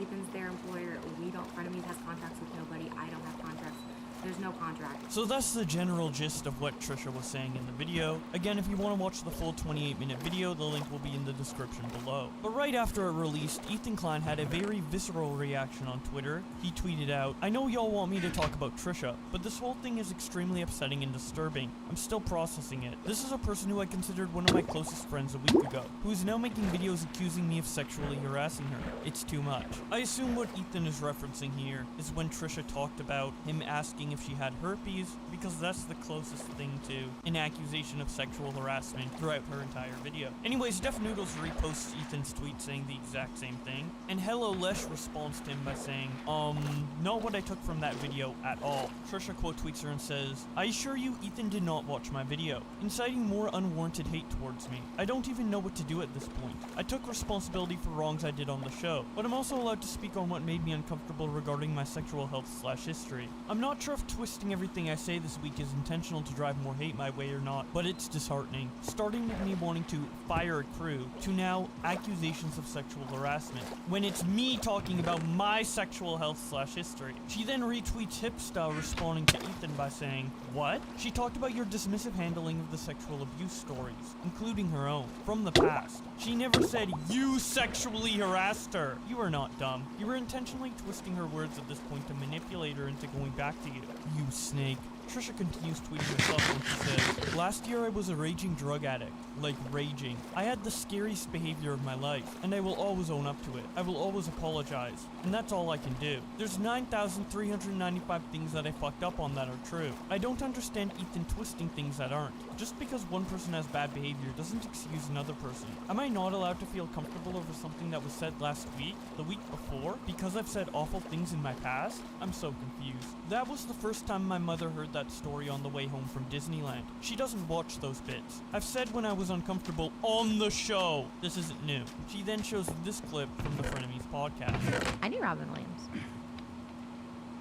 Ethan's their employer. We don't. Frenemies has contracts with nobody. I don't have contracts. There's no contract. So that's the general gist of what Trisha was saying in the video. Again, if you want to watch the full 28-minute video, the link will be in the description below. But right after it released, Ethan Klein had a very visceral reaction on Twitter. He tweeted out, I know y'all want me to talk about Trisha, but this whole thing is extremely upsetting and disturbing. I'm still processing it. This is a person who I considered one of my closest friends a week ago, who is now making videos accusing me of sexually harassing her. It's too much. I assume what Ethan is referencing here is when Trisha talked about him asking if she had herpes, because that's the closest thing to an accusation of sexual harassment throughout her entire video. Anyways, Def Noodles reposts Ethan's tweet saying the exact same thing, and Hello Lesh responds to him by saying, not what I took from that video at all. Trisha quote tweets her and says, I assure you Ethan did not watch my video, inciting more unwarranted hate towards me. I don't even know what to do at this point. I took responsibility for wrongs I did on the show, but I'm also allowed to speak on what made me uncomfortable regarding my sexual health/history. I'm not sure if twisting everything I say this week is intentional to drive more hate my way or not, but it's disheartening. Starting with me wanting to fire a crew, to now accusations of sexual harassment, when it's me talking about my sexual health/history. She then retweets Hipsta responding to Ethan by saying, "What? She talked about your dismissive handling of the sexual abuse stories, including her own, from the past. She never said you sexually harassed her. You are not dumb. You were intentionally twisting her words at this point to manipulate her into going back to you. You snake." Trisha continues tweeting herself when she says, "Last year I was a raging drug addict. Like raging. I had the scariest behavior of my life, and I will always own up to it. I will always apologize. And that's all I can do. There's 9,395 things that I fucked up on that are true. I don't understand Ethan twisting things that aren't. Just because one person has bad behavior doesn't excuse another person. Am I not allowed to feel comfortable over something that was said last week, the week before, because I've said awful things in my past? I'm so confused." That was the first time my mother heard that story on the way home from Disneyland. She doesn't watch those bits. I've said when I was uncomfortable on the show. This isn't new. She then shows this clip from the Frenemies podcast. I knew Robin Williams.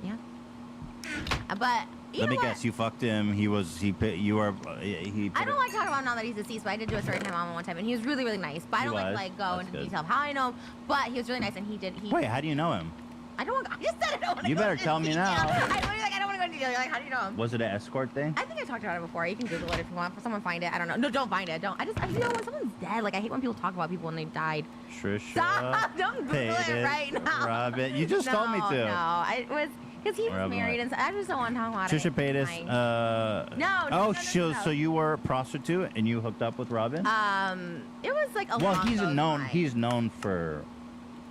Yeah. But Let me guess, you fucked him. He I don't like talking about him now that he's deceased, but I did do a story time on him one time, and he was really, really nice. But I don't like go That's into good. detail of how I know him, but he was really nice, and he Wait, how do you know him? I just said I don't want to You go better into tell me detail. now. I don't want to go into detail. You're like, how do you know him? Was it an escort thing? I think I talked about it before. You can Google it if you want. Someone find it. I don't know. No, don't find it. Don't. I when someone's dead, like I hate when people talk about people when they died. Trisha. Stop! Don't Google it right now. Robin. You just told me to. No, it was because he was Robin married, and so I just don't want to talk about it. Trisha Paytas. No. So you were a prostitute and you hooked up with Robin? It was like a Well, long he's those known. lines. He's known for,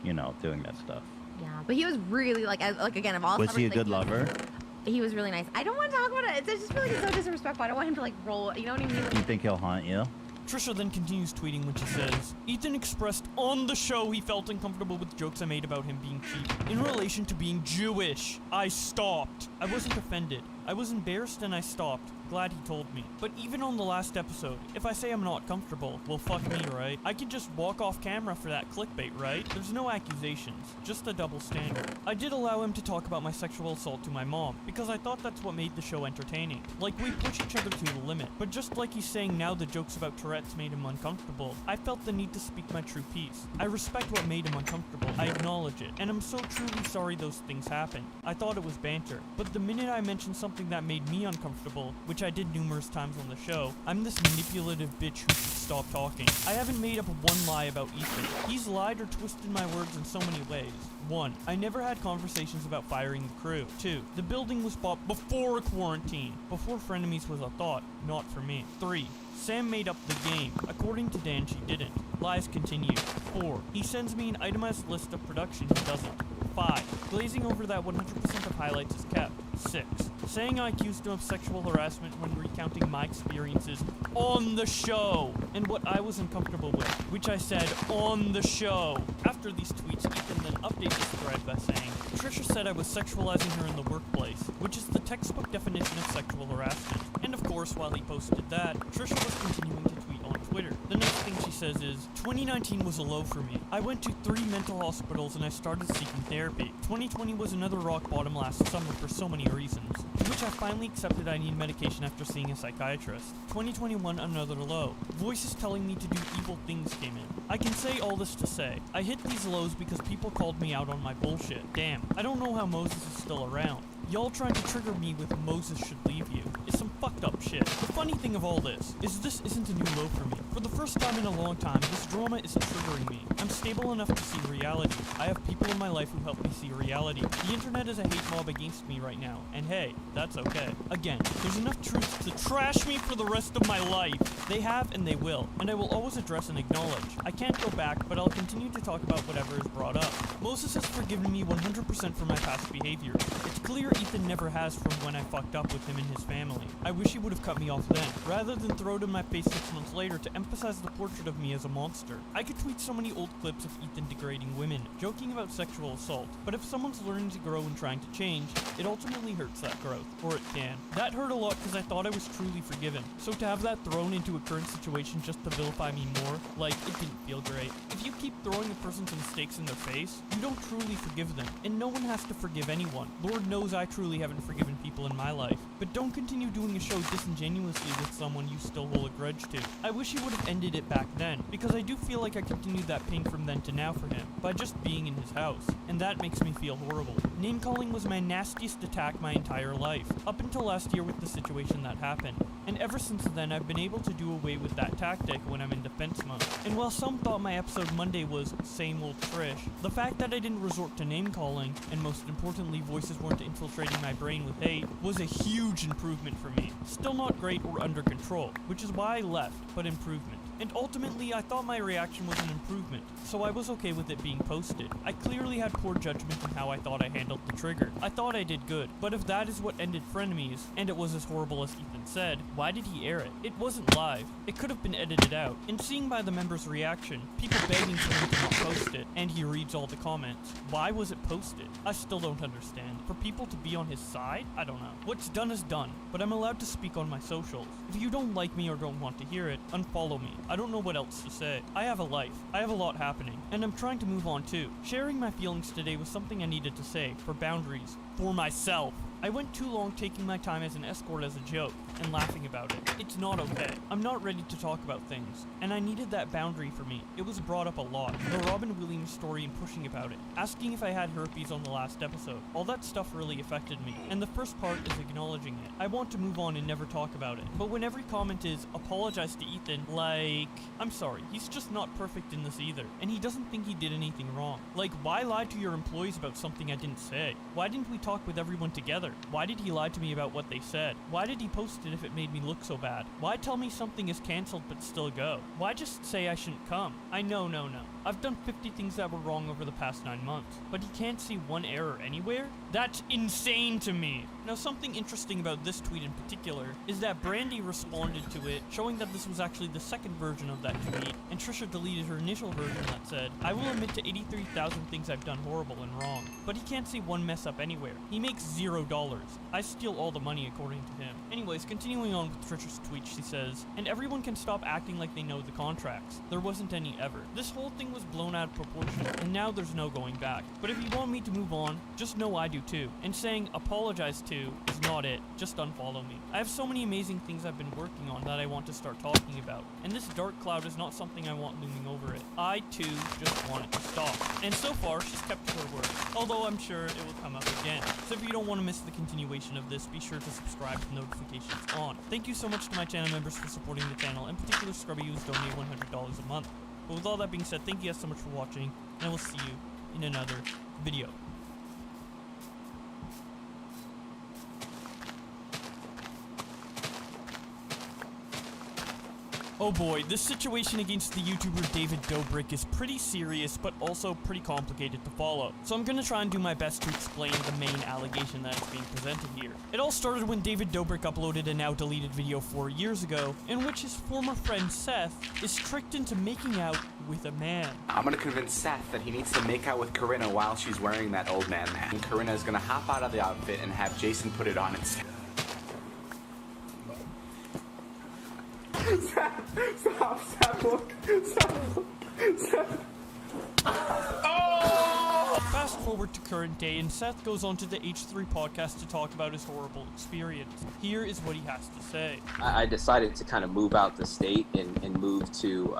doing that stuff. Yeah, but he was really like again of all. Was he a good celebrities, lover? He was really nice. I don't want to talk about it. It's just really so disrespectful. I don't want him to like roll. You know what I mean? You think he'll haunt you? Trisha then continues tweeting when she says, "Ethan expressed on the show he felt uncomfortable with jokes I made about him being cheap. In relation to being Jewish, I stopped. I wasn't offended. I was embarrassed and I stopped. Glad he told me. But even on the last episode, if I say I'm not comfortable, well fuck me, right? I could just walk off camera for that clickbait, right? There's no accusations, just a double standard. I did allow him to talk about my sexual assault to my mom, because I thought that's what made the show entertaining. Like, we push each other to the limit. But just like he's saying now the jokes about Tourette's made him uncomfortable, I felt the need to speak my true piece. I respect what made him uncomfortable, I acknowledge it, and I'm so truly sorry those things happened. I thought it was banter. But the minute I mentioned something that made me uncomfortable, which I did numerous times on the show, I'm this manipulative bitch who should stop talking. I haven't made up one lie about Ethan. He's lied or twisted my words in so many ways. 1. I never had conversations about firing the crew. 2. The building was bought before quarantine, before Frenemies was a thought, not for me. 3. Sam made up the game. According to Dan, she didn't. Lies continue. 4. He sends me an itemized list of production he doesn't. 5. Glazing over that 100% of highlights is kept. 6. Saying I accused him of sexual harassment when recounting my experiences on the show and what I was uncomfortable with, which I said on the show. After these tweets, Ethan then updates his thread by saying, Trisha said I was sexualizing her in the workplace, which is the textbook definition of sexual harassment. And of course, while he posted that, Trisha was continuing to tweet on Twitter. The next thing she says is, 2019 was a low for me. I went to 3 mental hospitals and I started seeking therapy. 2020 was another rock bottom last summer for so many reasons, to which I finally accepted I need medication after seeing a psychiatrist. 2021, another low. Voices telling me to do evil things came in. I can say all this to say, I hit these lows because people called me out on my bullshit. Damn, I don't know how Moses is still around. Y'all trying to trigger me with Moses should leave you. It's some fucked up shit. The funny thing of all this is this isn't a new low for me. For the first time in a long time, this drama isn't triggering me. I'm stable enough to see reality. I have people in my life who help me see reality. The internet is a hate mob against me right now, and hey, that's okay. Again, there's enough truth to trash me for the rest of my life. They have and they will, and I will always address and acknowledge. I can't go back, but I'll continue to talk about whatever is brought up. Moses has forgiven me 100% for my past behavior. It's clear Ethan never has from when I fucked up with him and his family. I wish he would have cut me off then, rather than throw it in my face 6 months later to emphasize the portrait of me as a monster. I could tweet so many old clips of Ethan degrading women, joking about sexual assault, but if someone's learning to grow and trying to change, it ultimately hurts that growth, or it can. That hurt a lot because I thought I was truly forgiven, so to have that thrown into a current situation just to vilify me more, like, it didn't feel great. If you keep throwing a person's mistakes in their face, you don't truly forgive them, and no one has to forgive anyone. Lord knows I truly haven't forgiven people in my life. But don't continue doing a show disingenuously with someone you still hold a grudge to. I wish he would have ended it back then, because I do feel like I continued that pain from then to now for him, by just being in his house, and that makes me feel horrible. Name-calling was my nastiest attack my entire life, up until last year with the situation that happened, and ever since then I've been able to do away with that tactic when I'm in defense mode. And while some thought my episode Monday was same old Trish, the fact that I didn't resort to name-calling, and most importantly voices weren't infiltrating my brain with hate, was a huge improvement for me. Still not great or under control, which is why I left, but improvement. And ultimately, I thought my reaction was an improvement, so I was okay with it being posted. I clearly had poor judgment in how I thought I handled the trigger. I thought I did good, but if that is what ended frenemies, and it was as horrible as Ethan said, why did he air it? It wasn't live. It could have been edited out. And seeing by the members' reaction, people begging for him to not post it, and he reads all the comments, why was it posted? I still don't understand. For people to be on his side? I don't know. What's done is done, but I'm allowed to speak on my socials. If you don't like me or don't want to hear it, unfollow me. I don't know what else to say. I have a life. I have a lot happening, and I'm trying to move on too. Sharing my feelings today was something I needed to say, for boundaries, for myself. I went too long taking my time as an escort as a joke, and laughing about it. It's not okay. I'm not ready to talk about things, and I needed that boundary for me. It was brought up a lot. The Robin Williams story and pushing about it, asking if I had herpes on the last episode. All that stuff really affected me, and the first part is acknowledging it. I want to move on and never talk about it, but when every comment is, apologize to Ethan, like, I'm sorry, he's just not perfect in this either, and he doesn't think he did anything wrong. Like, why lie to your employees about something I didn't say? Why didn't we talk with everyone together? Why did he lie to me about what they said? Why did he post it if it made me look so bad? Why tell me something is cancelled but still go? Why just say I shouldn't come? I know, no. I've done 50 things that were wrong over the past 9 months, but he can't see one error anywhere? That's insane to me. Now, something interesting about this tweet in particular is that Brandy responded to it, showing that this was actually the second version of that tweet, and Trisha deleted her initial version that said, I will admit to 83,000 things I've done horrible and wrong, but he can't see one mess up anywhere. He makes $0. I steal all the money according to him. Anyways, continuing on with Trisha's tweet, she says, and everyone can stop acting like they know the contracts. There wasn't any ever. This whole thing was blown out of proportion, and now there's no going back. But if you want me to move on, just know I do too. And saying apologize to is not it. Just unfollow me. I have so many amazing things I've been working on that I want to start talking about, and this dark cloud is not something I want looming over it. I too just want it to stop. And so far, she's kept her word, although I'm sure it will come up again. So if you don't want to miss the continuation of this, be sure to subscribe with notifications on. Thank you so much to my channel members for supporting the channel, in particular Scrubby, who's donated $100 a month. But with all that being said, thank you guys so much for watching, and I will see you in another video. Oh boy, this situation against the YouTuber David Dobrik is pretty serious, but also pretty complicated to follow. So I'm gonna try and do my best to explain the main allegation that is being presented here. It all started when David Dobrik uploaded a now deleted video 4 years ago, in which his former friend Seth is tricked into making out with a man. I'm gonna convince Seth that he needs to make out with Corinna while she's wearing that old man hat. And Corinna is gonna hop out of the outfit and have Jason put it on instead. Stop, look. Fast forward to current day, and Seth goes on to the H3 podcast to talk about his horrible experience. Here is what he has to say. I decided to kind of move out the state and move to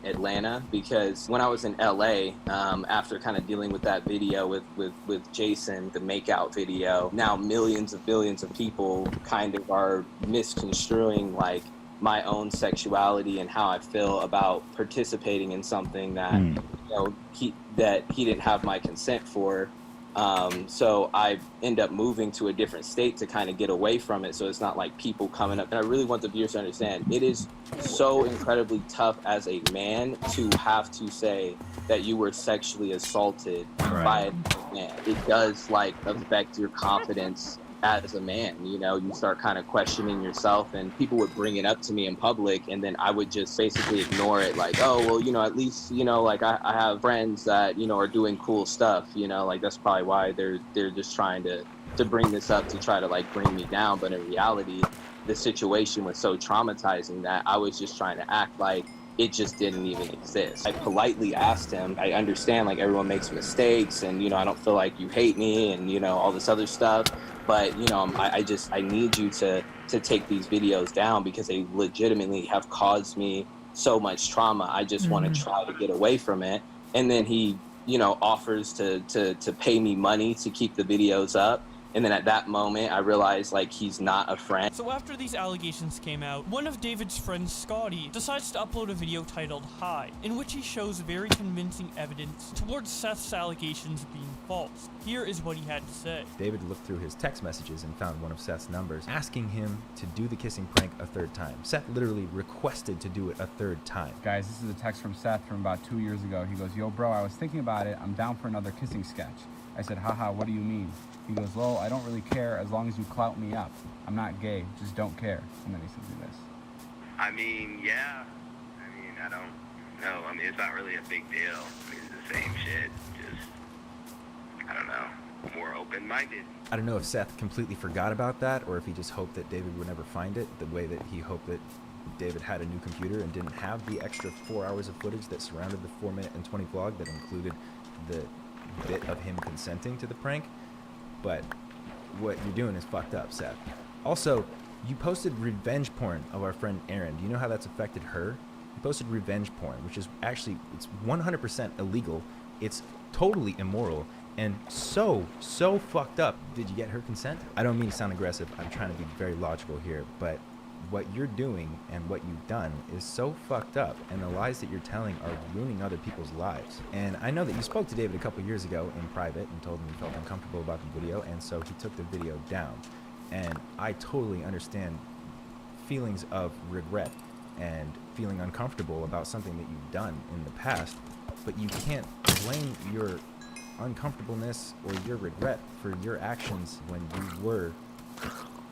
Atlanta, because when I was in LA, after kind of dealing with that video with Jason, the makeout video, now millions of billions of people kind of are misconstruing like my own sexuality and how I feel about participating in something that you know he didn't have my consent for. So I end up moving to a different state to kind of get away from it, so it's not like people coming up. And I really want the viewers to understand, it is so incredibly tough as a man to have to say that you were sexually assaulted by a man. It does like affect your confidence as a man. You know, you start kind of questioning yourself, and people would bring it up to me in public, and then I would just basically ignore it, like, oh well, you know, at least, you know, like I have friends that, you know, are doing cool stuff, you know, like that's probably why they're just trying to bring this up to try to like bring me down. But in reality, the situation was so traumatizing that I was just trying to act like it just didn't even exist. I politely asked him, I understand like everyone makes mistakes and, you know, I don't feel like you hate me and, you know, all this other stuff, but, you know, I need you to take these videos down because they legitimately have caused me so much trauma. I just want to try to get away from it. And then he, you know, offers to pay me money to keep the videos up. And then at that moment, I realized, like, he's not a friend. So after these allegations came out, one of David's friends, Scotty, decides to upload a video titled Hi, in which he shows very convincing evidence towards Seth's allegations being false. Here is what he had to say. David looked through his text messages and found one of Seth's numbers, asking him to do the kissing prank a third time. Seth literally requested to do it a third time. Guys, this is a text from Seth from about 2 years ago. He goes, yo, bro, I was thinking about it. I'm down for another kissing sketch. I said, haha, what do you mean? He goes, lol, I don't really care as long as you clout me up. I'm not gay, just don't care. And then he sends me this. I mean, yeah. I mean, I don't know. I mean, it's not really a big deal. I mean, it's the same shit. Just, I don't know, more open-minded. I don't know if Seth completely forgot about that or if he just hoped that David would never find it, the way that he hoped that David had a new computer and didn't have the extra 4 hours of footage that surrounded the 4-minute and 20 vlog that included the bit of him consenting to the prank. But what you're doing is fucked up, Seth. Also, you posted revenge porn of our friend Erin. Do you know how that's affected her? You posted revenge porn, which is actually, it's 100% illegal. It's totally immoral and so fucked up. Did you get her consent? I don't mean to sound aggressive. I'm trying to be very logical here, but what you're doing and what you've done is so fucked up, and the lies that you're telling are ruining other people's lives. And I know that you spoke to David a couple years ago in private and told him you felt uncomfortable about the video, and so he took the video down. And I totally understand feelings of regret and feeling uncomfortable about something that you've done in the past, but you can't blame your uncomfortableness or your regret for your actions when you were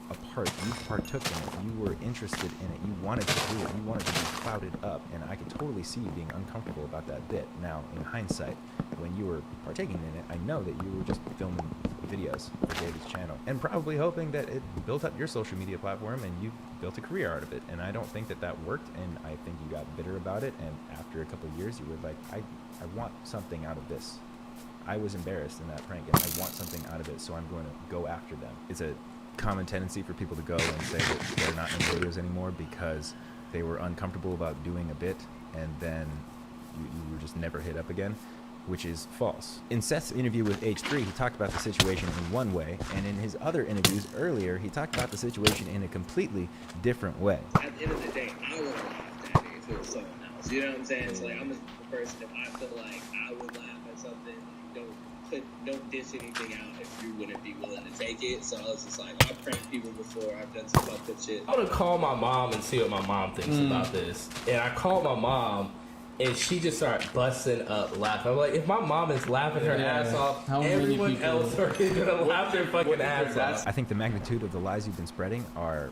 a part. You partook in it. You were interested in it. You wanted to do it. You wanted to be clouded up. And I could totally see you being uncomfortable about that bit. Now, in hindsight, when you were partaking in it, I know that you were just filming videos for David's channel and probably hoping that it built up your social media platform and you built a career out of it. And I don't think that that worked. And I think you got bitter about it. And after a couple of years, you were like, I want something out of this. I was embarrassed in that prank and I want something out of it. So I'm going to go after them. It's a common tendency for people to go and say that they're not in videos anymore because they were uncomfortable about doing a bit and then you were just never hit up again, which is false. In Seth's interview with H3, he talked about the situation in one way, and in his other interviews earlier, he talked about the situation in a completely different way. At the end of the day, I would laugh at it if it was someone else. You know what I'm saying? So like, I'm a person, if I feel like I would laugh at something, don't dish anything out if you wouldn't be willing to take it. So I was just like, I've pranked people before. I've done some fucked up shit. I would call my mom and see what my mom thinks about this. And I called my mom, and she just started busting up laughing. I'm like, if my mom is laughing her ass off, everyone else are gonna laugh their fucking ass off. I think the magnitude of the lies you've been spreading are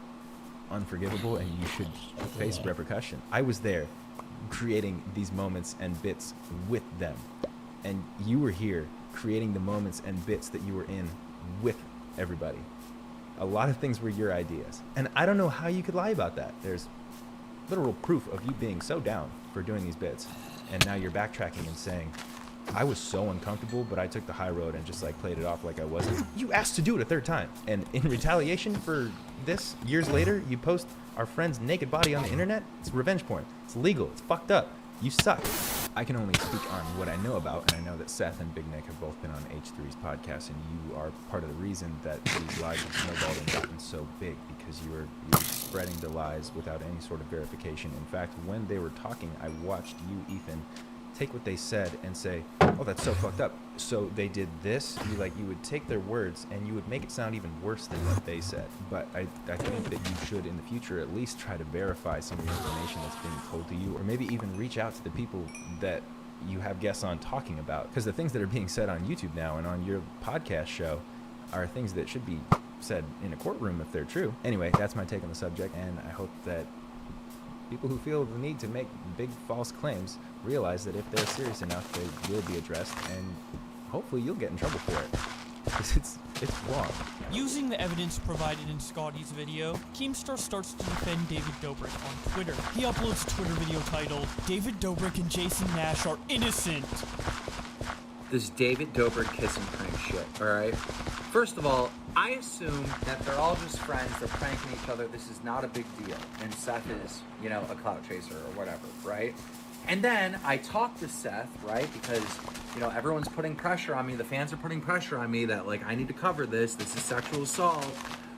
unforgivable, and you should face repercussion. I was there creating these moments and bits with them, and you were here creating the moments and bits that you were in with everybody. A lot of things were your ideas, and I don't know how you could lie about that. There's literal proof of you being so down for doing these bits, and now you're backtracking and saying, I was so uncomfortable, but I took the high road and just like played it off like I wasn't. You asked to do it a third time, and in retaliation for this, years later, you post our friend's naked body on the internet. It's revenge porn. It's illegal. It's fucked up. You suck. I can only speak on what I know about, and I know that Seth and Big Nick have both been on H3's podcast, and you are part of the reason that these lies have snowballed and gotten so big, because you were spreading the lies without any sort of verification. In fact, when they were talking, I watched you, Ethan, take what they said and say, oh, that's so fucked up. So they did this. You would take their words and you would make it sound even worse than what they said. But I think that you should, in the future, at least try to verify some of the information that's being told to you, or maybe even reach out to the people that you have guests on talking about. Because the things that are being said on YouTube now and on your podcast show are things that should be said in a courtroom if they're true. Anyway, that's my take on the subject, and I hope that people who feel the need to make big false claims realize that if they're serious enough, they will be addressed, and hopefully you'll get in trouble for it. Because it's It's wrong. Using the evidence provided in Scotty's video, Keemstar starts to defend David Dobrik on Twitter. He uploads a Twitter video titled, "David Dobrik and Jason Nash are innocent." This David Dobrik kiss and prank shit, alright? First of all, I assume that they're all just friends, they're pranking each other, this is not a big deal. And Seth is, you know, a clout chaser or whatever, right? And then I talked to Seth, right? Because, you know, everyone's putting pressure on me, the fans are putting pressure on me that, like, I need to cover this is sexual assault,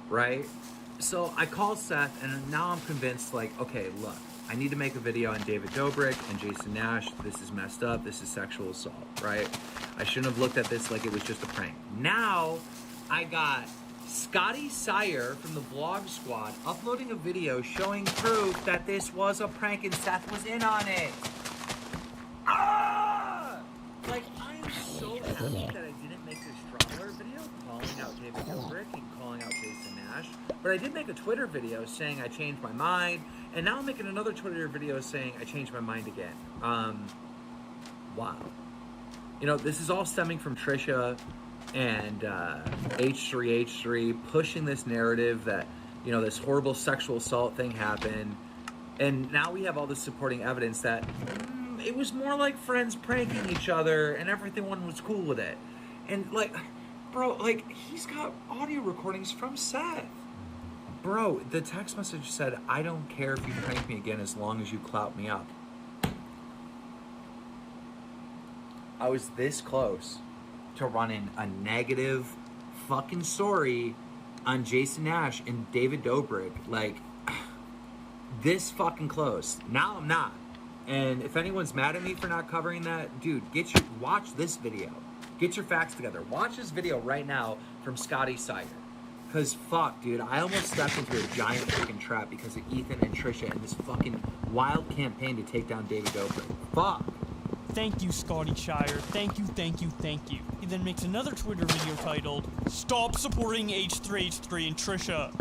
right? So I called Seth, and now I'm convinced, like, okay, look, I need to make a video on David Dobrik and Jason Nash. This is messed up. This is sexual assault, right? I shouldn't have looked at this like it was just a prank. Now, I got Scotty Sire from the Vlog Squad uploading a video showing proof that this was a prank and Seth was in on it. Ah! Like, I am so happy that I didn't make this Stronger video calling out David Dobrik and calling out Jason Nash. But I did make a Twitter video saying I changed my mind. And now I'm making another Twitter video saying I changed my mind again. Wow. You know, this is all stemming from Trisha and H3H3 pushing this narrative that, you know, this horrible sexual assault thing happened. And now we have all this supporting evidence that it was more like friends pranking each other and everyone was cool with it. And, like, bro, like, he's got audio recordings from Seth. Bro, the text message said, "I don't care if you prank me again as long as you clout me up." I was this close to running a negative fucking story on Jason Nash and David Dobrik. Like, this fucking close. Now I'm not. And if anyone's mad at me for not covering that, dude, watch this video. Get your facts together. Watch this video right now from Scotty Sire. Because fuck, dude, I almost stepped into a giant freaking trap because of Ethan and Trisha and this fucking wild campaign to take down David Dobrik. Fuck. Thank you, Scotty Shire. Thank you, thank you, thank you. He then makes another Twitter video titled, "Stop supporting H3H3 and Trisha."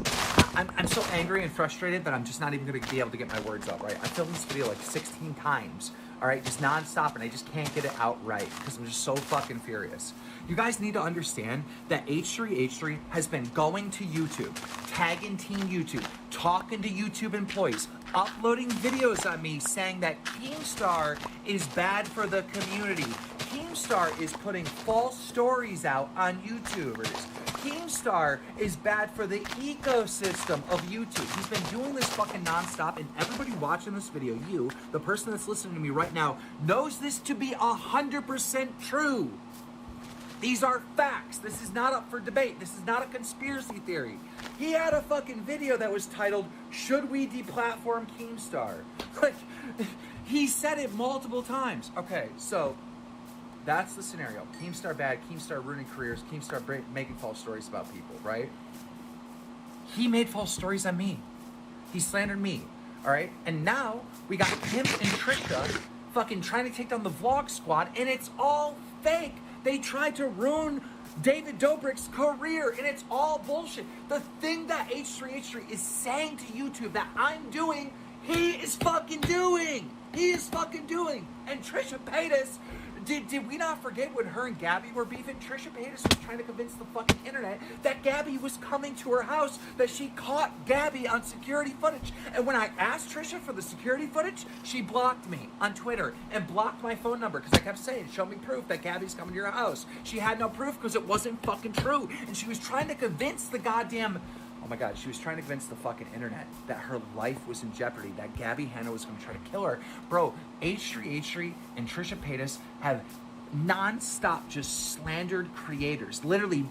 I'm so angry and frustrated that I'm just not even going to be able to get my words out right. I filmed this video like 16 times, all right, just nonstop, and I just can't get it out right because I'm just so fucking furious. You guys need to understand that H3H3 has been going to YouTube, tagging Team YouTube, talking to YouTube employees, uploading videos on me saying that Keemstar is bad for the community. Keemstar is putting false stories out on YouTubers. Keemstar is bad for the ecosystem of YouTube. He's been doing this fucking nonstop, and everybody watching this video, you, the person that's listening to me right now, knows this to be 100% true. These are facts. This is not up for debate. This is not a conspiracy theory. He had a fucking video that was titled, "Should we deplatform Keemstar?" Like, he said it multiple times. Okay, so that's the scenario. Keemstar bad, Keemstar ruining careers, Keemstar making false stories about people, right? He made false stories on me. He slandered me, all right? And now we got him and Trisha fucking trying to take down the Vlog Squad, and it's all fake. They tried to ruin David Dobrik's career, and it's all bullshit. The thing that H3H3 is saying to YouTube that I'm doing, he is fucking doing. He is fucking doing. And Trisha Paytas, did we not forget when her and Gabby were beefing? Trisha Paytas was trying to convince the fucking internet that Gabby was coming to her house, that she caught Gabby on security footage. And when I asked Trisha for the security footage, she blocked me on Twitter and blocked my phone number because I kept saying, "Show me proof that Gabby's coming to your house." She had no proof because it wasn't fucking true. And she was trying to convince the goddamn... Oh my God, she was trying to convince the fucking internet that her life was in jeopardy, that Gabby Hanna was going to try to kill her. Bro, H3H3 and Trisha Paytas have non-stop just slandered creators. Literally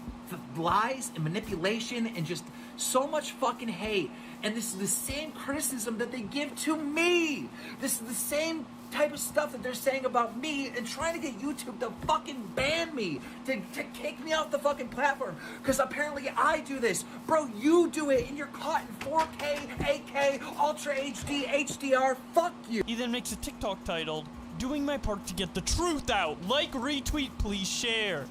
lies and manipulation and just so much fucking hate. And this is the same criticism that they give to me. This is the same type of stuff that they're saying about me and trying to get YouTube to fucking ban me, to kick me off the fucking platform, because apparently I do this. Bro, you do it and you're caught in 4K, 8K, Ultra HD, HDR, fuck you. He then makes a TikTok titled, "Doing my part to get the truth out. Like, retweet, please share."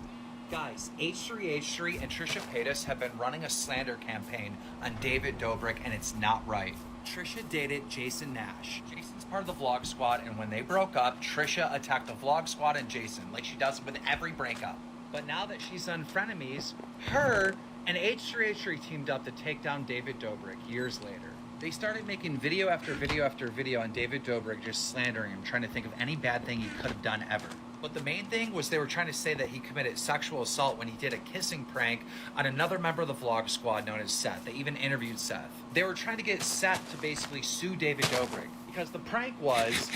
Guys, H3H3 and Trisha Paytas have been running a slander campaign on David Dobrik, and it's not right. Trisha dated Jason Nash. Jason's part of the Vlog Squad, and when they broke up, Trisha attacked the Vlog Squad and Jason, like she does with every breakup. But now that she's on Frenemies, her and H3H3 teamed up to take down David Dobrik years later. They started making video after video after video on David Dobrik, just slandering him, trying to think of any bad thing he could have done ever. But the main thing was they were trying to say that he committed sexual assault when he did a kissing prank on another member of the vlog squad known as Seth. They even interviewed Seth. They were trying to get Seth to basically sue David Dobrik because the prank was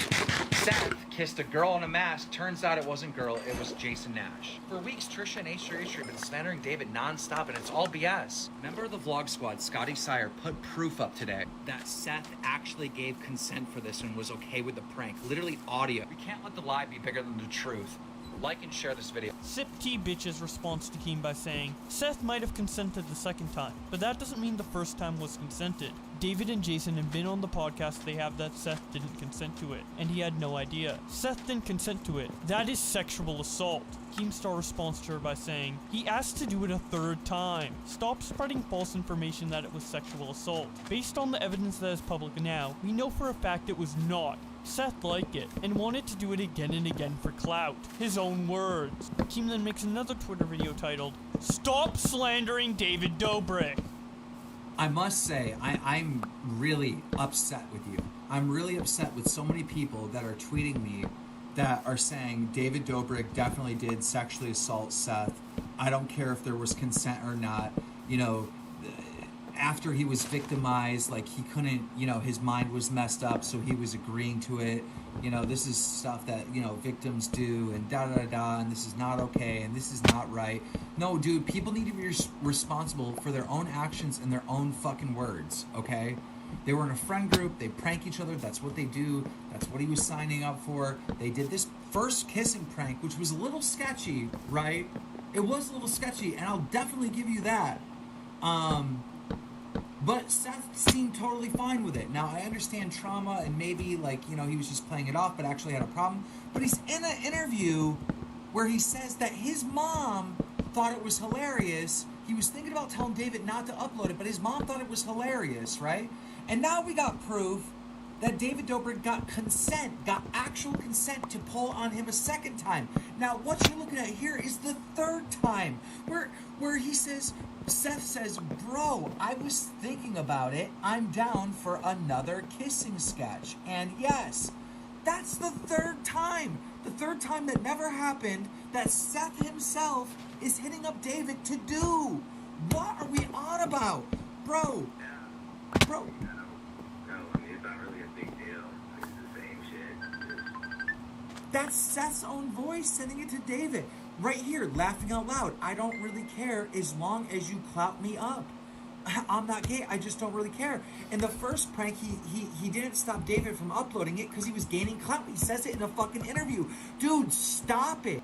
Seth kissed a girl in a mask. Turns out it wasn't girl, it was Jason Nash. For weeks, Trisha and H3H3 have been slandering David nonstop, and it's all BS. Member of the vlog squad, Scotty Sire, put proof up today that Seth actually gave consent for this and was okay with the prank. Literally audio. We can't let the lie be bigger than the truth. Like and share this video. Sip T Bitch's response to Keem by saying, Seth might have consented the second time, but that doesn't mean the first time was consented. David and Jason have been on the podcast they have that Seth didn't consent to it, and he had no idea. Seth didn't consent to it. That is sexual assault. Keemstar responds to her by saying, he asked to do it a third time. Stop spreading false information that it was sexual assault. Based on the evidence that is public now, we know for a fact it was not. Seth liked it, and wanted to do it again and again for clout. His own words. Keem then makes another Twitter video titled, Stop Slandering David Dobrik. I must say, I'm really upset with you. I'm really upset with so many people that are tweeting me that are saying David Dobrik definitely did sexually assault Seth. I don't care if there was consent or not. You know, after he was victimized, like he couldn't, you know, his mind was messed up, so he was agreeing to it. You know, this is stuff that, you know, victims do, and da-da-da-da, and this is not okay, and this is not right. No, dude, people need to be responsible for their own actions and their own fucking words, okay? They were in a friend group, they prank each other, that's what they do, that's what he was signing up for. They did this first kissing prank, which was a little sketchy, right? It was a little sketchy, and I'll definitely give you that. But Seth seemed totally fine with it. Now, I understand trauma and maybe, like, you know, he was just playing it off but actually had a problem. But he's in an interview where he says that his mom thought it was hilarious. He was thinking about telling David not to upload it, but his mom thought it was hilarious, right? And now we got proof that David Dobrik got actual consent to pull on him a second time. Now, what you're looking at here is the third time, where he says, Seth says, bro, I was thinking about it. I'm down for another kissing sketch. And yes, that's the third time. The third time that never happened that Seth himself is hitting up David to do. What are we on about? Bro. No, I mean, it's not really a big deal. It's the same shit. That's Seth's own voice sending it to David. Right here, laughing out loud. I don't really care as long as you clout me up. I'm not gay. I just don't really care. In the first prank, he didn't stop David from uploading it because he was gaining clout. He says it in a fucking interview. Dude, stop it.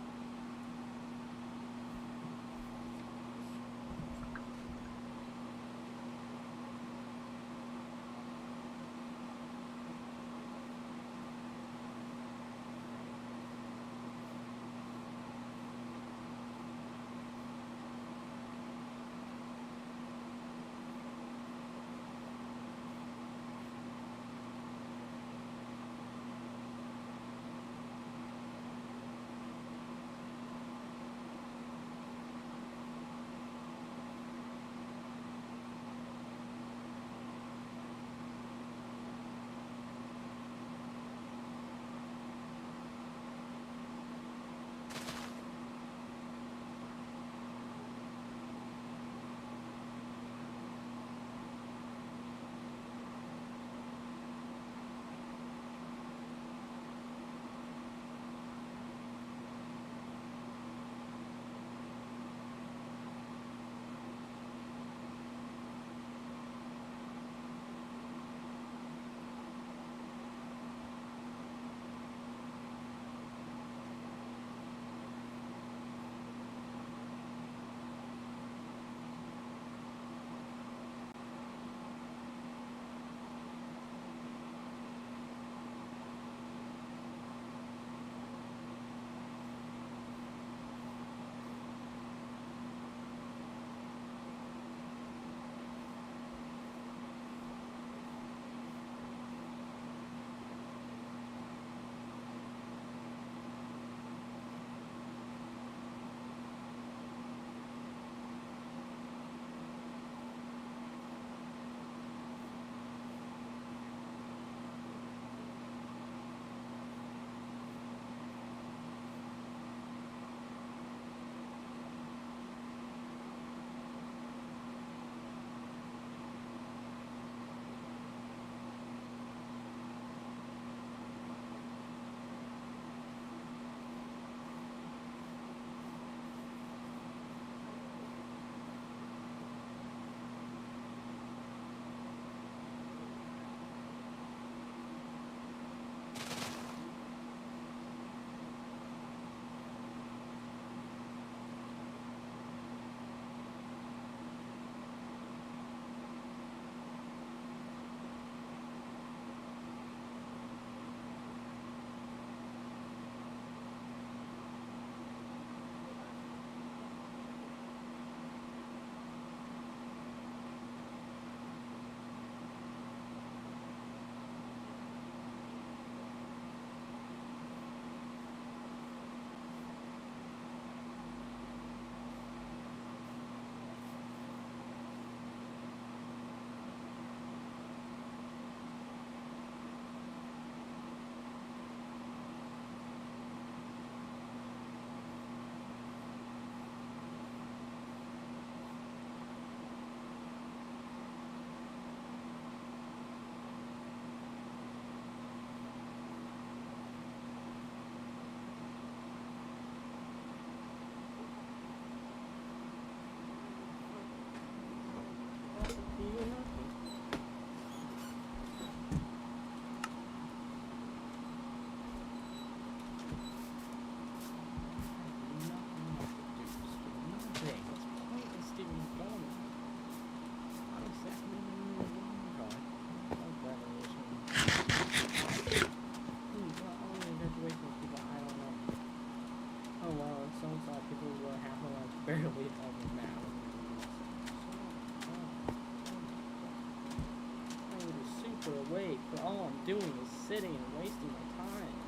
super awake, but all I'm doing is sitting and wasting my time.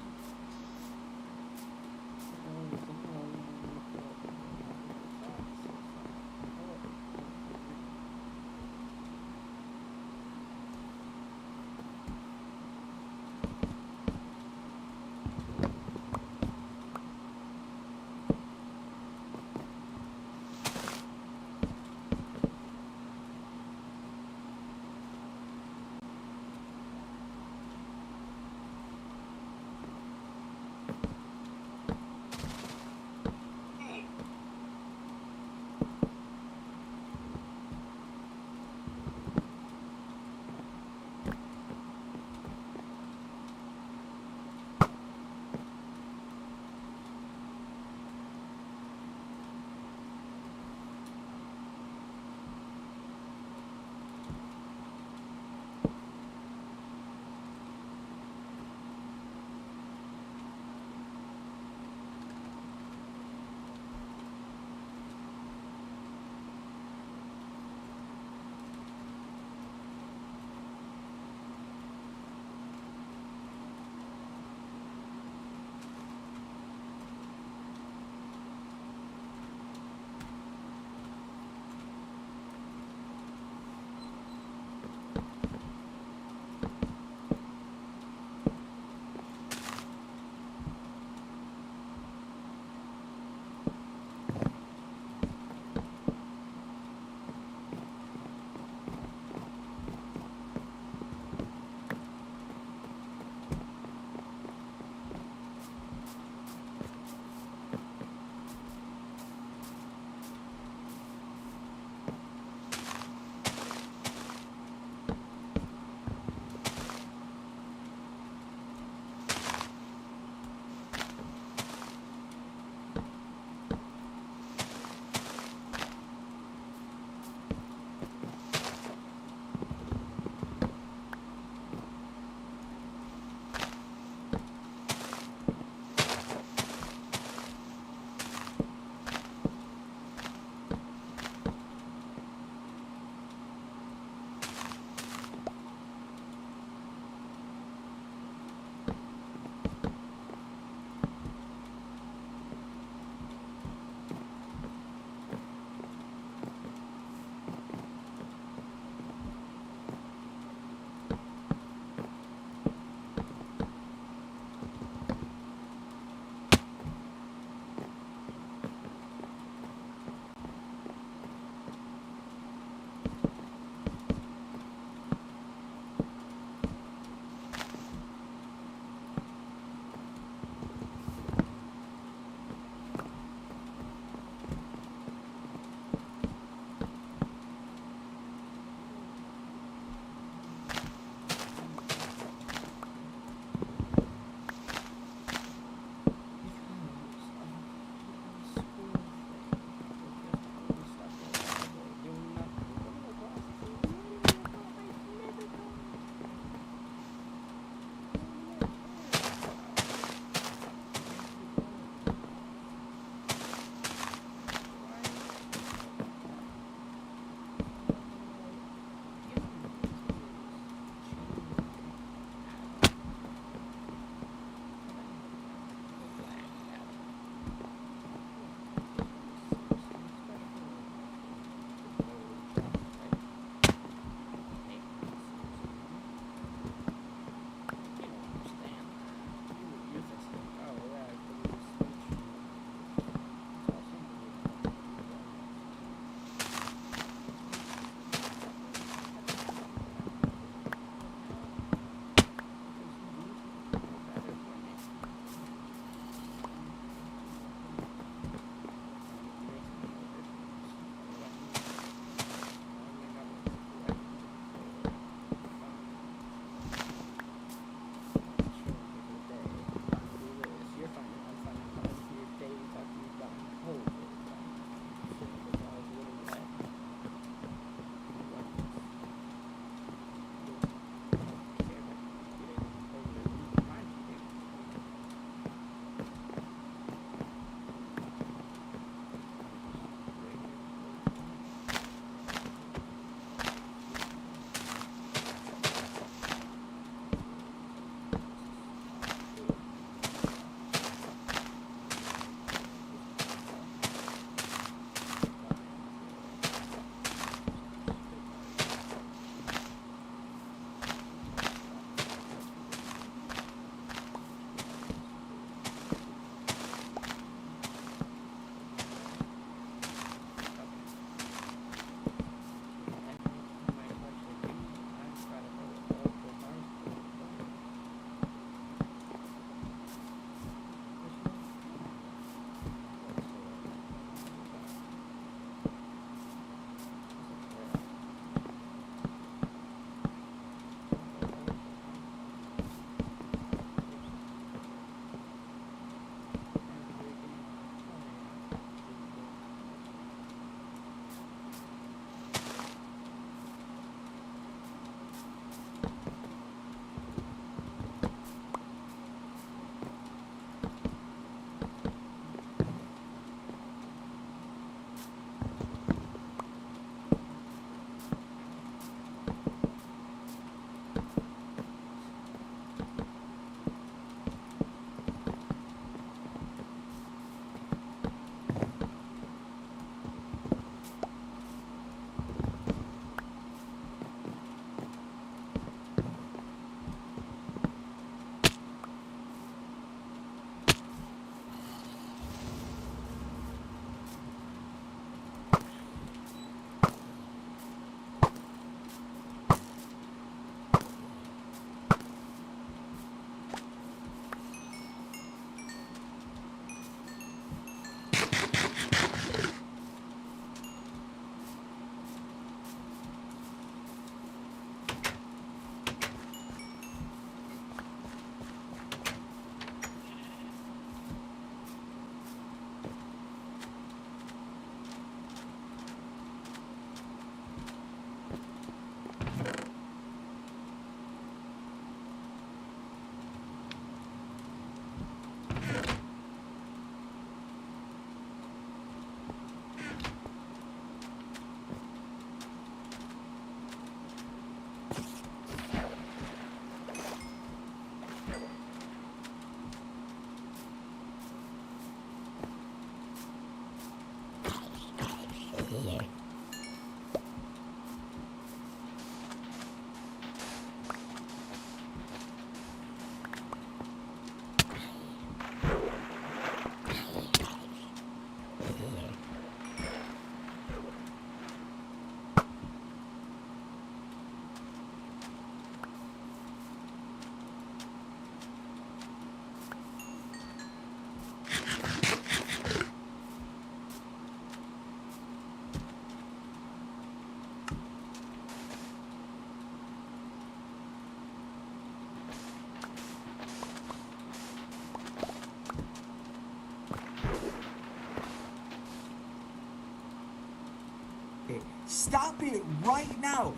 Stop it right now.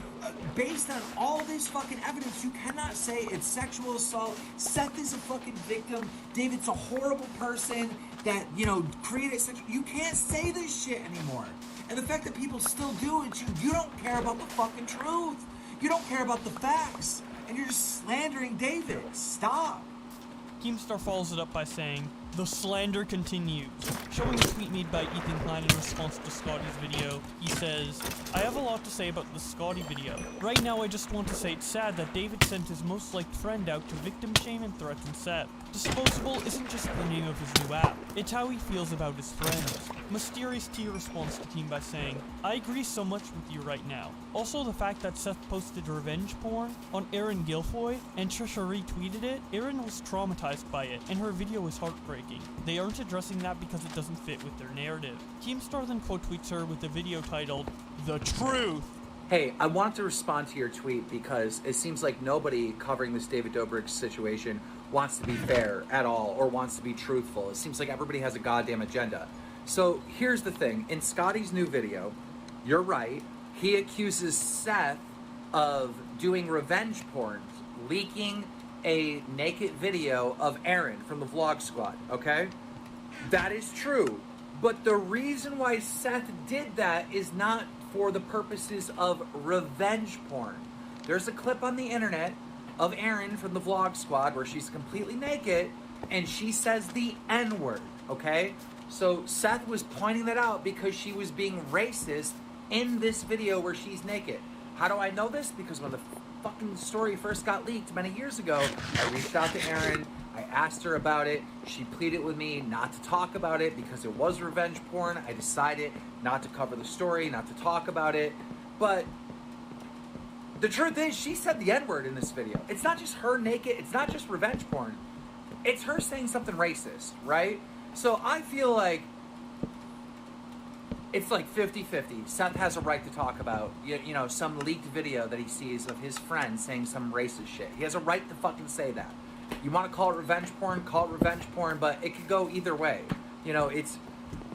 Based on all this fucking evidence, you cannot say it's sexual assault. Seth is a fucking victim. David's a horrible person that, you know, created sexual... You can't say this shit anymore. And the fact that people still do it, you don't care about the fucking truth. You don't care about the facts. And you're just slandering David. Stop. Keemstar follows it up by saying, "The slander continues." Showing a tweet made by Ethan Klein in response to Scotty's video, he says, "I have a lot to say about the Scotty video. Right now I just want to say it's sad that David sent his most liked friend out to victim shame and threaten Seth. Disposable isn't just the name of his new app, it's how he feels about his friends." Mysterious T responds to Keem by saying, "I agree so much with you right now. Also the fact that Seth posted revenge porn on Erin Guilfoyle and Trisha retweeted it, Erin was traumatized by it and her video is heartbreaking. They aren't addressing that because it doesn't fit with their narrative." Keemstar then quote tweets her with a video titled, "The Truth." Hey, I wanted to respond to your tweet because it seems like nobody covering this David Dobrik situation wants to be fair at all or wants to be truthful. It seems like everybody has a goddamn agenda. So here's the thing. In Scotty's new video, you're right, he accuses Seth of doing revenge porn, leaking a naked video of Aaron from the Vlog Squad, okay? That is true. But the reason why Seth did that is not for the purposes of revenge porn. There's a clip on the internet of Aaron from the Vlog Squad where she's completely naked and she says the N-word, okay? So Seth was pointing that out because she was being racist in this video where she's naked. How do I know this? Because when the fucking story first got leaked many years ago, I reached out to Aaron, I asked her about it, she pleaded with me not to talk about it because it was revenge porn. I decided not to cover the story, not to talk about it, but the truth is she said the N-word in this video. It's not just her naked, it's not just revenge porn, it's her saying something racist, right? So I feel like it's like 50-50. Seth has a right to talk about, you know, some leaked video that he sees of his friend saying some racist shit. He has a right to fucking say that. You want to call it revenge porn, but it could go either way. You know, it's...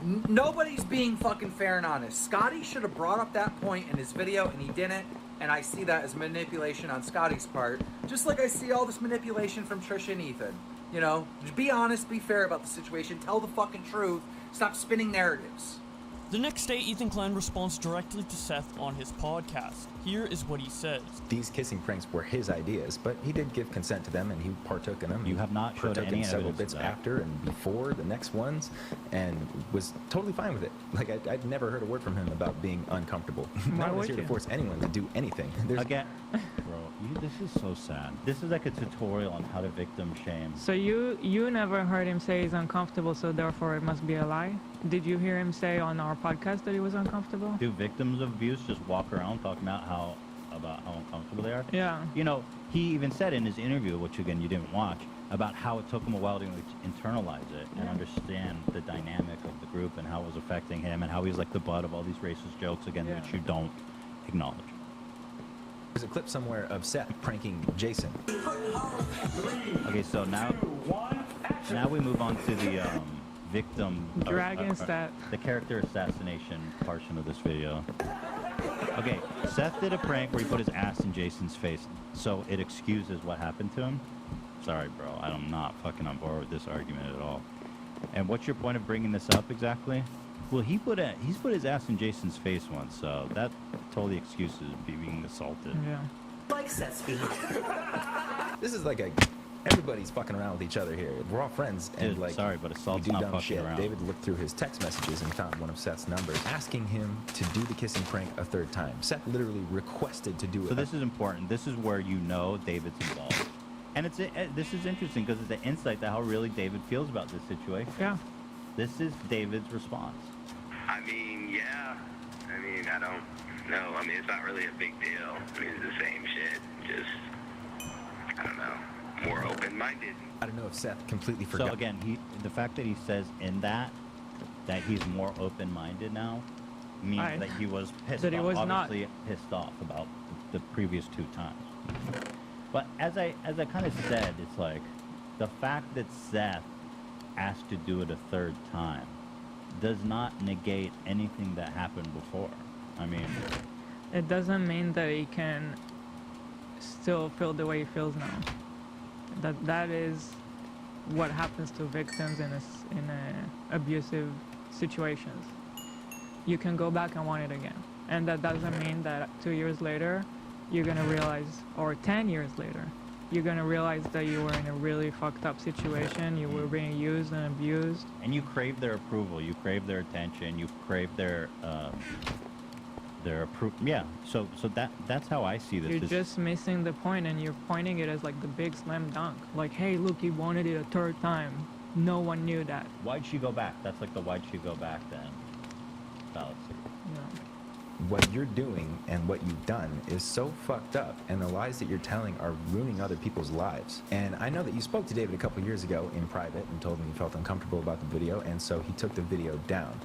Nobody's being fucking fair and honest. Scotty should have brought up that point in his video, and he didn't. And I see that as manipulation on Scotty's part. Just like I see all this manipulation from Trisha and Ethan. You know, just be honest, be fair about the situation, tell the fucking truth, stop spinning narratives. The next day, Ethan Klein responds directly to Seth on his podcast. Here is what he says. These kissing pranks were his ideas, but he did give consent to them and he partook in them. You have not showed partook any in several evidence bits of that. after and before the next ones and was totally fine with it. Like, I'd never heard a word from him about being uncomfortable. Why No one was would here to you? force anyone to do anything. Again, bro, this is so sad. This is like a tutorial on how to victim shame. So you never heard him say he's uncomfortable, so therefore it must be a lie? Did you hear him say on our podcast that he was uncomfortable? Do victims of abuse just walk around talking about how uncomfortable they are? Yeah. You know, he even said in his interview, which again you didn't watch, about how it took him a while to internalize it and understand the dynamic of the group and how it was affecting him and how he was like the butt of all these racist jokes again, which you don't acknowledge. There's a clip somewhere of Seth pranking Jason. Okay, so now we move on to the victim the character assassination portion of this video. Okay, Seth did a prank where he put his ass in Jason's face, so it excuses what happened to him. Sorry, bro, I'm not fucking on board with this argument at all. And what's your point of bringing this up exactly? Well, he's put his ass in Jason's face once, so that totally excuses being assaulted. Yeah. Like Seth's feet. This is like everybody's fucking around with each other here. We're all friends, and Dude, like, sorry, but assault's we do not dumb fucking shit. around. David looked through his text messages and found one of Seth's numbers, asking him to do the kissing prank a third time. Seth literally requested to do it. So this is important. This is where you know David's involved, and this is interesting because it's an insight to how really David feels about this situation. Yeah. This is David's response. I mean, yeah. I mean, I don't know. I mean, it's not really a big deal. I mean, it's the same shit. Just, I don't know, more open-minded. I don't know if Seth completely forgot. So again, the fact that he says in that he's more open-minded now means that he was pissed That off. he was obviously pissed off about the previous two times. But as I kind of said, it's like the fact that Seth asked to do it a third time does not negate anything that happened before. I mean, it doesn't mean that he can still feel the way he feels now. That is what happens to victims in abusive situations. You can go back and want it again, and that doesn't mean that 2 years later you're gonna realize, or 10 years later, you're gonna realize that you were in a really fucked up situation. You were being used and abused, and you crave their approval, you crave their attention, you crave their approval. Yeah. So that's how I see this. You're just missing the point, and you're pointing it as like the big slam dunk. Like, hey, look, he wanted it a third time. No one knew that. Why'd she go back? That's like the why'd she go back then fallacy. Yeah. What you're doing and what you've done is so fucked up, and the lies that you're telling are ruining other people's lives. And I know that you spoke to David a couple years ago in private and told him you felt uncomfortable about the video, and so he took the video down.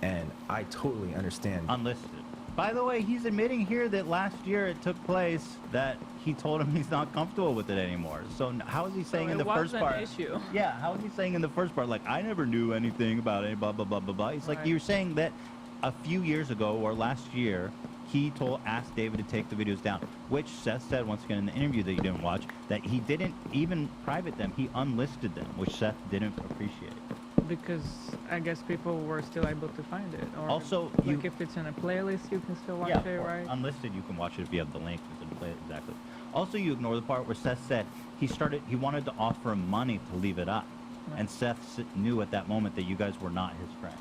And I totally understand. Unlisted. By the way, he's admitting here that last year it took place that he told him he's not comfortable with it anymore. So how is he saying in the first part? Issue. Yeah, how is he saying in the first part, like, I never knew anything about it, blah, blah, blah, blah, blah. He's like, you're saying that a few years ago or last year, he asked David to take the videos down, which Seth said once again in the interview that you didn't watch, that he didn't even private them, he unlisted them, which Seth didn't appreciate. Because I guess people were still able to find it. Or also, like if it's in a playlist, you can still watch it, right? Unlisted, you can watch it if you have the link. It's in the play, exactly. Also, you ignore the part where Seth said he wanted to offer him money to leave it up, and Seth knew at that moment that you guys were not his friends.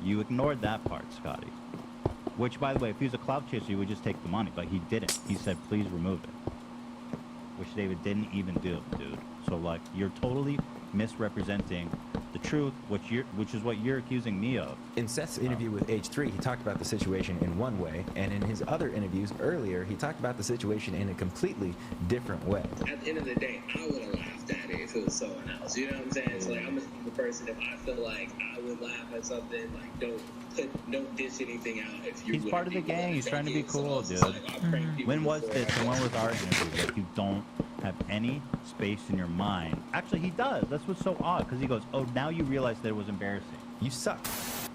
You ignored that part, Scotty. Which, by the way, if he was a clout chaser, he would just take the money, but he didn't. He said, please remove it. Which David didn't even do, dude. So, like, you're totally misrepresenting the truth, which is what you're accusing me of. In Seth's interview with H3, he talked about the situation in one way, and in his other interviews earlier, he talked about the situation in a completely different way. At the end of the day, I would have laughed at it if it was someone else. You know what I'm saying? It's like, I'm a type of person, if I feel like I would laugh at something, like, don't dish anything out if you. He's part of the gang. He's trying to be cool, dude. When was this? And when was our interview? Like, you don't have any space in your mind. Actually, he does. That's what's so odd, because he goes, oh, now you realize that it was embarrassing. You suck.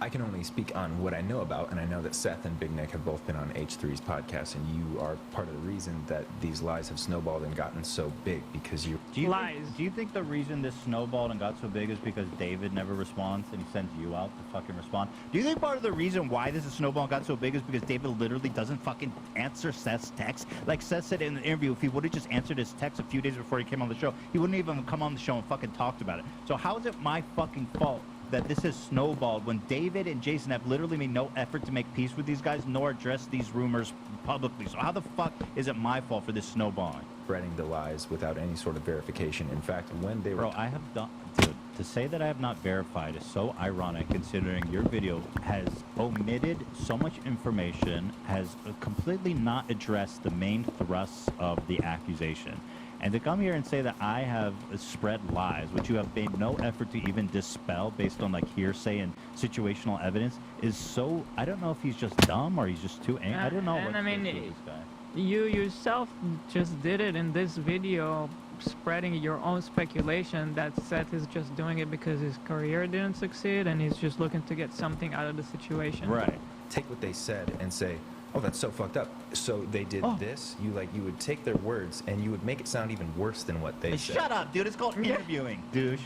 I can only speak on what I know about, and I know that Seth and Big Nick have both been on H3's podcast, and you are part of the reason that these lies have snowballed and gotten so big, because you... Do you think the reason this snowballed and got so big is because David never responds and he sends you out to fucking respond? Do you think part of the reason why this is snowball and got so big is because David literally doesn't fucking answer Seth's text? Like Seth said in the interview, if he would have just answered his text a few days before he came on the show, he wouldn't even come on the show and fucking talked about it. So how is it my fucking fault that this has snowballed when David and Jason have literally made no effort to make peace with these guys nor address these rumors publicly? So how the fuck is it my fault for this snowballing? Spreading the lies without any sort of verification. In fact, when they were... Bro, I have done... Dude, to say that I have not verified is so ironic considering your video has omitted so much information, has completely not addressed the main thrusts of the accusation. And to come here and say that I have spread lies, which you have made no effort to even dispel based on like hearsay and situational evidence, is so... I don't know if he's just dumb or he's just too angry. I don't know what to do with this guy. You yourself just did it in this video, spreading your own speculation that Seth is just doing it because his career didn't succeed and he's just looking to get something out of the situation. Right. Take what they said and say, oh, that's so fucked up. So they did this. You would take their words and you would make it sound even worse than what they said. Shut up, dude. It's called interviewing, douche.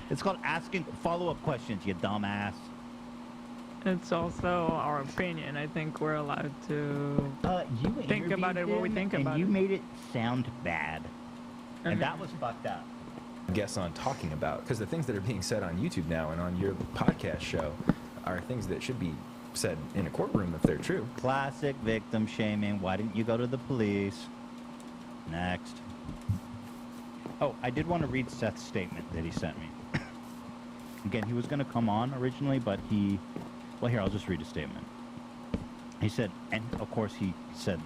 It's called asking follow-up questions, you dumbass. It's also our opinion. I think we're allowed to think about it what we think about it. And you made it sound bad. And that was fucked up. Guess on talking about, because the things that are being said on YouTube now and on your podcast show are things that should be said in a courtroom if they're true. Classic victim shaming. Why didn't you go to the police? Next. Oh, I did want to read Seth's statement that he sent me. Again, he was going to come on originally, but he... Well, here, I'll just read his statement. He said, and of course he said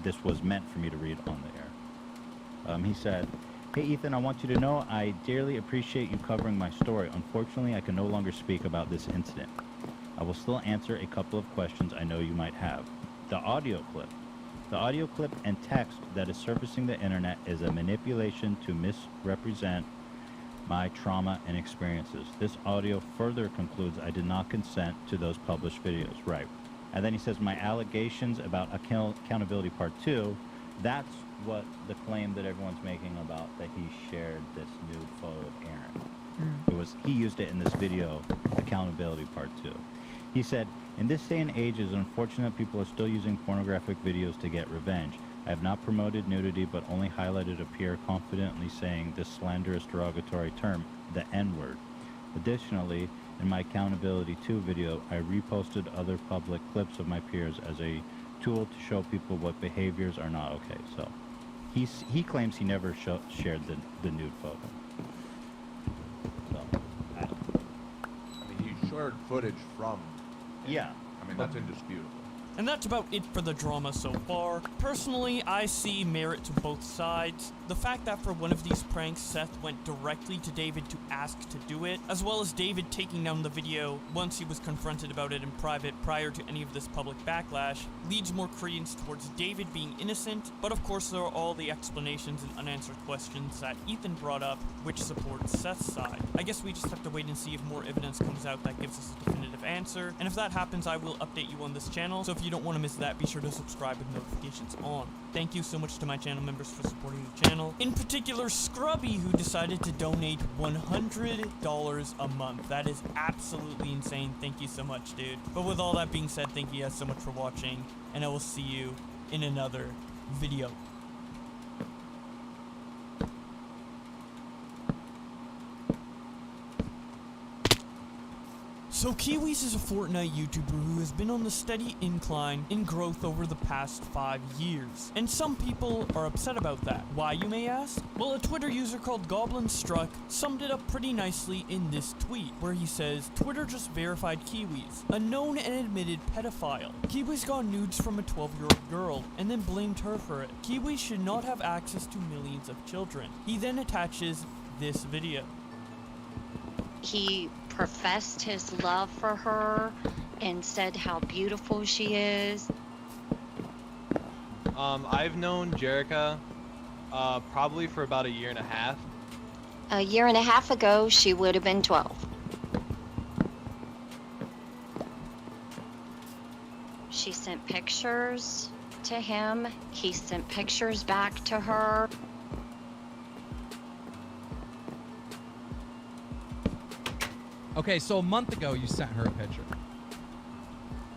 this was meant for me to read on the air. He said, hey, Ethan, I want you to know I dearly appreciate you covering my story. Unfortunately, I can no longer speak about this incident. I will still answer a couple of questions I know you might have. The audio clip and text that is surfacing the internet is a manipulation to misrepresent my trauma and experiences. This audio further concludes I did not consent to those published videos. Right. And then he says, my allegations about accountability part 2, that's what the claim that everyone's making about that he shared this nude photo of Aaron. It was, he used it in this video, accountability part 2. He said, in this day and age, it is unfortunate people are still using pornographic videos to get revenge. I have not promoted nudity, but only highlighted a peer confidently saying this slanderous derogatory term, the N-word. Additionally, in my accountability 2 video, I reposted other public clips of my peers as a tool to show people what behaviors are not okay. So he claims he never shared the nude photo. So I don't know. I mean, he shared footage from. Yeah. I mean, that's indisputable. And that's about it for the drama so far. Personally, I see merit to both sides. The fact that for one of these pranks, Seth went directly to David to ask to do it, as well as David taking down the video once he was confronted about it in private prior to any of this public backlash, leads more credence towards David being innocent, but of course there are all the explanations and unanswered questions that Ethan brought up, which supports Seth's side. I guess we just have to wait and see if more evidence comes out that gives us a definitive answer, and if that happens, I will update you on this channel, so if you don't want to miss that, be sure to subscribe with notifications on. Thank you so much to my channel members for supporting the channel. In particular, Scrubby, who decided to donate $100 a month. That is absolutely insane. Thank you so much, dude. But with all that being said, thank you guys so much for watching, and I will see you in another video. So Kiwis is a Fortnite YouTuber who has been on the steady incline in growth over the past 5 years. And some people are upset about that. Why, you may ask? Well, a Twitter user called Goblin Struck summed it up pretty nicely in this tweet, where he says, Twitter just verified Kiwis, a known and admitted pedophile. Kiwis got nudes from a 12-year-old girl and then blamed her for it. Kiwis should not have access to millions of children. He then attaches this video. He professed his love for her and said how beautiful she is. I've known Jerica probably for about a year and a half. A year and a half ago, she would have been 12. She sent pictures to him. He sent pictures back to her. Okay, so a month ago you sent her a picture.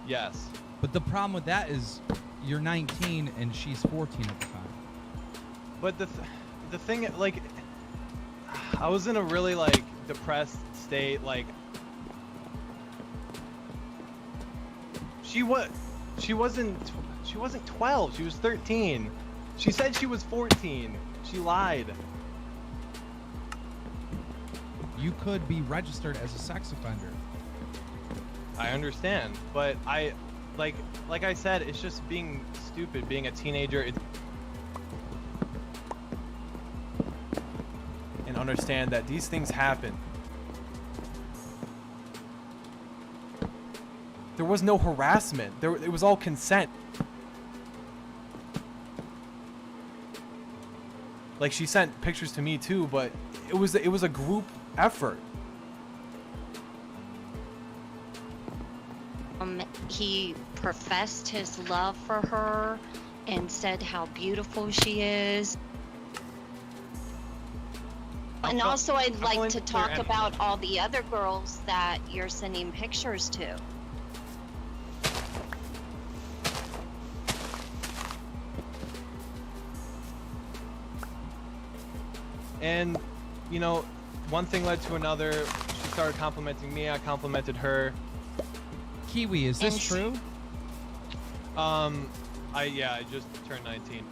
Yes. But the problem with that is you're 19 and she's 14 at the time. But the thing, like, I was in a really, like, depressed state, like, she wasn't 12, she was 13. She said she was 14. She lied. You could be registered as a sex offender. I understand, but like I said, it's just being stupid, being a teenager. And understand that these things happen. There was no harassment. It was all consent. Like, she sent pictures to me too, but it was a group effort. He professed his love for her and said how beautiful she is. And also, I'd like to talk about all the other girls that you're sending pictures to. And, you know, one thing led to another. She started complimenting me. I complimented her. Kiwi, is this true? I just turned 19.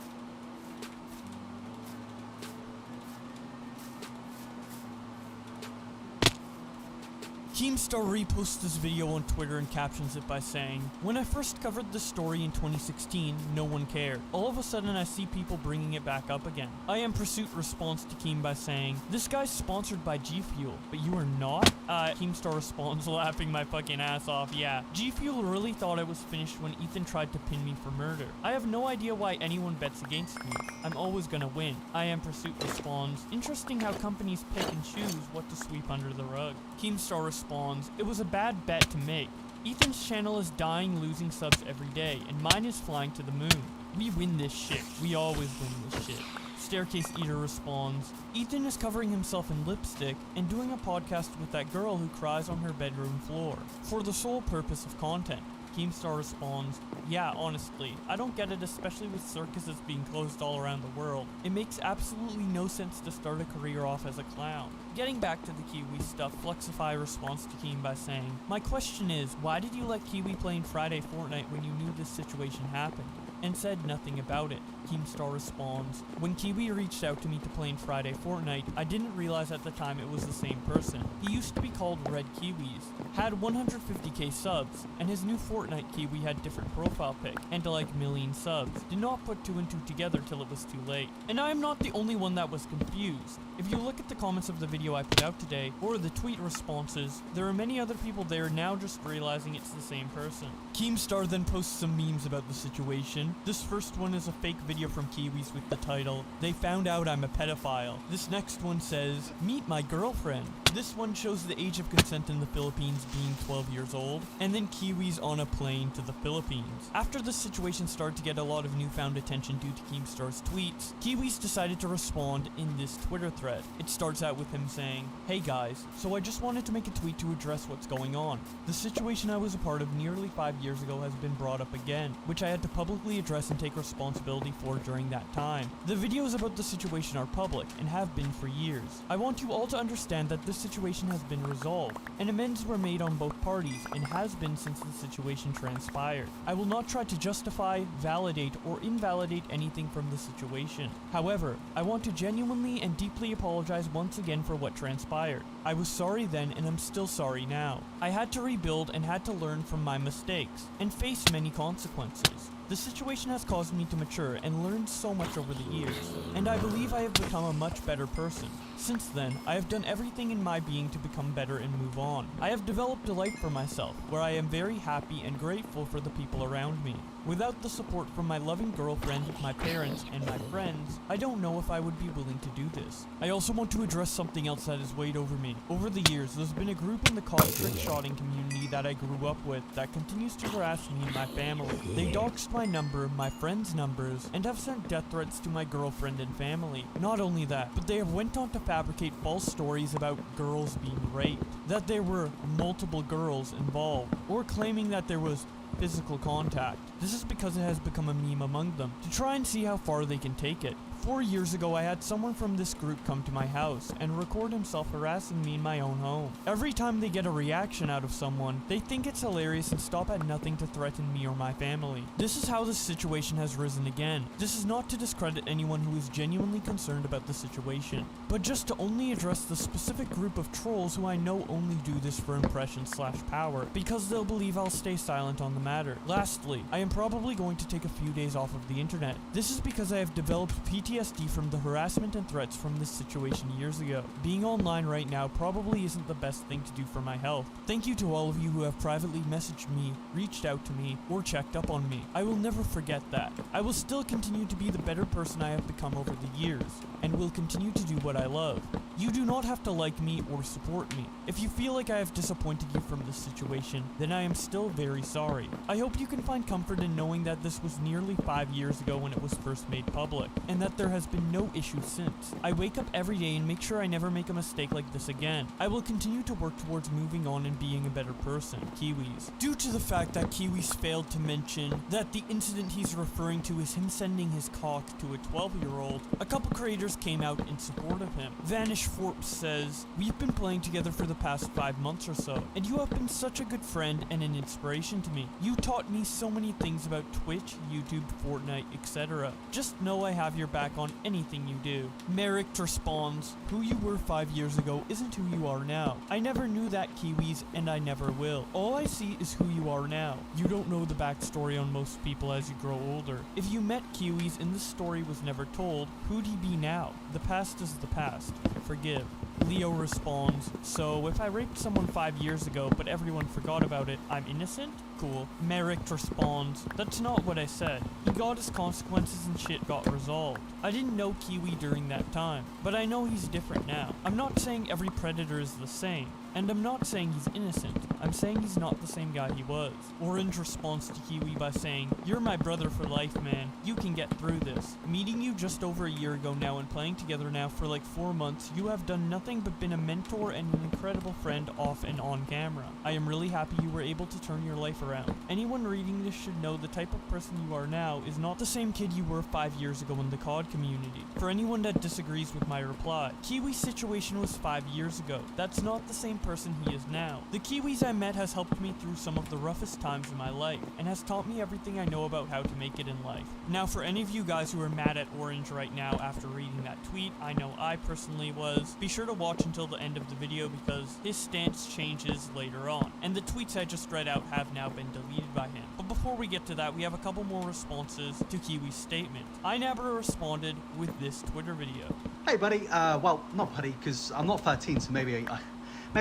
Keemstar reposts this video on Twitter and captions it by saying, when I first covered this story in 2016, no one cared. All of a sudden I see people bringing it back up again. I Am Pursuit responds to Keem by saying, this guy's sponsored by G Fuel, but you are not? Keemstar responds, laughing my fucking ass off, yeah. G Fuel really thought I was finished when Ethan tried to pin me for murder. I have no idea why anyone bets against me. I'm always gonna win. I Am Pursuit responds, interesting how companies pick and choose what to sweep under the rug. Keemstar responds, it was a bad bet to make. Ethan's channel is dying, losing subs every day, and mine is flying to the moon. We win this shit. We always win this shit. Staircase Eater responds, Ethan is covering himself in lipstick and doing a podcast with that girl who cries on her bedroom floor for the sole purpose of content. Keemstar responds, yeah, honestly, I don't get it, especially with circuses being closed all around the world. It makes absolutely no sense to start a career off as a clown. Getting back to the Kiwi stuff, Fluxify responds to Keem by saying, my question is, why did you let Kiwi play in Friday Fortnite when you knew this situation happened? And said nothing about it. Keemstar responds, when Kiwi reached out to me to play in Friday Fortnite, I didn't realize at the time it was the same person. He used to be called Red Kiwis, had 150k subs, and his new Fortnite Kiwi had different profile pic, and like million subs. Did not put 2 and 2 together till it was too late. And I am not the only one that was confused. If you look at the comments of the video I put out today, or the tweet responses, there are many other people there now just realizing it's the same person. Keemstar then posts some memes about the situation. This first one is a fake video from Kiwis with the title, they found out I'm a pedophile. This next one says, meet my girlfriend. This one shows the age of consent in the Philippines being 12 years old, and then Kiwis on a plane to the Philippines. After the situation started to get a lot of newfound attention due to Keemstar's tweets, Kiwis decided to respond in this Twitter thread. It starts out with him saying, hey guys, so I just wanted to make a tweet to address what's going on. The situation I was a part of nearly 5 years ago has been brought up again, which I had to publicly address and take responsibility for during that time. The videos about the situation are public and have been for years. I want you all to understand that this situation has been resolved, and amends were made on both parties and has been since the situation transpired. I will not try to justify, validate, or invalidate anything from the situation. However, I want to genuinely and deeply apologize once again for what transpired. I was sorry then and I'm still sorry now. I had to rebuild and had to learn from my mistakes and face many consequences. The situation has caused me to mature and learn so much over the years, and I believe I have become a much better person. Since then, I have done everything in my being to become better and move on. I have developed a life for myself, where I am very happy and grateful for the people around me. Without the support from my loving girlfriend, my parents, and my friends, I don't know if I would be willing to do this. I also want to address something else that has weighed over me. Over the years, there's been a group in the COD trick-shotting community that I grew up with that continues to harass me and my family. They doxed my number, my friends' numbers, and have sent death threats to my girlfriend and family. Not only that, but they have went on to fabricate false stories about girls being raped, that there were multiple girls involved, or claiming that there was physical contact. This is because it has become a meme among them, to try and see how far they can take it. 4 years ago, I had someone from this group come to my house and record himself harassing me in my own home. Every time they get a reaction out of someone, they think it's hilarious and stop at nothing to threaten me or my family. This is how this situation has risen again. This is not to discredit anyone who is genuinely concerned about the situation, but just to only address the specific group of trolls who I know only do this for impression/power, because they'll believe I'll stay silent on the matter. Lastly, I am probably going to take a few days off of the internet. This is because I have developed PTSD from the harassment and threats from this situation years ago. Being online right now probably isn't the best thing to do for my health. Thank you to all of you who have privately messaged me, reached out to me, or checked up on me. I will never forget that. I will still continue to be the better person I have become over the years, and will continue to do what I love. You do not have to like me or support me. If you feel like I have disappointed you from this situation, then I am still very sorry. I hope you can find comfort in knowing that this was nearly 5 years ago when it was first made public, and that there has been no issue since. I wake up every day and make sure I never make a mistake like this again. I will continue to work towards moving on and being a better person. Kiwis. Due to the fact that Kiwis failed to mention that the incident he's referring to is him sending his cock to a 12-year-old, a couple creators came out in support of him. Vanish Forbes says, we've been playing together for the past 5 months or so, and you have been such a good friend and an inspiration to me. You taught me so many things about Twitch, YouTube, Fortnite, etc. Just know I have your back on anything you do. Merrick responds, who you were 5 years ago isn't who you are now. I never knew that, Kiwis, and I never will. All I see is who you are now. You don't know the backstory on most people as you grow older. If you met Kiwis and this story was never told, who'd he be now? The past is the past. Forgive. Leo responds, so if I raped someone 5 years ago but everyone forgot about it, I'm innocent? Cool. Merrick responds, that's not what I said. He got his consequences and shit got resolved. I didn't know Kiwi during that time, but I know he's different now. I'm not saying every predator is the same. And I'm not saying he's innocent, I'm saying he's not the same guy he was. Orange responds to Kiwi by saying, you're my brother for life, man. You can get through this. Meeting you just over a year ago now and playing together now for like 4 months, you have done nothing but been a mentor and an incredible friend off and on camera. I am really happy you were able to turn your life around. Anyone reading this should know the type of person you are now is not the same kid you were 5 years ago in the COD community. For anyone that disagrees with my reply, Kiwi's situation was 5 years ago. That's not the same person he is now. The Kiwis I met has helped me through some of the roughest times in my life, and has taught me everything I know about how to make it in life. Now for any of you guys who are mad at Orange right now after reading that tweet, I know I personally was, be sure to watch until the end of the video because his stance changes later on, and the tweets I just read out have now been deleted by him. But before we get to that, we have a couple more responses to Kiwi's statement. iNabber responded with this Twitter video. Hey buddy, well, not buddy, because I'm not 13, so maybe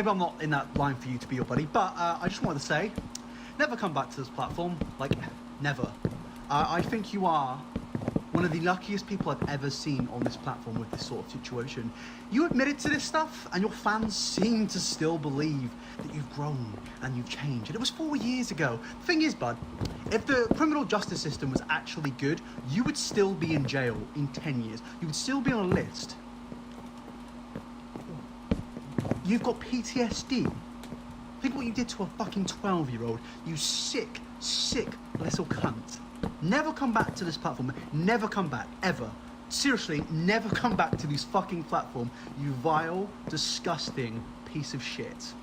I'm not in that line for you to be your buddy, but I just wanted to say, never come back to this platform, like, never. I think you are one of the luckiest people I've ever seen on this platform with this sort of situation. You admitted to this stuff, and your fans seem to still believe that you've grown and you've changed, and it was 4 years ago. The thing is, bud, if the criminal justice system was actually good, you would still be in jail in 10 years. You would still be on a list. You've got PTSD. Think what you did to a fucking 12-year-old. You sick, sick little cunt. Never come back to this platform. Never come back, ever. Seriously, never come back to this fucking platform, you vile, disgusting piece of shit.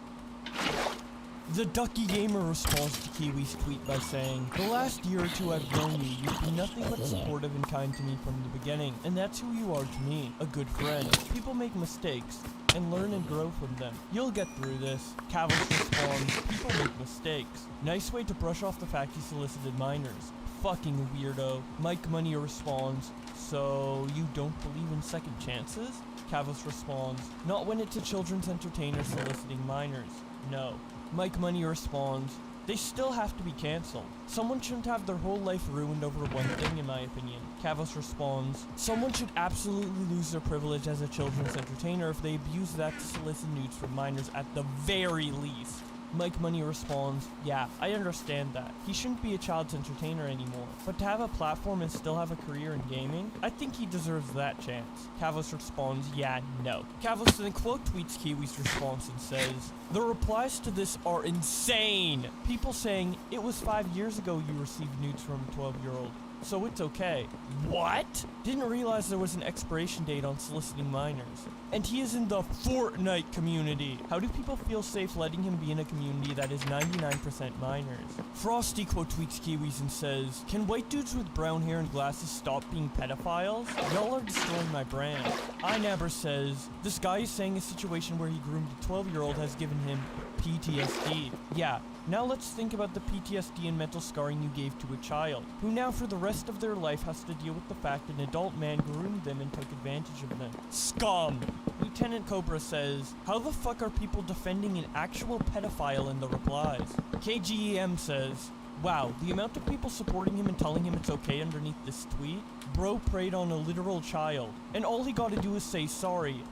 The Ducky Gamer responds to Kiwi's tweet by saying, the last year or two I've known you, you've been nothing but supportive and kind to me from the beginning, and that's who you are to me, a good friend. People make mistakes, and learn and grow from them. You'll get through this. Cavils responds, people make mistakes. Nice way to brush off the fact he solicited minors. Fucking weirdo. Mike Money responds, so you don't believe in second chances? Cavils responds, not when it's a children's entertainer soliciting minors. No. Mike Money responds, they still have to be cancelled. Someone shouldn't have their whole life ruined over one thing, in my opinion. Cavos responds, someone should absolutely lose their privilege as a children's entertainer if they abuse that to solicit nudes from minors at the very least. Mike Money responds, yeah, I understand that. He shouldn't be a child's entertainer anymore. But to have a platform and still have a career in gaming, I think he deserves that chance. Cavos responds, yeah, no. Cavos then quote tweets Kiwi's response and says, the replies to this are insane. People saying, it was 5 years ago you received nudes from a 12-year-old. So it's okay. What? Didn't realize there was an expiration date on soliciting minors. And he is in the Fortnite community. How do people feel safe letting him be in a community that is 99% minors? Frosty quote tweets Kiwis and says, can white dudes with brown hair and glasses stop being pedophiles? Y'all are destroying my brand. iNabber says, this guy is saying a situation where he groomed a 12-year-old has given him PTSD. Yeah. Now let's think about the PTSD and mental scarring you gave to a child, who now for the rest of their life has to deal with the fact an adult man groomed them and took advantage of them. Scum! Lieutenant Cobra says, how the fuck are people defending an actual pedophile in the replies? KGEM says, wow, the amount of people supporting him and telling him it's okay underneath this tweet? Bro preyed on a literal child, and all he gotta do is say sorry.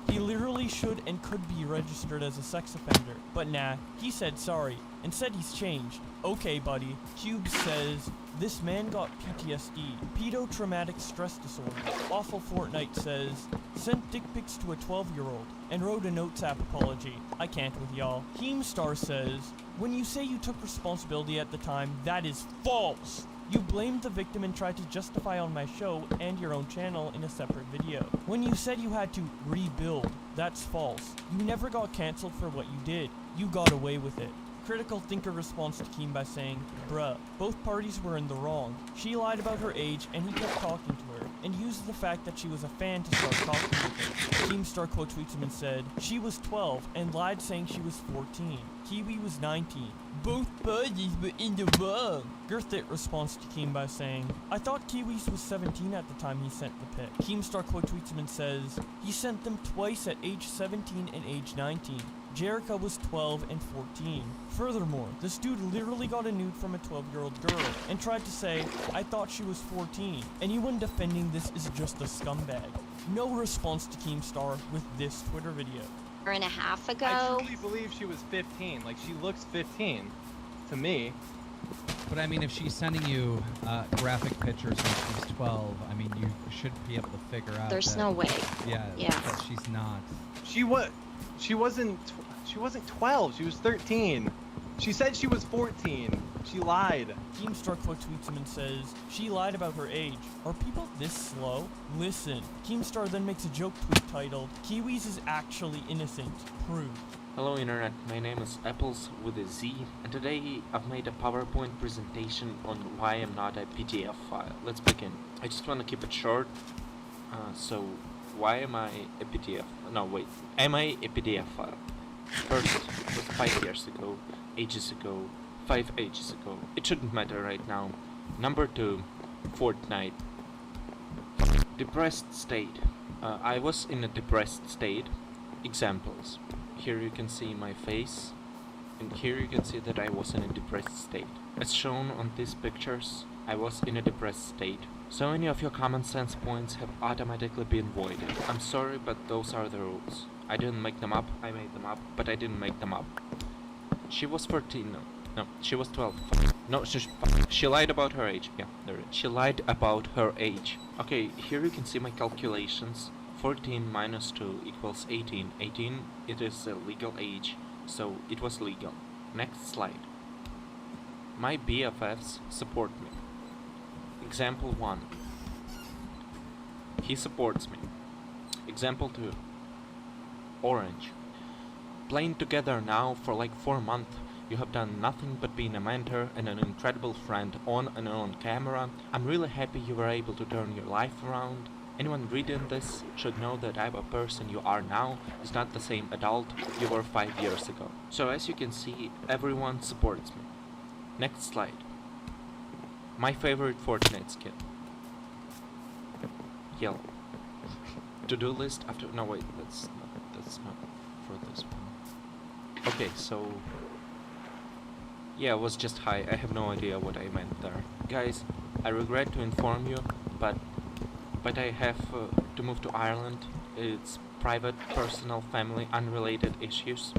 He literally should and could be registered as a sex offender. But nah, he said sorry, and said he's changed. Okay, buddy. Cube says, this man got PTSD, pedo-traumatic stress disorder. Awful Fortnite says, sent dick pics to a 12-year-old, and wrote a notes app apology. I can't with y'all. Keemstar says, when you say you took responsibility at the time, that is false! You blamed the victim and tried to justify on my show and your own channel in a separate video. When you said you had to rebuild, that's false. You never got cancelled for what you did. You got away with it. Critical Thinker responds to Keem by saying, bruh, both parties were in the wrong. She lied about her age and he kept talking to her, and used the fact that she was a fan to start talking with her. Keemstar quote tweets him and said, she was 12 and lied saying she was 14. Kiwi was 19. Both parties were in the wrong. Girthit responds to Keem by saying, I thought Kiwis was 17 at the time he sent the pic. Keemstar quote tweets him and says, he sent them twice at age 17 and age 19. Jerica was 12 and 14. Furthermore, this dude literally got a nude from a 12-year-old girl and tried to say, I thought she was 14. Anyone defending this is just a scumbag. No response to Keemstar with this Twitter video. And a half ago. I truly believe she was 15. Like, she looks 15 to me. But I mean, if she's sending you graphic pictures when she's 12, I mean, you should be able to figure out. There's that, no way. Yeah. Yeah. That she's not. She wasn't 12. She was 13. She said she was 14. She lied. Keemstar quote tweets him and says, she lied about her age. Are people this slow? Listen. Keemstar then makes a joke tweet titled, Kiwis is actually innocent. Prove. Hello Internet, my name is Apples with a Z, and today I've made a PowerPoint presentation on why I'm not a PDF file. Let's begin. I just want to keep it short. So, why am I a PDF? No, wait. Am I a PDF file? First, it was 5 years ago, ages ago, 5 ages ago. It shouldn't matter right now. Number 2, Fortnite. Depressed state. I was in a depressed state. Examples. Here you can see my face, and here you can see that I was in a depressed state. As shown on these pictures, I was in a depressed state. So many of your common sense points have automatically been voided. I'm sorry, but those are the rules. I didn't make them up, I made them up, but I didn't make them up. She was 14, no, she was 12. No, she lied about her age. Yeah, there it is. She lied about her age. Okay, here you can see my calculations. 14 minus 2 equals 18. 18, it is a legal age, so it was legal. Next slide. My BFFs support me. Example 1. He supports me. Example 2. Orange. Playing together now for like 4 months. You have done nothing but being a mentor and an incredible friend on and on camera. I'm really happy you were able to turn your life around. Anyone reading this should know that I'm a person you are now is not the same adult you were 5 years ago. So as you can see, everyone supports me. Next slide. My favorite Fortnite skin. Yellow. To-do list after... No wait, that's not for this one. Okay, so... Yeah, it was just high. I have no idea what I meant there. Guys, I regret to inform you, but I have to move to Ireland. It's private, personal, family, unrelated issues.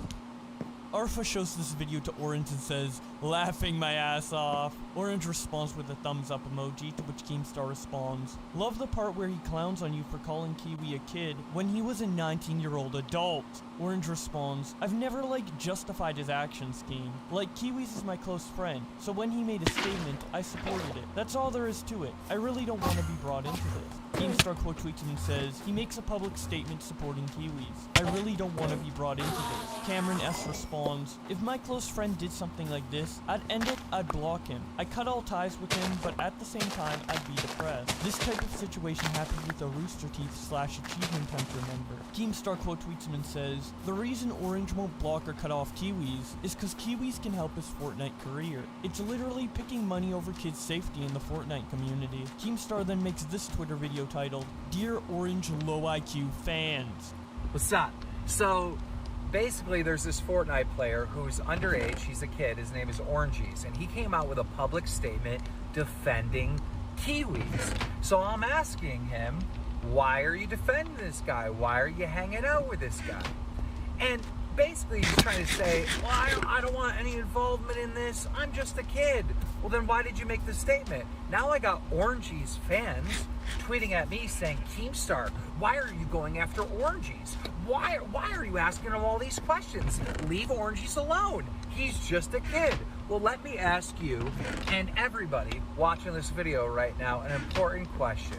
Arfa shows this video to Orange and says, laughing my ass off. Orange responds with a thumbs up emoji, to which Keemstar responds, love the part where he clowns on you for calling Kiwi a kid when he was a 19-year-old adult. Orange responds, I've never justified his action scheme. Kiwis is my close friend, so when he made a statement, I supported it. That's all there is to it. I really don't want to be brought into this. Keemstar quote tweets him and says, he makes a public statement supporting Kiwis. I really don't want to be brought into this. Cameron S responds, if my close friend did something like this, I'd end it, I'd block him. I cut all ties with him, but at the same time, I'd be depressed. This type of situation happened with a Rooster Teeth / Achievement Hunter member. Keemstar quote tweets him and says, the reason Orange won't block or cut off Kiwis is because Kiwis can help his Fortnite career. It's literally picking money over kids' safety in the Fortnite community. Keemstar then makes this Twitter video titled, Dear Orange Low IQ Fans. What's up? So, basically there's this Fortnite player who's underage, he's a kid, his name is Oranges, and he came out with a public statement defending Kiwis. So I'm asking him, why are you defending this guy? Why are you hanging out with this guy? And basically he's trying to say, well, I don't want any involvement in this, I'm just a kid. Well then why did you make this statement? Now I got Oranges fans tweeting at me saying, Keemstar, why are you going after Oranges? Why are you asking him all these questions? Leave Oranges alone. He's just a kid. Well, let me ask you and everybody watching this video right now an important question.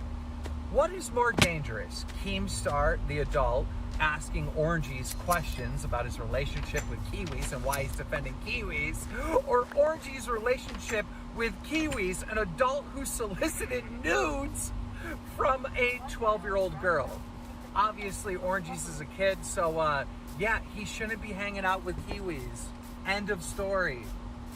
What is more dangerous? Keemstar, the adult, asking Oranges questions about his relationship with Kiwis and why he's defending Kiwis, or Oranges' relationship with Kiwis, an adult who solicited nudes from a 12-year-old girl? Obviously, Oranges is a kid, so yeah, he shouldn't be hanging out with Kiwis. End of story.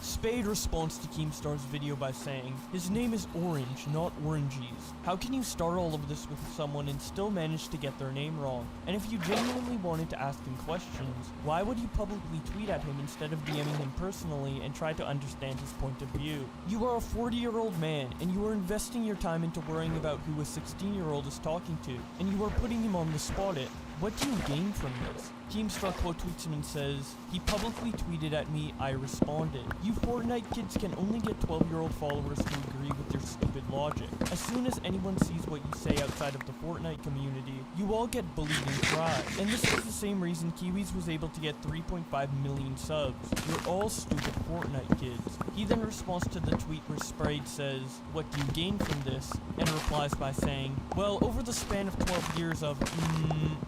Spade responds to Keemstar's video by saying, his name is Orange, not Oranges. How can you start all of this with someone and still manage to get their name wrong? And if you genuinely wanted to ask him questions, why would you publicly tweet at him instead of DMing him personally and try to understand his point of view? You are a 40-year-old man, and you are investing your time into worrying about who a 16-year-old is talking to, and you are putting him on the spot. What do you gain from this? Keemstar quote tweets him and says, he publicly tweeted at me, I responded. You Fortnite kids can only get 12-year-old followers to agree with your stupid logic. As soon as anyone sees what you say outside of the Fortnite community, you all get bullied and cry. And this is the same reason Kiwis was able to get 3.5 million subs. You're all stupid Fortnite kids. He then responds to the tweet where Spade says, what do you gain from this? And replies by saying, well, over the span of 12 years of,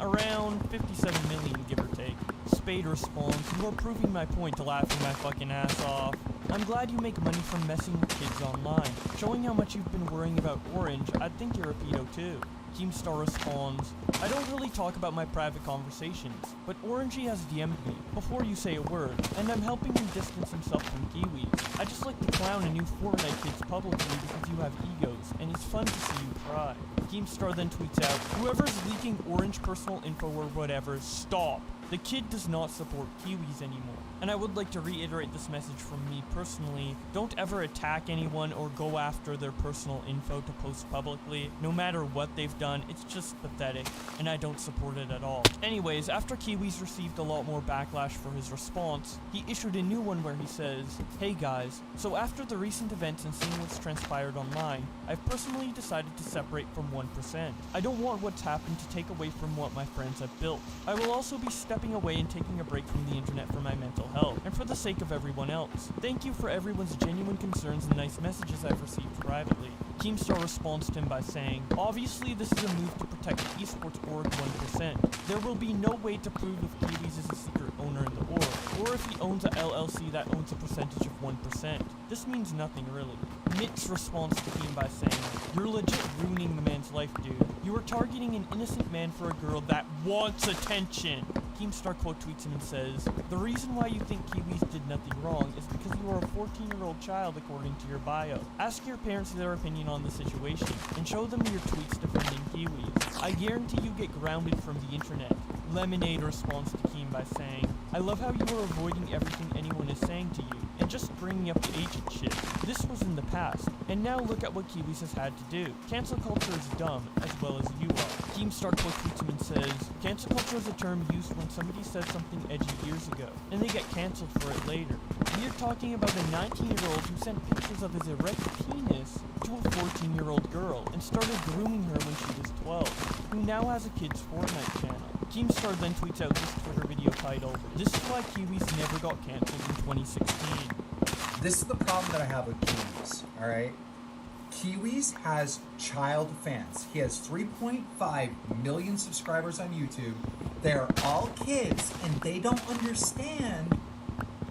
around 57 million, give or take. Spade responds, you are proving my point to laughing my fucking ass off. I'm glad you make money from messing with kids online. Showing how much you've been worrying about Orange, I'd think you're a pedo too. Keemstar responds, I don't really talk about my private conversations, but Orangey has DM'd me before you say a word, and I'm helping him distance himself from Kiwis. I just like to clown a new Fortnite kids publicly because you have egos, and it's fun to see you cry. Keemstar then tweets out, whoever's leaking Orange personal info or whatever, stop. The kid does not support Kiwis anymore. And I would like to reiterate this message from me personally. Don't ever attack anyone or go after their personal info to post publicly. No matter what they've done, it's just pathetic, and I don't support it at all. Anyways, after Kiwis received a lot more backlash for his response, he issued a new one where he says, hey guys, so after the recent events and seeing what's transpired online, I've personally decided to separate from 1%. I don't want what's happened to take away from what my friends have built. I will also be stepping away and taking a break from the internet for my mental health, and for the sake of everyone else. Thank you for everyone's genuine concerns and nice messages I've received privately. Keemstar responds to him by saying, obviously this is a move to protect the esports org 1%. There will be no way to prove if Kiwis is a secret owner in the org, or if he owns a LLC that owns a percentage of 1%. This means nothing really. Mitz responds to him by saying, you're legit ruining the man's life, dude. You are targeting an innocent man for a girl that wants attention. Keemstar quote tweets him and says, the reason why you think Kiwis did nothing wrong is because you are a 14-year-old child according to your bio. Ask your parents their opinion on the situation, and show them your tweets defending Kiwis. I guarantee you get grounded from the internet. Lemonade responds to Keem by saying, I love how you are avoiding everything anyone is saying to you, and just bringing up the agent shit. This was in the past, and now look at what Kiwis has had to do. Cancel culture is dumb, as well as you are. Keemstar quote tweets him and says, cancel culture is a term used when somebody says something edgy years ago, and they get canceled for it later. We are talking about a 19-year-old who sent pictures of his erect penis to a 14-year-old girl, and started grooming her when she was 12, who now has a kid's Fortnite channel. Keemstar then tweets out this Twitter video titled, this is why Kiwis never got cancelled in 2016. This is the problem that I have with Kiwis, alright? Kiwis has child fans. He has 3.5 million subscribers on YouTube. They're all kids, and they don't understand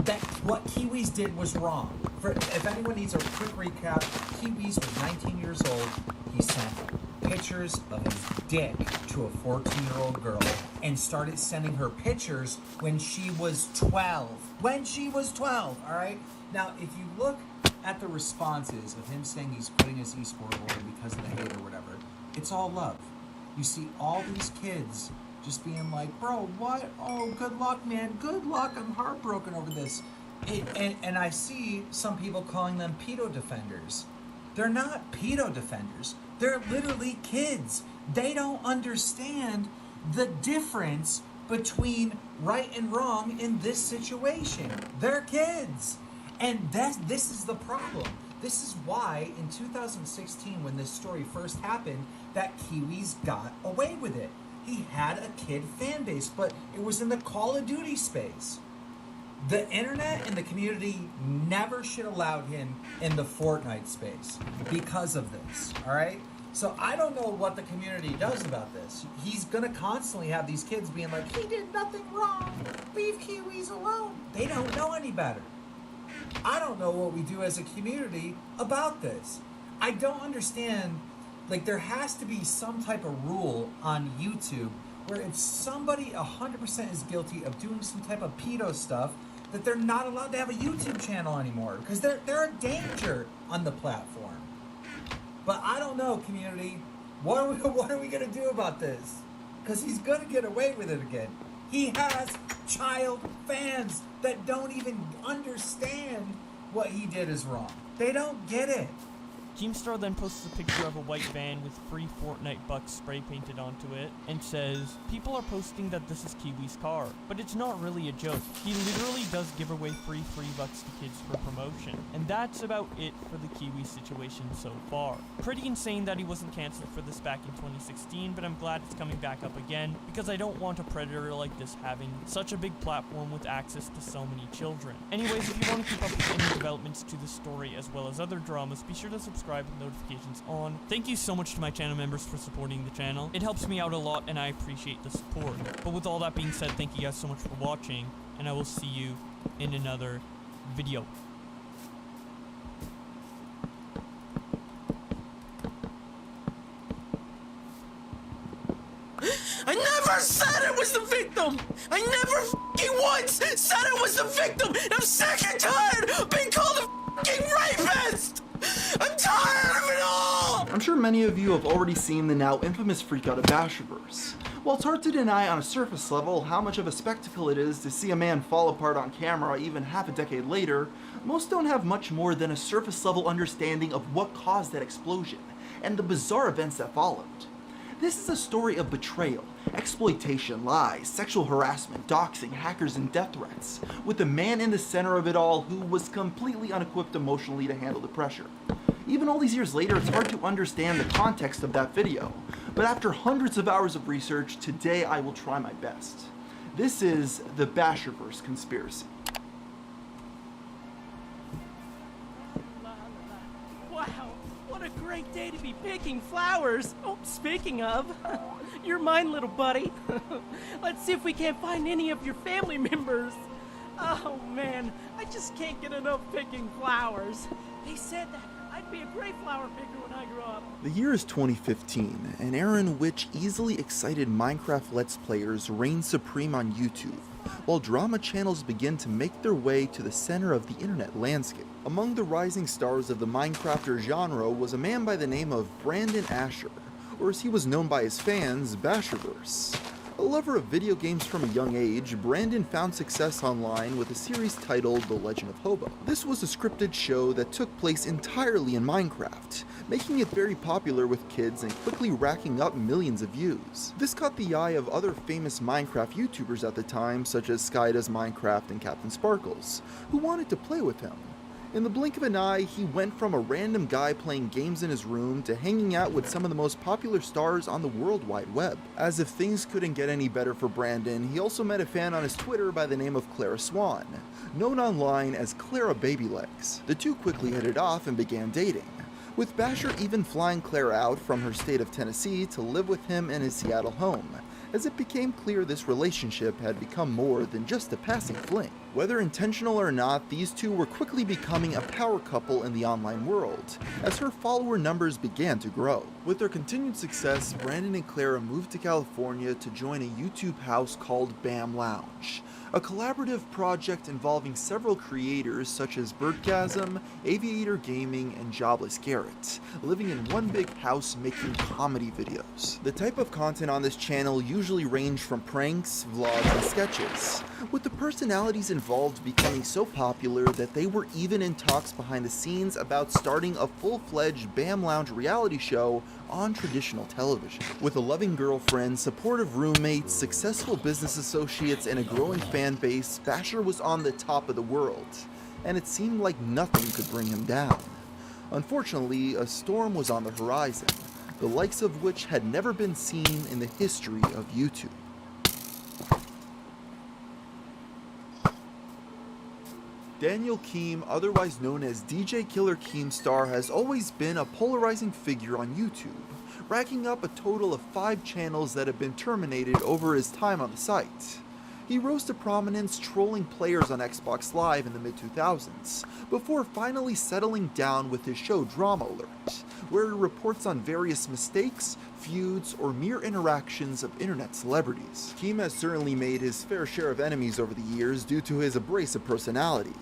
that what Kiwis did was wrong. If anyone needs a quick recap, Kiwis was 19 years old. He sent pictures of his dick to a 14-year-old girl and started sending her pictures when she was 12. When she was 12, all right? Now, if you look at the responses of him saying he's quitting his esport away because of the hate or whatever, it's all love. You see all these kids just being like, bro, what? Oh, good luck, man. Good luck. I'm heartbroken over this. And I see some people calling them pedo defenders. They're not pedo defenders. They're literally kids. They don't understand the difference between right and wrong in this situation. They're kids. And this is the problem. This is why in 2016, when this story first happened, that Kiwis got away with it. He had a kid fan base, but it was in the Call of Duty space. The internet and the community never should have allowed him in the Fortnite space because of this, all right? So I don't know what the community does about this. He's gonna constantly have these kids being like, he did nothing wrong, leave Kiwis alone. They don't know any better. I don't know what we do as a community about this. I don't understand, like there has to be some type of rule on YouTube where if somebody 100% is guilty of doing some type of pedo stuff, that they're not allowed to have a YouTube channel anymore because they're a danger on the platform. But I don't know, community. What are we gonna do about this? Because he's gonna get away with it again. He has child fans that don't even understand what he did is wrong. They don't get it. Keemstar then posts a picture of a white van with free Fortnite bucks spray painted onto it and says, "People are posting that this is Kiwi's car, but it's not really a joke. He literally does give away free bucks to kids for promotion." And that's about it for the Kiwi situation so far. Pretty insane that he wasn't cancelled for this back in 2016, but I'm glad it's coming back up again because I don't want a predator like this having such a big platform with access to so many children. Anyways, if you want to keep up with any developments to this story as well as other dramas, be sure to subscribe with notifications on. Thank you so much to my channel members for supporting the channel. It helps me out a lot and I appreciate the support. But with all that being said, thank you guys so much for watching and I will see you in another video. I never said it was the victim! I never f***ing once said it was the victim! I'm sick and tired of being called a f***ing rapist! I'm tired of it all! I'm sure many of you have already seen the now infamous freakout of Basherverse. While it's hard to deny on a surface level how much of a spectacle it is to see a man fall apart on camera even half a decade later, most don't have much more than a surface level understanding of what caused that explosion and the bizarre events that followed. This is a story of betrayal, exploitation, lies, sexual harassment, doxing, hackers, and death threats, with the man in the center of it all who was completely unequipped emotionally to handle the pressure. Even all these years later, it's hard to understand the context of that video, but after hundreds of hours of research, today I will try my best. This is the Basherverse conspiracy. Wow, what a great day to be picking flowers. Oh, speaking of, you're mine, little buddy. Let's see if we can't find any of your family members. Oh man, I just can't get enough picking flowers. They said that I'd be a great flower picker when I grow up. The year is 2015, an era in which easily excited Minecraft Let's Players reign supreme on YouTube, while drama channels begin to make their way to the center of the internet landscape. Among the rising stars of the Minecrafter genre was a man by the name of Brandon Asher, or as he was known by his fans, Basherverse. A lover of video games from a young age, Brandon found success online with a series titled The Legend of Hobo. This was a scripted show that took place entirely in Minecraft, making it very popular with kids and quickly racking up millions of views. This caught the eye of other famous Minecraft YouTubers at the time, such as Skydoes Minecraft and Captain Sparkles, who wanted to play with him. In the blink of an eye, he went from a random guy playing games in his room to hanging out with some of the most popular stars on the World Wide Web. As if things couldn't get any better for Brandon, he also met a fan on his Twitter by the name of Clara Swan, known online as Clara Babylegs. The two quickly hit it off and began dating, with Basher even flying Clara out from her state of Tennessee to live with him in his Seattle home, as it became clear this relationship had become more than just a passing fling. Whether intentional or not, these two were quickly becoming a power couple in the online world, as her follower numbers began to grow. With their continued success, Brandon and Clara moved to California to join a YouTube house called BAM Lounge, a collaborative project involving several creators such as Birdgasm, Aviator Gaming, and Jobless Garrett, living in one big house making comedy videos. The type of content on this channel usually ranged from pranks, vlogs, and sketches, with the personalities involved becoming so popular that they were even in talks behind the scenes about starting a full-fledged BAM Lounge reality show on traditional television. With a loving girlfriend, supportive roommates, successful business associates, and a growing fan base, Basher was on the top of the world, and it seemed like nothing could bring him down. Unfortunately, a storm was on the horizon, the likes of which had never been seen in the history of YouTube. Daniel Keem, otherwise known as DJ Killer Keemstar, has always been a polarizing figure on YouTube, racking up a total of 5 channels that have been terminated over his time on the site. He rose to prominence trolling players on Xbox Live in the mid-2000s, before finally settling down with his show Drama Alert, where he reports on various mistakes, feuds, or mere interactions of internet celebrities. Keem has certainly made his fair share of enemies over the years due to his abrasive personality.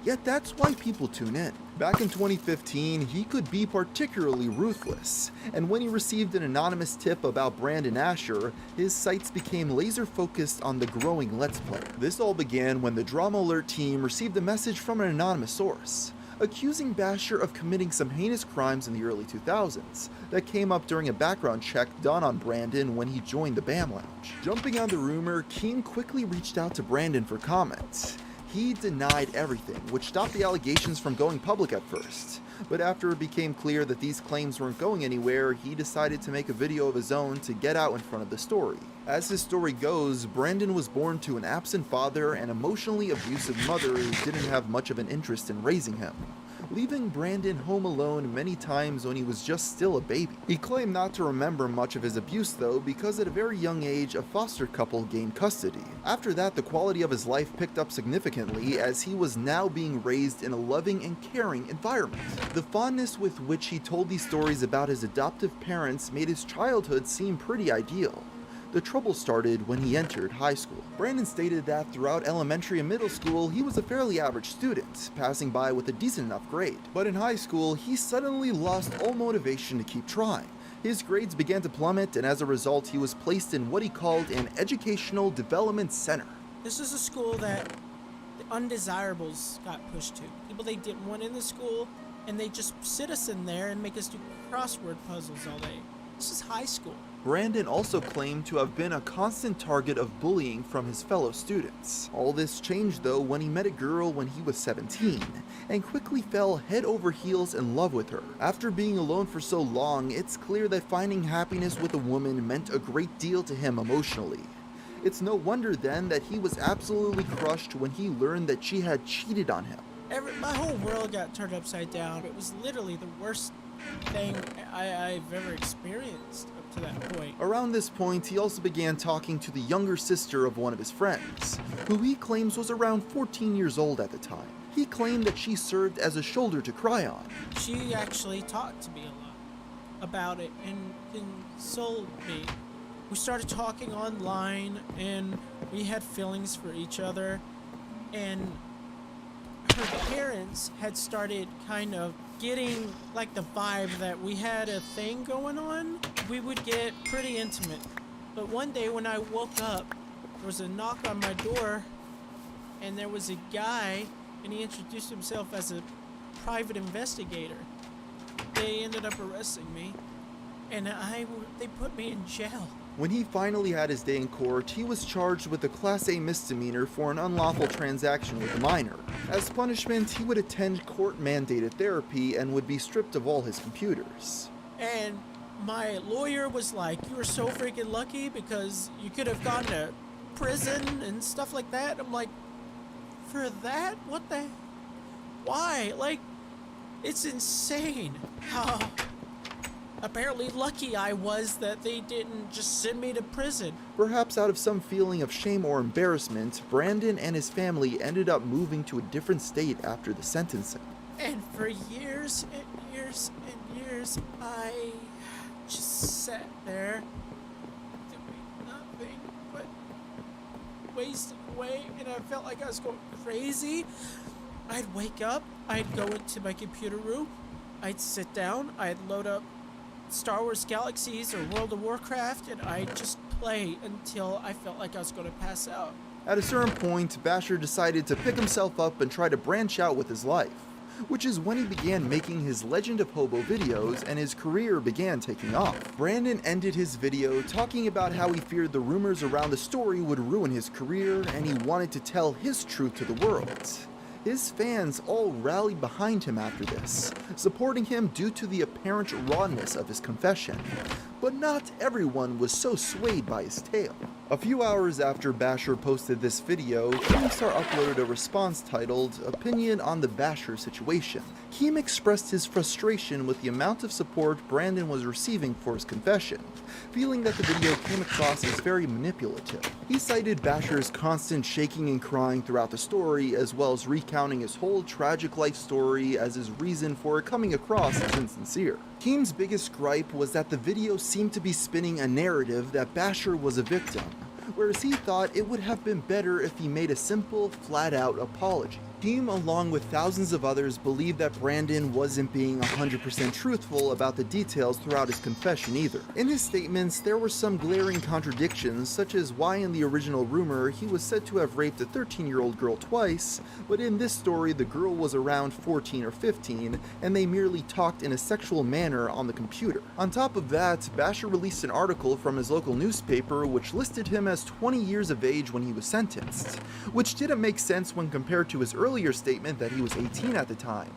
Yet that's why people tune in. Back in 2015, he could be particularly ruthless, and when he received an anonymous tip about Brandon Asher, his sights became laser focused on the growing Let's Player. This all began when the Drama Alert team received a message from an anonymous source, accusing Basher of committing some heinous crimes in the early 2000s that came up during a background check done on Brandon when he joined the BAM Lounge. Jumping on the rumor, Keem quickly reached out to Brandon for comment. He denied everything, which stopped the allegations from going public at first. But after it became clear that these claims weren't going anywhere, he decided to make a video of his own to get out in front of the story. As his story goes, Brandon was born to an absent father and emotionally abusive mother who didn't have much of an interest in raising him, leaving Brandon home alone many times when he was just still a baby. He claimed not to remember much of his abuse though, because at a very young age a foster couple gained custody. After that, the quality of his life picked up significantly as he was now being raised in a loving and caring environment. The fondness with which he told these stories about his adoptive parents made his childhood seem pretty ideal. The trouble started when he entered high school. Brandon stated that throughout elementary and middle school, he was a fairly average student, passing by with a decent enough grade. But in high school, he suddenly lost all motivation to keep trying. His grades began to plummet, and as a result, he was placed in what he called an educational development center. This is a school that the undesirables got pushed to. People they didn't want in the school, and they just sit us in there and make us do crossword puzzles all day. This is high school. Brandon also claimed to have been a constant target of bullying from his fellow students. All this changed though when he met a girl when he was 17, and quickly fell head over heels in love with her. After being alone for so long, it's clear that finding happiness with a woman meant a great deal to him emotionally. It's no wonder then that he was absolutely crushed when he learned that she had cheated on him. My whole world got turned upside down. It was literally the worst thing I've ever experienced up to that point. Around this point, he also began talking to the younger sister of one of his friends, who he claims was around 14 years old at the time. He claimed that she served as a shoulder to cry on. She actually talked to me a lot about it and consoled me. We started talking online and we had feelings for each other, and her parents had started kind of getting like the vibe that we had a thing going on. We would get pretty intimate. But one day when I woke up, there was a knock on my door and there was a guy, and he introduced himself as a private investigator. They ended up arresting me, and they put me in jail. When he finally had his day in court, he was charged with a Class A misdemeanor for an unlawful transaction with a minor. As punishment, he would attend court-mandated therapy and would be stripped of all his computers. And my lawyer was like, "You were so freaking lucky because you could have gone to prison and stuff like that." I'm like, for that? What the? Why? Like, it's insane how apparently lucky I was that they didn't just send me to prison. Perhaps out of some feeling of shame or embarrassment, Brandon and his family ended up moving to a different state after the sentencing. And for years and years and years, I just sat there doing nothing but wasting away, and I felt like I was going crazy. I'd wake up, I'd go into my computer room, I'd sit down, I'd load up Star Wars Galaxies or World of Warcraft, and I'd just play until I felt like I was going to pass out. At a certain point, Basher decided to pick himself up and try to branch out with his life, which is when he began making his Legend of Hobo videos and his career began taking off. Brandon ended his video talking about how he feared the rumors around the story would ruin his career and he wanted to tell his truth to the world. His fans all rallied behind him after this, supporting him due to the apparent rawness of his confession. but not everyone was so swayed by his tale. A few hours after Basher posted this video, Keemstar uploaded a response titled, "Opinion on the Basher Situation." Keem expressed his frustration with the amount of support Brandon was receiving for his confession, feeling that the video came across as very manipulative. He cited Basher's constant shaking and crying throughout the story, as well as recounting his whole tragic life story as his reason for it coming across as insincere. Keem's biggest gripe was that the video seemed to be spinning a narrative that Basher was a victim, whereas he thought it would have been better if he made a simple, flat-out apology. Keem, along with thousands of others, believed that Brandon wasn't being 100% truthful about the details throughout his confession either. In his statements, there were some glaring contradictions, such as why in the original rumor he was said to have raped a 13-year-old girl twice, but in this story the girl was around 14 or 15, and they merely talked in a sexual manner on the computer. On top of that, Basher released an article from his local newspaper which listed him as 20 years of age when he was sentenced, which didn't make sense when compared to his earlier statement that he was 18 at the time.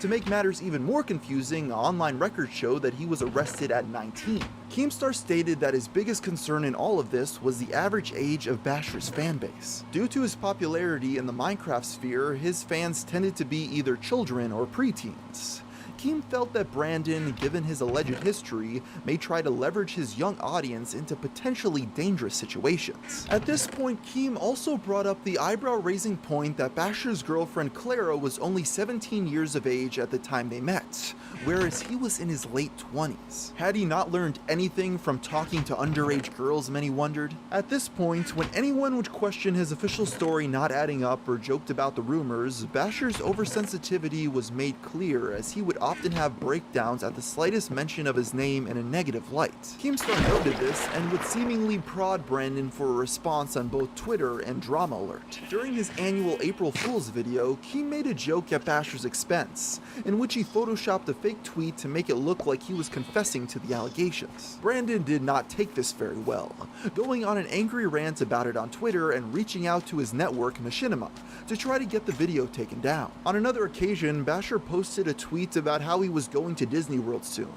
To make matters even more confusing, online records show that he was arrested at 19. Keemstar stated that his biggest concern in all of this was the average age of Basher's fanbase. Due to his popularity in the Minecraft sphere, his fans tended to be either children or preteens. Keem felt that Brandon, given his alleged history, may try to leverage his young audience into potentially dangerous situations. At this point, Keem also brought up the eyebrow-raising point that Basher's girlfriend Clara was only 17 years of age at the time they met, whereas he was in his late 20s. Had he not learned anything from talking to underage girls, many wondered? At this point, when anyone would question his official story not adding up or joked about the rumors, Basher's oversensitivity was made clear, as he would often have breakdowns at the slightest mention of his name in a negative light. Keemstar noted this and would seemingly prod Brandon for a response on both Twitter and Drama Alert. During his annual April Fool's video, Keem made a joke at Basher's expense, in which he photoshopped a fake tweet to make it look like he was confessing to the allegations. Brandon did not take this very well, going on an angry rant about it on Twitter and reaching out to his network Machinima to try to get the video taken down. On another occasion, Basher posted a tweet about how he was going to Disney World soon,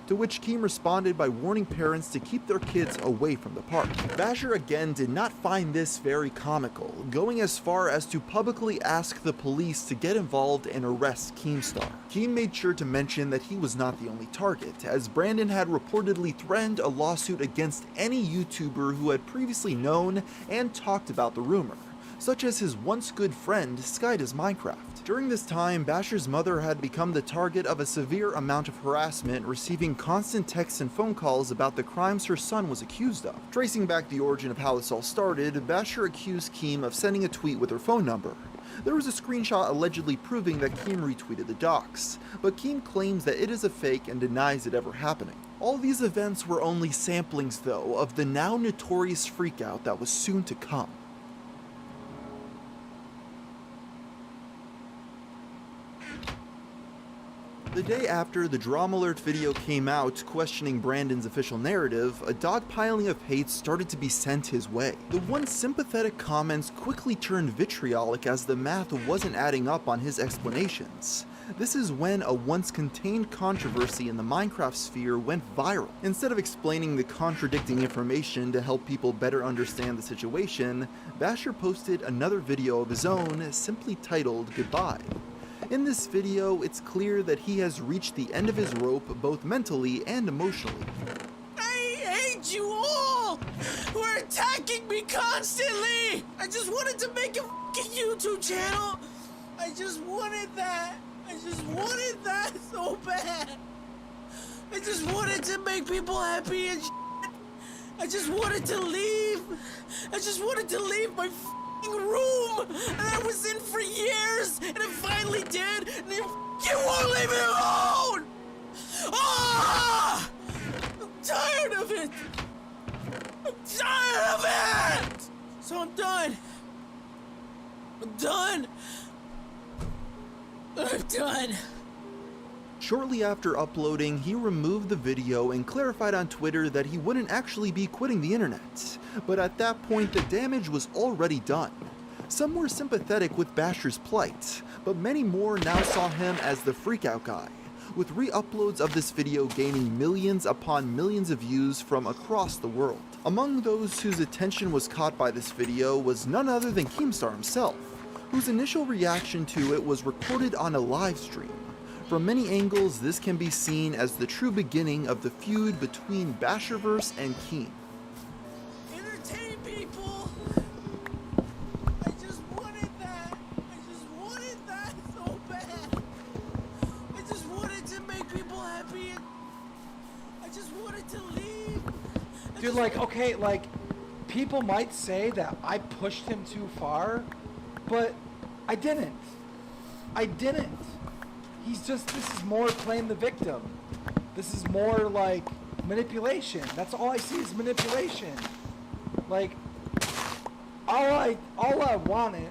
to which Keem responded by warning parents to keep their kids away from the park. Basher again did not find this very comical, going as far as to publicly ask the police to get involved and arrest Keemstar. Keem made sure to mention that he was not the only target, as Brandon had reportedly threatened a lawsuit against any YouTuber who had previously known and talked about the rumor, such as his once good friend Skyda's Minecraft. During this time, Basher's mother had become the target of a severe amount of harassment, receiving constant texts and phone calls about the crimes her son was accused of. Tracing back the origin of how this all started, Basher accused Keem of sending a tweet with her phone number. There was a screenshot allegedly proving that Keem retweeted the docs, but Keem claims that it is a fake and denies it ever happening. All these events were only samplings, though, of the now notorious freakout that was soon to come. The day after the Drama Alert video came out questioning Brandon's official narrative, a dogpiling of hate started to be sent his way. The once sympathetic comments quickly turned vitriolic as the math wasn't adding up on his explanations. This is when a once contained controversy in the Minecraft sphere went viral. Instead of explaining the contradicting information to help people better understand the situation, Basher posted another video of his own, simply titled "Goodbye." In this video, it's clear that he has reached the end of his rope both mentally and emotionally. I hate you all who are attacking me constantly! I just wanted to make a fucking YouTube channel! I just wanted that! I just wanted that so bad! I just wanted to make people happy and shit! I just wanted to leave! I just wanted to leave my room that I was in for years, and I finally did, and you won't leave me alone! Ah! I'm tired of it! I'm tired of it! So I'm done. I'm done. I'm done. Shortly after uploading, he removed the video and clarified on Twitter that he wouldn't actually be quitting the internet. But at that point, the damage was already done. Some were sympathetic with Basher's plight, but many more now saw him as the freakout guy, with re-uploads of this video gaining millions upon millions of views from across the world. Among those whose attention was caught by this video was none other than Keemstar himself, whose initial reaction to it was recorded on a live stream. From many angles, this can be seen as the true beginning of the feud between Basherverse and Keem. Entertain people! I just wanted that! I just wanted that so bad! I just wanted to make people happy and I just wanted to leave! Dude, like, okay, like, people might say that I pushed him too far, but I didn't. I didn't. This is more playing the victim. This is more like manipulation. That's all I see is manipulation. Like, all I wanted,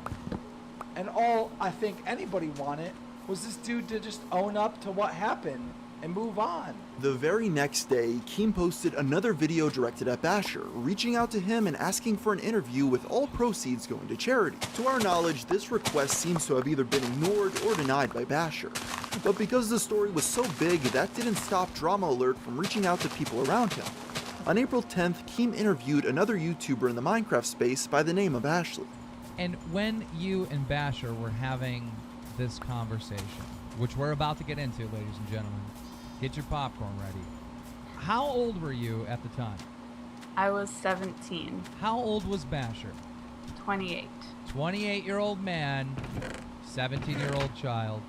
and all I think anybody wanted, was this dude to just own up to what happened and move on. The very next day, Keem posted another video directed at Basher, reaching out to him and asking for an interview with all proceeds going to charity. To our knowledge, this request seems to have either been ignored or denied by Basher. But because the story was so big, that didn't stop Drama Alert from reaching out to people around him. On April 10th, Keem interviewed another YouTuber in the Minecraft space by the name of Ashley. And when you and Basher were having this conversation, which we're about to get into, ladies and gentlemen, get your popcorn ready. How old were you at the time? I was 17. How old was Basher? 28. 28-year-old man, 17-year-old child.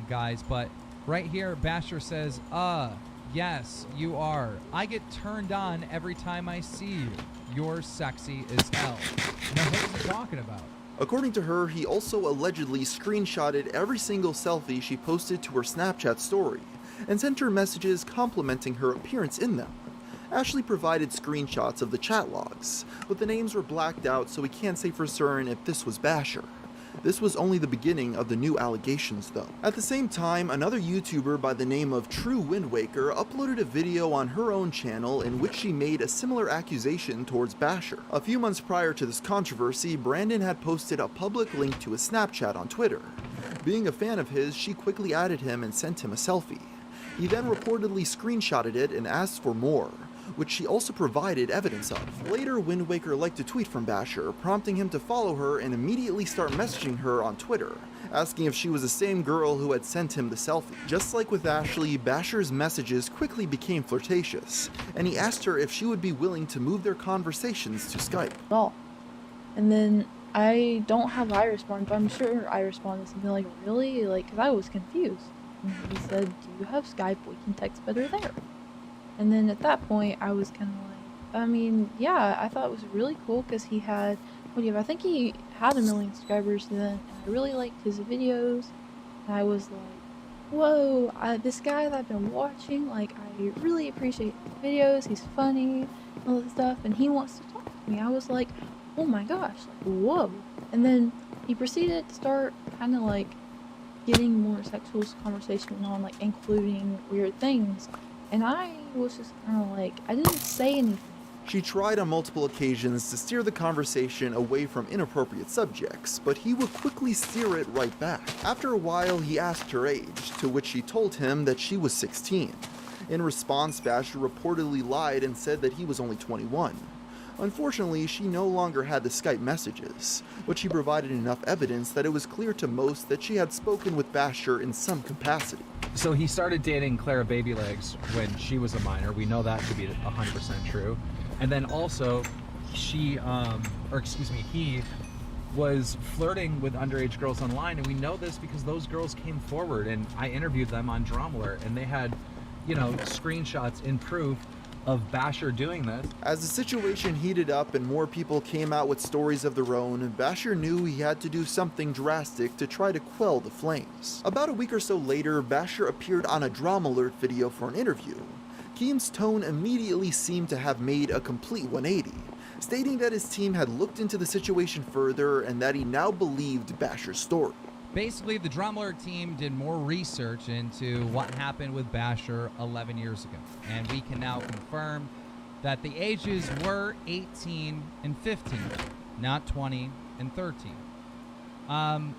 Guys, but right here, Basher says, yes, you are. I get turned on every time I see you. You're sexy as hell. Now, what is he talking about? According to her, he also allegedly screenshotted every single selfie she posted to her Snapchat story, and sent her messages complimenting her appearance in them. Ashley provided screenshots of the chat logs, but the names were blacked out, so we can't say for certain if this was Basher. This was only the beginning of the new allegations though. At the same time, another YouTuber by the name of True Wind Waker uploaded a video on her own channel in which she made a similar accusation towards Basher. A few months prior to this controversy, Brandon had posted a public link to his Snapchat on Twitter. Being a fan of his, she quickly added him and sent him a selfie. He then reportedly screenshotted it and asked for more, which she also provided evidence of. Later, Wind Waker liked a tweet from Basher, prompting him to follow her and immediately start messaging her on Twitter, asking if she was the same girl who had sent him the selfie. Just like with Ashley, Basher's messages quickly became flirtatious, and he asked her if she would be willing to move their conversations to Skype. All. And then I don't have I respond, but I'm sure I responded something like, really? Like, because I was confused. And he said, do you have Skype? We can text better there. And then at that point, I was kind of like, I mean, yeah, I thought it was really cool because he had, I think he had 1 million subscribers then, and I really liked his videos. And I was like, whoa, this guy that I've been watching, like, I really appreciate his videos, he's funny, all this stuff, and he wants to talk to me. I was like, oh my gosh, like, whoa. And then he proceeded to start kind of like getting more sexual conversation on, like, including weird things. And I was just kind of like, I didn't say anything. She tried on multiple occasions to steer the conversation away from inappropriate subjects, but he would quickly steer it right back. After a while, he asked her age, to which she told him that she was 16. In response, Basher reportedly lied and said that he was only 21. Unfortunately, she no longer had the Skype messages, but she provided enough evidence that it was clear to most that she had spoken with Basher in some capacity. So he started dating Clara Babylegs when she was a minor. We know that to be 100% true. And then also, he was flirting with underage girls online, and we know this because those girls came forward, and I interviewed them on Drama Alert, and they had, screenshots in proof of Basher doing this. As the situation heated up and more people came out with stories of their own, Basher knew he had to do something drastic to try to quell the flames. About a week or so later, Basher appeared on a Drama Alert video for an interview. Keem's tone immediately seemed to have made a complete 180, stating that his team had looked into the situation further and that he now believed Basher's story. Basically, the Drama Alert team did more research into what happened with Basher 11 years ago, and we can now confirm that the ages were 18 and 15, not 20 and 13. I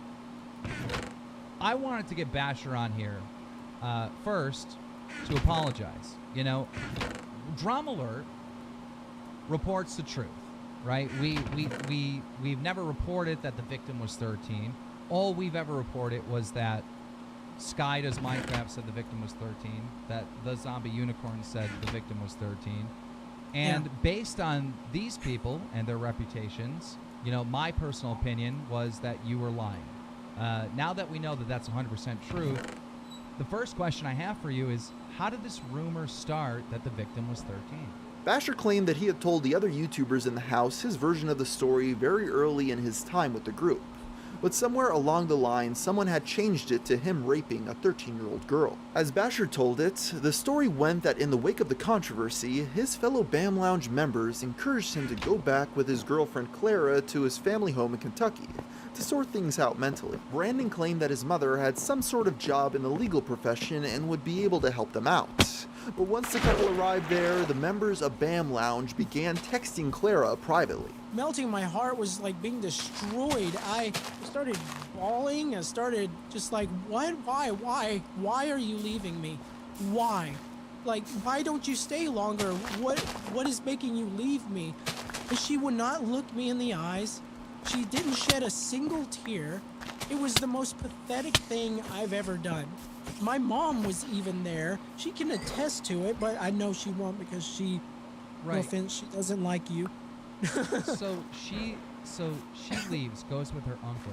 wanted to get Basher on here first to apologize. You know, Drama Alert reports the truth, right? We've never reported that the victim was 13. All we've ever reported was that Sky Does Minecraft said the victim was 13, that the Zombie Unicorn said the victim was 13. And based on these people and their reputations, you know, my personal opinion was that you were lying. Now that we know that that's 100% true, the first question I have for you is, how did this rumor start that the victim was 13? Basher claimed that he had told the other YouTubers in the house his version of the story very early in his time with the group. But somewhere along the line, someone had changed it to him raping a 13-year-old girl. As Basher told it, the story went that in the wake of the controversy, his fellow BAM Lounge members encouraged him to go back with his girlfriend Clara to his family home in Kentucky to sort things out mentally. Brandon claimed that his mother had some sort of job in the legal profession and would be able to help them out. But once the couple arrived there, the members of BAM Lounge began texting Clara privately. Melting my heart was like being destroyed. I started bawling. I started just like, what? Why are you leaving me? Why? Like, why don't you stay longer? What is making you leave me? And she would not look me in the eyes. She didn't shed a single tear. It was the most pathetic thing I've ever done. My mom was even there. She can attest to it, but I know she won't because she, no offense, she doesn't like you. So she leaves, goes with her uncle.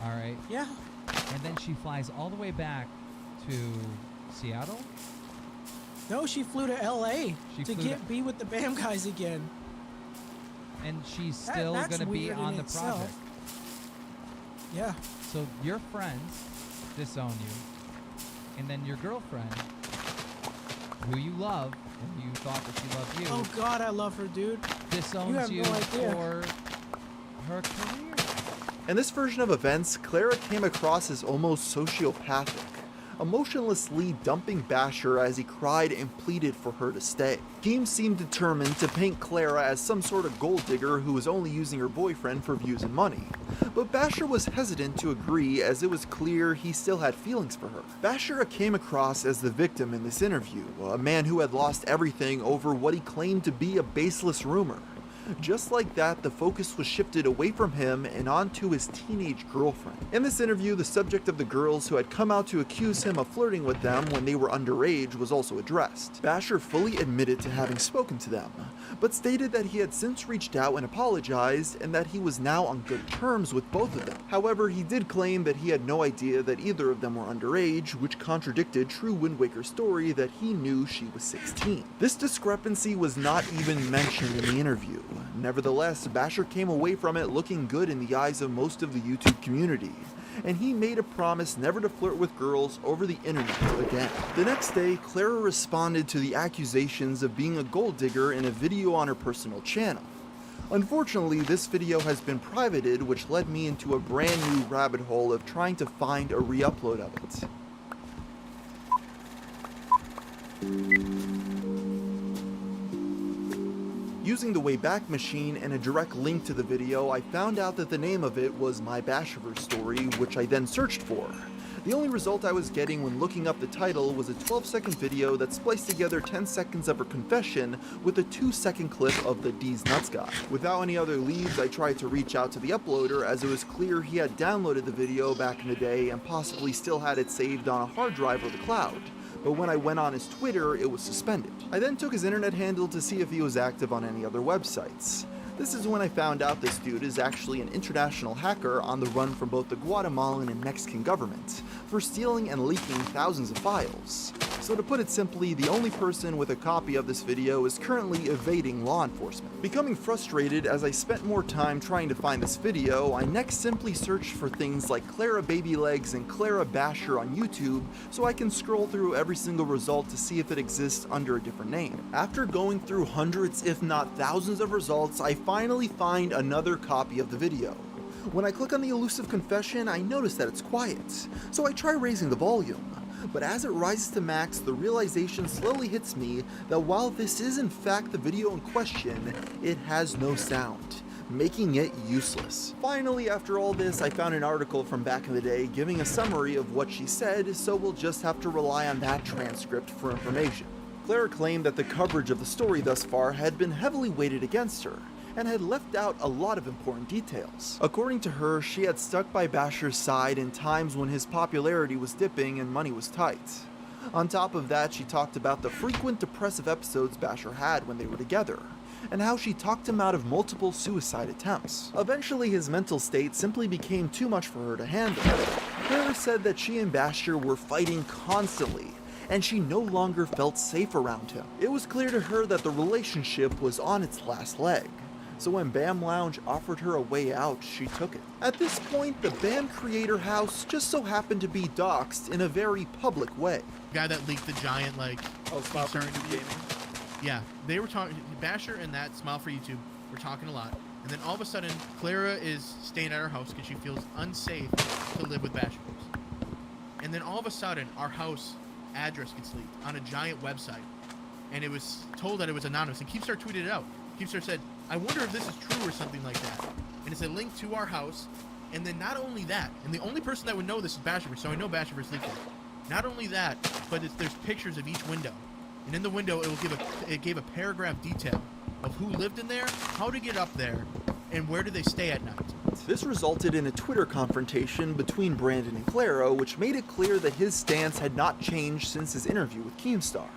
All right. Yeah. And then she flies all the way back to Seattle. No, she flew to L.A. to be with the BAM guys again. And she's still going to be on the project. Yeah. So your friends disown you, and then your girlfriend, who you love, and you thought that she loved you. Oh God, I love her, dude. Disowns you no idea. for her career. In this version of events, Clara came across as almost sociopathic, emotionlessly dumping Basher as he cried and pleaded for her to stay. Team seemed determined to paint Clara as some sort of gold digger who was only using her boyfriend for views and money. But Basher was hesitant to agree as it was clear he still had feelings for her. Basher came across as the victim in this interview, a man who had lost everything over what he claimed to be a baseless rumor. Just like that, the focus was shifted away from him and onto his teenage girlfriend. In this interview, the subject of the girls who had come out to accuse him of flirting with them when they were underage was also addressed. Basher fully admitted to having spoken to them, but stated that he had since reached out and apologized and that he was now on good terms with both of them. However, he did claim that he had no idea that either of them were underage, which contradicted True Wind Waker's story that he knew she was 16. This discrepancy was not even mentioned in the interview. Nevertheless, Basher came away from it looking good in the eyes of most of the YouTube community, and he made a promise never to flirt with girls over the internet again. The next day, Clara responded to the accusations of being a gold digger in a video on her personal channel. Unfortunately, this video has been privated, which led me into a brand new rabbit hole of trying to find a re-upload of it. Using the Wayback Machine and a direct link to the video, I found out that the name of it was My Basherverse Story, which I then searched for. The only result I was getting when looking up the title was a 12-second video that spliced together 10 seconds of her confession with a 2-second clip of the D's Nuts guy. Without any other leads, I tried to reach out to the uploader as it was clear he had downloaded the video back in the day and possibly still had it saved on a hard drive or the cloud. But when I went on his Twitter, it was suspended. I then took his internet handle to see if he was active on any other websites. This is when I found out this dude is actually an international hacker on the run from both the Guatemalan and Mexican government for stealing and leaking thousands of files. So to put it simply, the only person with a copy of this video is currently evading law enforcement. Becoming frustrated as I spent more time trying to find this video, I next simply searched for things like Clara Baby Legs and Clara Basher on YouTube so I can scroll through every single result to see if it exists under a different name. After going through hundreds if not thousands of results, I finally find another copy of the video. When I click on the elusive confession, I notice that it's quiet, so I try raising the volume. But as it rises to max, the realization slowly hits me that while this is in fact the video in question, it has no sound, making it useless. Finally, after all this, I found an article from back in the day giving a summary of what she said, so we'll just have to rely on that transcript for information. Clara claimed that the coverage of the story thus far had been heavily weighted against her, and had left out a lot of important details. According to her, she had stuck by Basher's side in times when his popularity was dipping and money was tight. On top of that, she talked about the frequent depressive episodes Basher had when they were together, and how she talked him out of multiple suicide attempts. Eventually, his mental state simply became too much for her to handle. Clara said that she and Basher were fighting constantly, and she no longer felt safe around him. It was clear to her that the relationship was on its last leg, so when BAM Lounge offered her a way out, she took it. At this point, the BAM Creator House just so happened to be doxxed in a very public way. The guy that leaked the giant, like, Smile for YouTube gaming. Yeah, they were talking, Basher and that Smile for YouTube were talking a lot, and then all of a sudden, Clara is staying at our house because she feels unsafe to live with Basher. And then all of a sudden, our house address gets leaked on a giant website, and it was told that it was anonymous, and Keepstar tweeted it out. Keepstar said, I wonder if this is true or something like that. And it's a link to our house, and then not only that, and the only person that would know this is Basherverse, so I know Basherverse leaked it. Not only that, but there's pictures of each window. And in the window, it gave a paragraph detail of who lived in there, how to get up there, and where do they stay at night. This resulted in a Twitter confrontation between Brandon and Clara, which made it clear that his stance had not changed since his interview with Keemstar.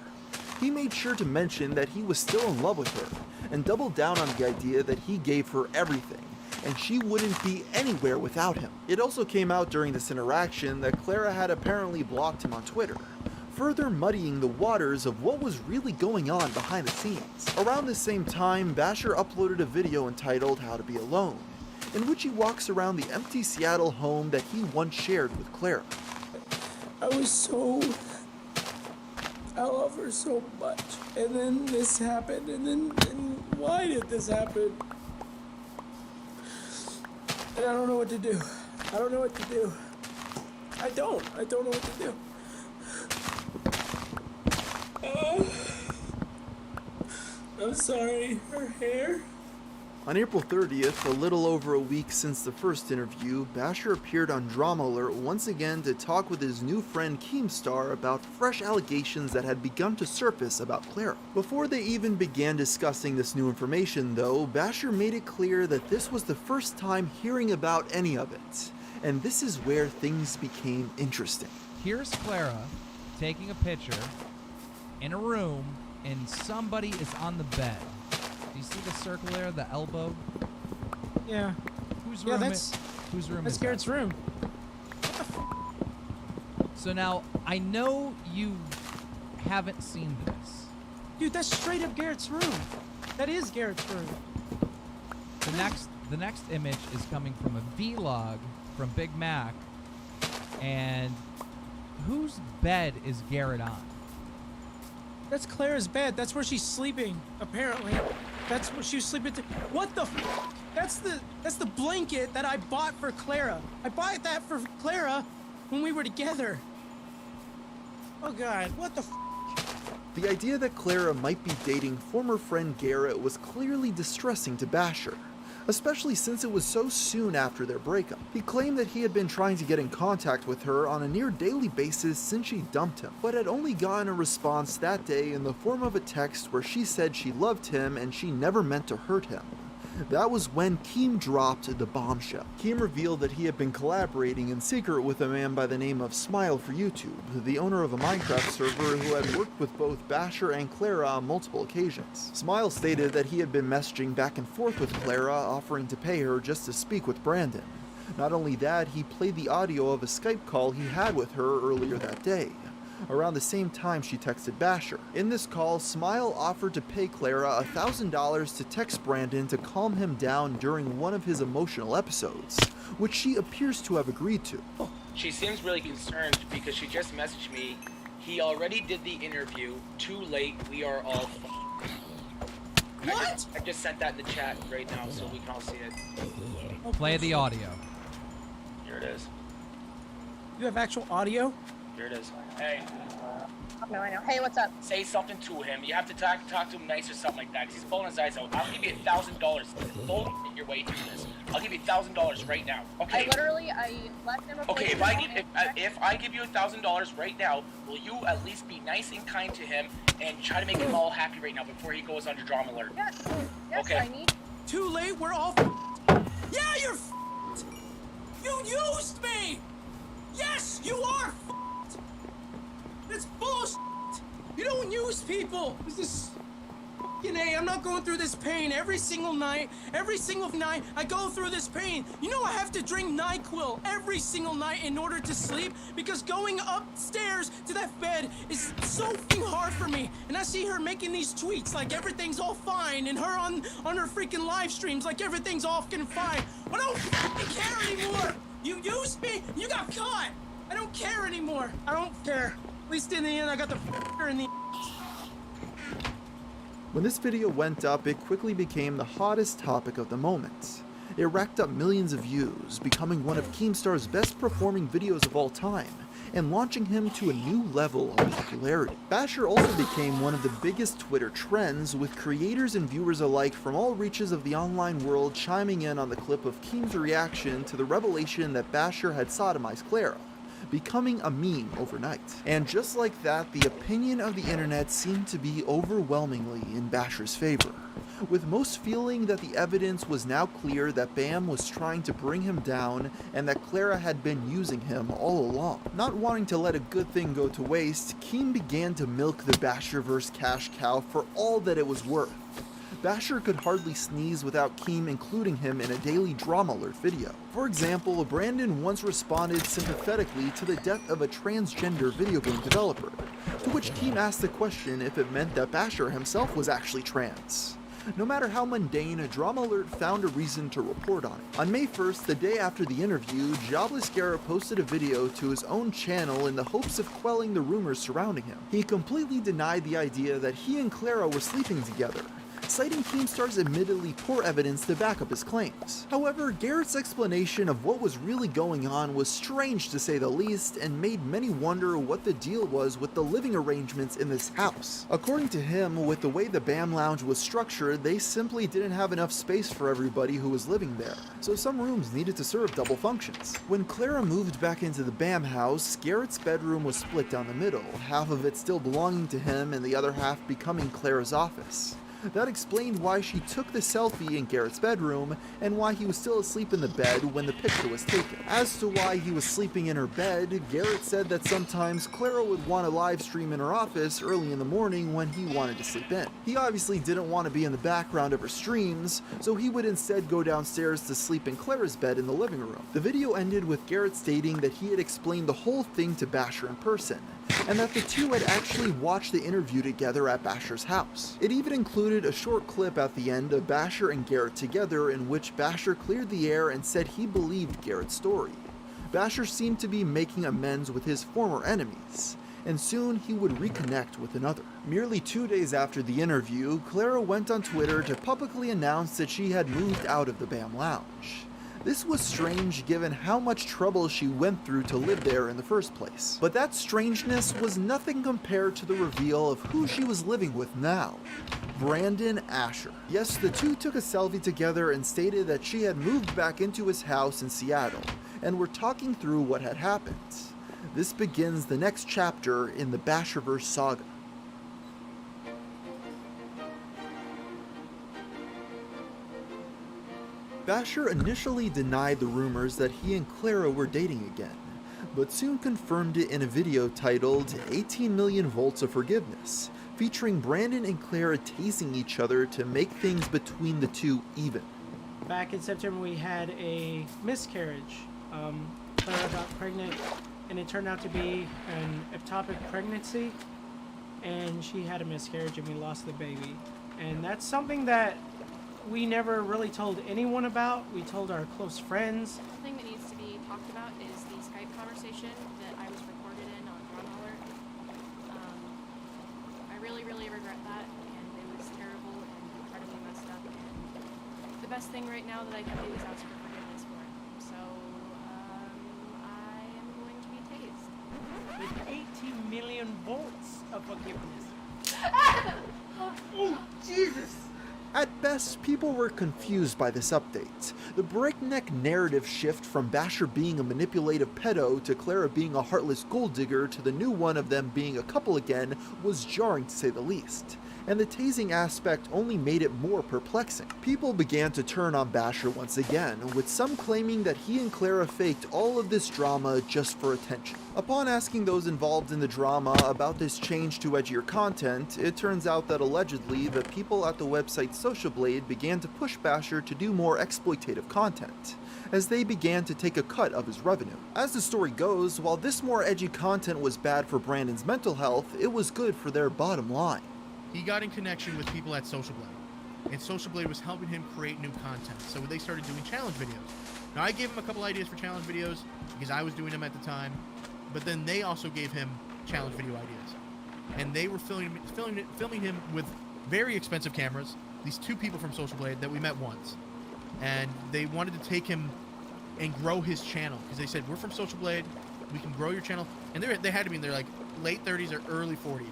He made sure to mention that he was still in love with her, and doubled down on the idea that he gave her everything, and she wouldn't be anywhere without him. It also came out during this interaction that Clara had apparently blocked him on Twitter, further muddying the waters of what was really going on behind the scenes. Around the same time, Basher uploaded a video entitled How to Be Alone, in which he walks around the empty Seattle home that he once shared with Clara. I love her so much, and then this happened, and why did this happen? And I don't know what to do. I don't know what to do. I don't know what to do. I'm sorry, her hair. On April 30th, a little over a week since the first interview, Basher appeared on Drama Alert once again to talk with his new friend Keemstar about fresh allegations that had begun to surface about Clara. Before they even began discussing this new information, though, Basher made it clear that this was the first time hearing about any of it, and this is where things became interesting. Here's Clara taking a picture in a room, and somebody is on the bed. Do you see the circle there, the elbow? Yeah. Whose room That's Garrett's room. So now, I know you haven't seen this. Dude, that's straight up Garrett's room. That is Garrett's room. The next image is coming from a vlog from Big Mac, and whose bed is Garrett on? That's Clara's bed. That's where she's sleeping, apparently. That's where she was sleeping. What the f? That's the blanket that I bought for Clara. I bought that for Clara when we were together. Oh God, what the f? The idea that Clara might be dating former friend Garrett was clearly distressing to Basher, especially since it was so soon after their breakup. He claimed that he had been trying to get in contact with her on a near daily basis since she dumped him, but had only gotten a response that day in the form of a text where she said she loved him and she never meant to hurt him. That was when Keem dropped the bombshell. Keem revealed that he had been collaborating in secret with a man by the name of Smile for YouTube, the owner of a Minecraft server who had worked with both Basher and Clara on multiple occasions. Smile stated that he had been messaging back and forth with Clara, offering to pay her just to speak with Brandon. Not only that, he played the audio of a Skype call he had with her earlier that day, around the same time she texted Basher. In this call, Smile offered to pay Clara $1,000 to text Brandon to calm him down during one of his emotional episodes, which she appears to have agreed to. She seems really concerned because she just messaged me. He already did the interview. Too late. We are all What? I just sent that in the chat right now so we can all see it. Play the audio. Here it is. You have actual audio? Here it is. Hey. No, I know. Hey, what's up? Say something to him. You have to talk to him nice or something like that, because he's pulling his eyes out. I'll give you $1,000. Bull your way through this. I'll give you $1,000 right now. Okay. I left him a Okay, if I give you $1,000 right now, will you at least be nice and kind to him and try to make him all happy right now before he goes under drama alert? Yes. Yes, Okay. I need. Too late, we're all Yeah, you're You used me! Yes, you are It's bullshit! You don't use people! This is... I'm not going through this pain every single night. Every single night, I go through this pain. You know I have to drink NyQuil every single night in order to sleep because going upstairs to that bed is so f***ing hard for me. And I see her making these tweets like everything's all fine and her on her freaking live streams like everything's all f***ing fine. I don't f***ing care anymore. You used me, you got caught. I don't care anymore. I don't care. At least in the end, I got the f***er in the When this video went up, it quickly became the hottest topic of the moment. It racked up millions of views, becoming one of Keemstar's best performing videos of all time, and launching him to a new level of popularity. Basher also became one of the biggest Twitter trends, with creators and viewers alike from all reaches of the online world chiming in on the clip of Keem's reaction to the revelation that Basher had sodomized Clara, becoming a meme overnight. And just like that, the opinion of the internet seemed to be overwhelmingly in Basher's favor, with most feeling that the evidence was now clear that Bam was trying to bring him down and that Clara had been using him all along. Not wanting to let a good thing go to waste, Keem began to milk the Basherverse cash cow for all that it was worth. Basher could hardly sneeze without Keem including him in a daily drama alert video. For example, Brandon once responded sympathetically to the death of a transgender video game developer, to which Keem asked the question if it meant that Basher himself was actually trans. No matter how mundane, a drama alert found a reason to report on it. On May 1st, the day after the interview, Jobless Gara posted a video to his own channel in the hopes of quelling the rumors surrounding him. He completely denied the idea that he and Clara were sleeping together, citing Keemstar's admittedly poor evidence to back up his claims. However, Garrett's explanation of what was really going on was strange to say the least, and made many wonder what the deal was with the living arrangements in this house. According to him, with the way the BAM Lounge was structured, they simply didn't have enough space for everybody who was living there, so some rooms needed to serve double functions. When Clara moved back into the BAM house, Garrett's bedroom was split down the middle, half of it still belonging to him and the other half becoming Clara's office. That explained why she took the selfie in Garrett's bedroom, and why he was still asleep in the bed when the picture was taken. As to why he was sleeping in her bed, Garrett said that sometimes Clara would want to live stream in her office early in the morning when he wanted to sleep in. He obviously didn't want to be in the background of her streams, so he would instead go downstairs to sleep in Clara's bed in the living room. The video ended with Garrett stating that he had explained the whole thing to Basher in person, and that the two had actually watched the interview together at Basher's house. It even included a short clip at the end of Basher and Garrett together, in which Basher cleared the air and said he believed Garrett's story. Basher seemed to be making amends with his former enemies, and soon he would reconnect with another. Merely 2 days after the interview, Clara went on Twitter to publicly announce that she had moved out of the BAM Lounge. This was strange given how much trouble she went through to live there in the first place. But that strangeness was nothing compared to the reveal of who she was living with now: Brandon Asher. Yes, the two took a selfie together and stated that she had moved back into his house in Seattle, and were talking through what had happened. This begins the next chapter in the Basherverse saga. Basher initially denied the rumors that he and Clara were dating again, but soon confirmed it in a video titled 18 Million Volts of Forgiveness, featuring Brandon and Clara tasing each other to make things between the two even. Back in September, we had a miscarriage. Clara got pregnant, and it turned out to be an ectopic pregnancy, and she had a miscarriage, and we lost the baby. And that's something that we never really told anyone about. We told our close friends. Something that needs to be talked about is the Skype conversation that I was recorded in on Drama Alert. I really, really regret that, and it was terrible and incredibly messed up, and the best thing right now that I can do is ask for forgiveness for it. So, I am going to be tased. With million volts of forgiveness. Oh, Jesus! At best, people were confused by this update. The breakneck narrative shift from Basher being a manipulative pedo to Clara being a heartless gold digger to the new one of them being a couple again was jarring to say the least. And the tasing aspect only made it more perplexing. People began to turn on Basher once again, with some claiming that he and Clara faked all of this drama just for attention. Upon asking those involved in the drama about this change to edgier content, it turns out that allegedly the people at the website Social Blade began to push Basher to do more exploitative content, as they began to take a cut of his revenue. As the story goes, while this more edgy content was bad for Brandon's mental health, it was good for their bottom line. He got in connection with people at Social Blade, and Social Blade was helping him create new content, so they started doing challenge videos. Now, I gave him a couple ideas for challenge videos, because I was doing them at the time, but then they also gave him challenge video ideas. And they were filming him with very expensive cameras, these two people from Social Blade that we met once. And they wanted to take him and grow his channel, because they said, we're from Social Blade, we can grow your channel. And they had to be in their like late 30s or early 40s.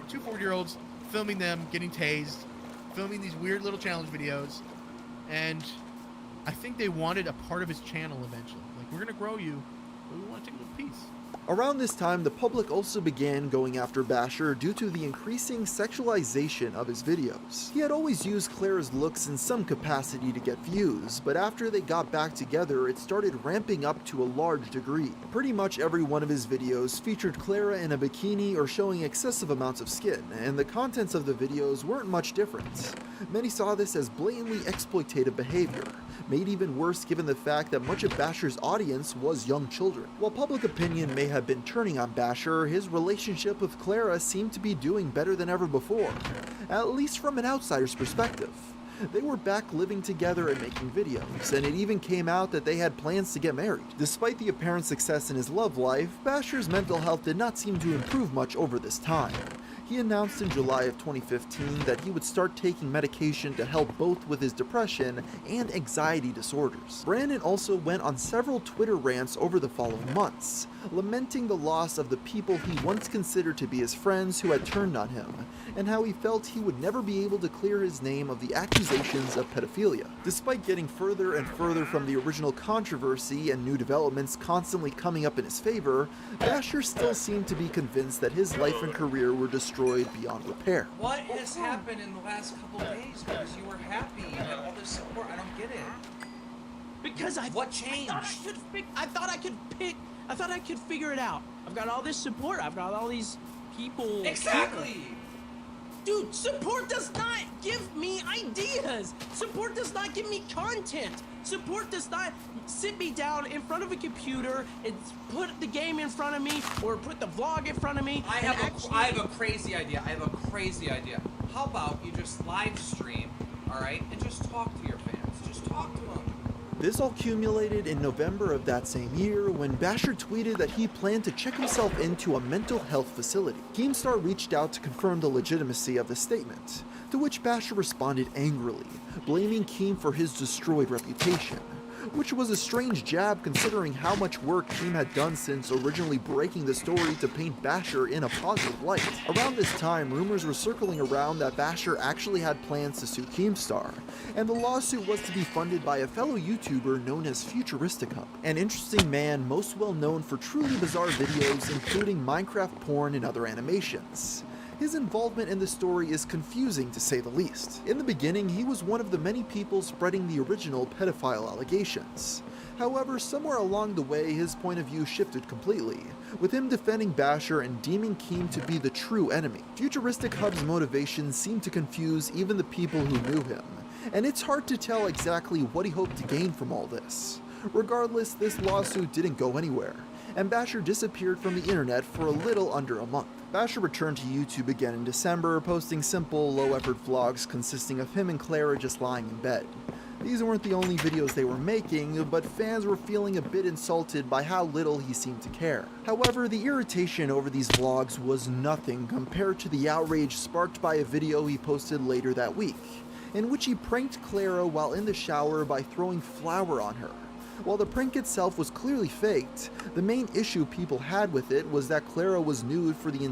Two 40-year-olds filming them getting tased, filming these weird little challenge videos, and I think they wanted a part of his channel eventually. Like, we're gonna grow you, but we want to take a little piece. Around this time, the public also began going after Basher due to the increasing sexualization of his videos. He had always used Clara's looks in some capacity to get views, but after they got back together, it started ramping up to a large degree. Pretty much every one of his videos featured Clara in a bikini or showing excessive amounts of skin, and the contents of the videos weren't much different. Many saw this as blatantly exploitative behavior, made even worse given the fact that much of Basher's audience was young children. While public opinion may have been turning on Basher, his relationship with Clara seemed to be doing better than ever before, at least from an outsider's perspective. They were back living together and making videos, and it even came out that they had plans to get married. Despite the apparent success in his love life, Basher's mental health did not seem to improve much over this time. He announced in July of 2015 that he would start taking medication to help both with his depression and anxiety disorders. Brandon also went on several Twitter rants over the following months, lamenting the loss of the people he once considered to be his friends who had turned on him, and how he felt he would never be able to clear his name of the accusations of pedophilia. Despite getting further and further from the original controversy and new developments constantly coming up in his favor, Basher still seemed to be convinced that his life and career were destroyed beyond repair. What has happened in the last couple days? Because you were happy, you had all this support. I don't get it. Because what changed? I thought I could figure it out. I've got all this support. I've got all these people. Exactly. Dude, support does not give me ideas. Support does not give me content. Support does not sit me down in front of a computer and put the game in front of me or put the vlog in front of me. I have a crazy idea. How about you just live stream, all right, and just talk to your fans. Just talk to them. This all culminated in November of that same year when Basher tweeted that he planned to check himself into a mental health facility. Keemstar reached out to confirm the legitimacy of the statement, to which Basher responded angrily, blaming Keem for his destroyed reputation, which was a strange jab considering how much work Keem had done since originally breaking the story to paint Basher in a positive light. Around this time, rumors were circling around that Basher actually had plans to sue Keemstar, and the lawsuit was to be funded by a fellow YouTuber known as Futuristic Hub, an interesting man most well known for truly bizarre videos including Minecraft porn and other animations. His involvement in the story is confusing to say the least. In the beginning, he was one of the many people spreading the original pedophile allegations. However, somewhere along the way, his point of view shifted completely, with him defending Basher and deeming Keem to be the true enemy. Futuristic Hub's motivations seemed to confuse even the people who knew him, and it's hard to tell exactly what he hoped to gain from all this. Regardless, this lawsuit didn't go anywhere, and Basher disappeared from the internet for a little under a month. Basher returned to YouTube again in December, posting simple, low-effort vlogs consisting of him and Clara just lying in bed. These weren't the only videos they were making, but fans were feeling a bit insulted by how little he seemed to care. However, the irritation over these vlogs was nothing compared to the outrage sparked by a video he posted later that week, in which he pranked Clara while in the shower by throwing flour on her. While the prank itself was clearly faked, the main issue people had with it was that Clara was nude for the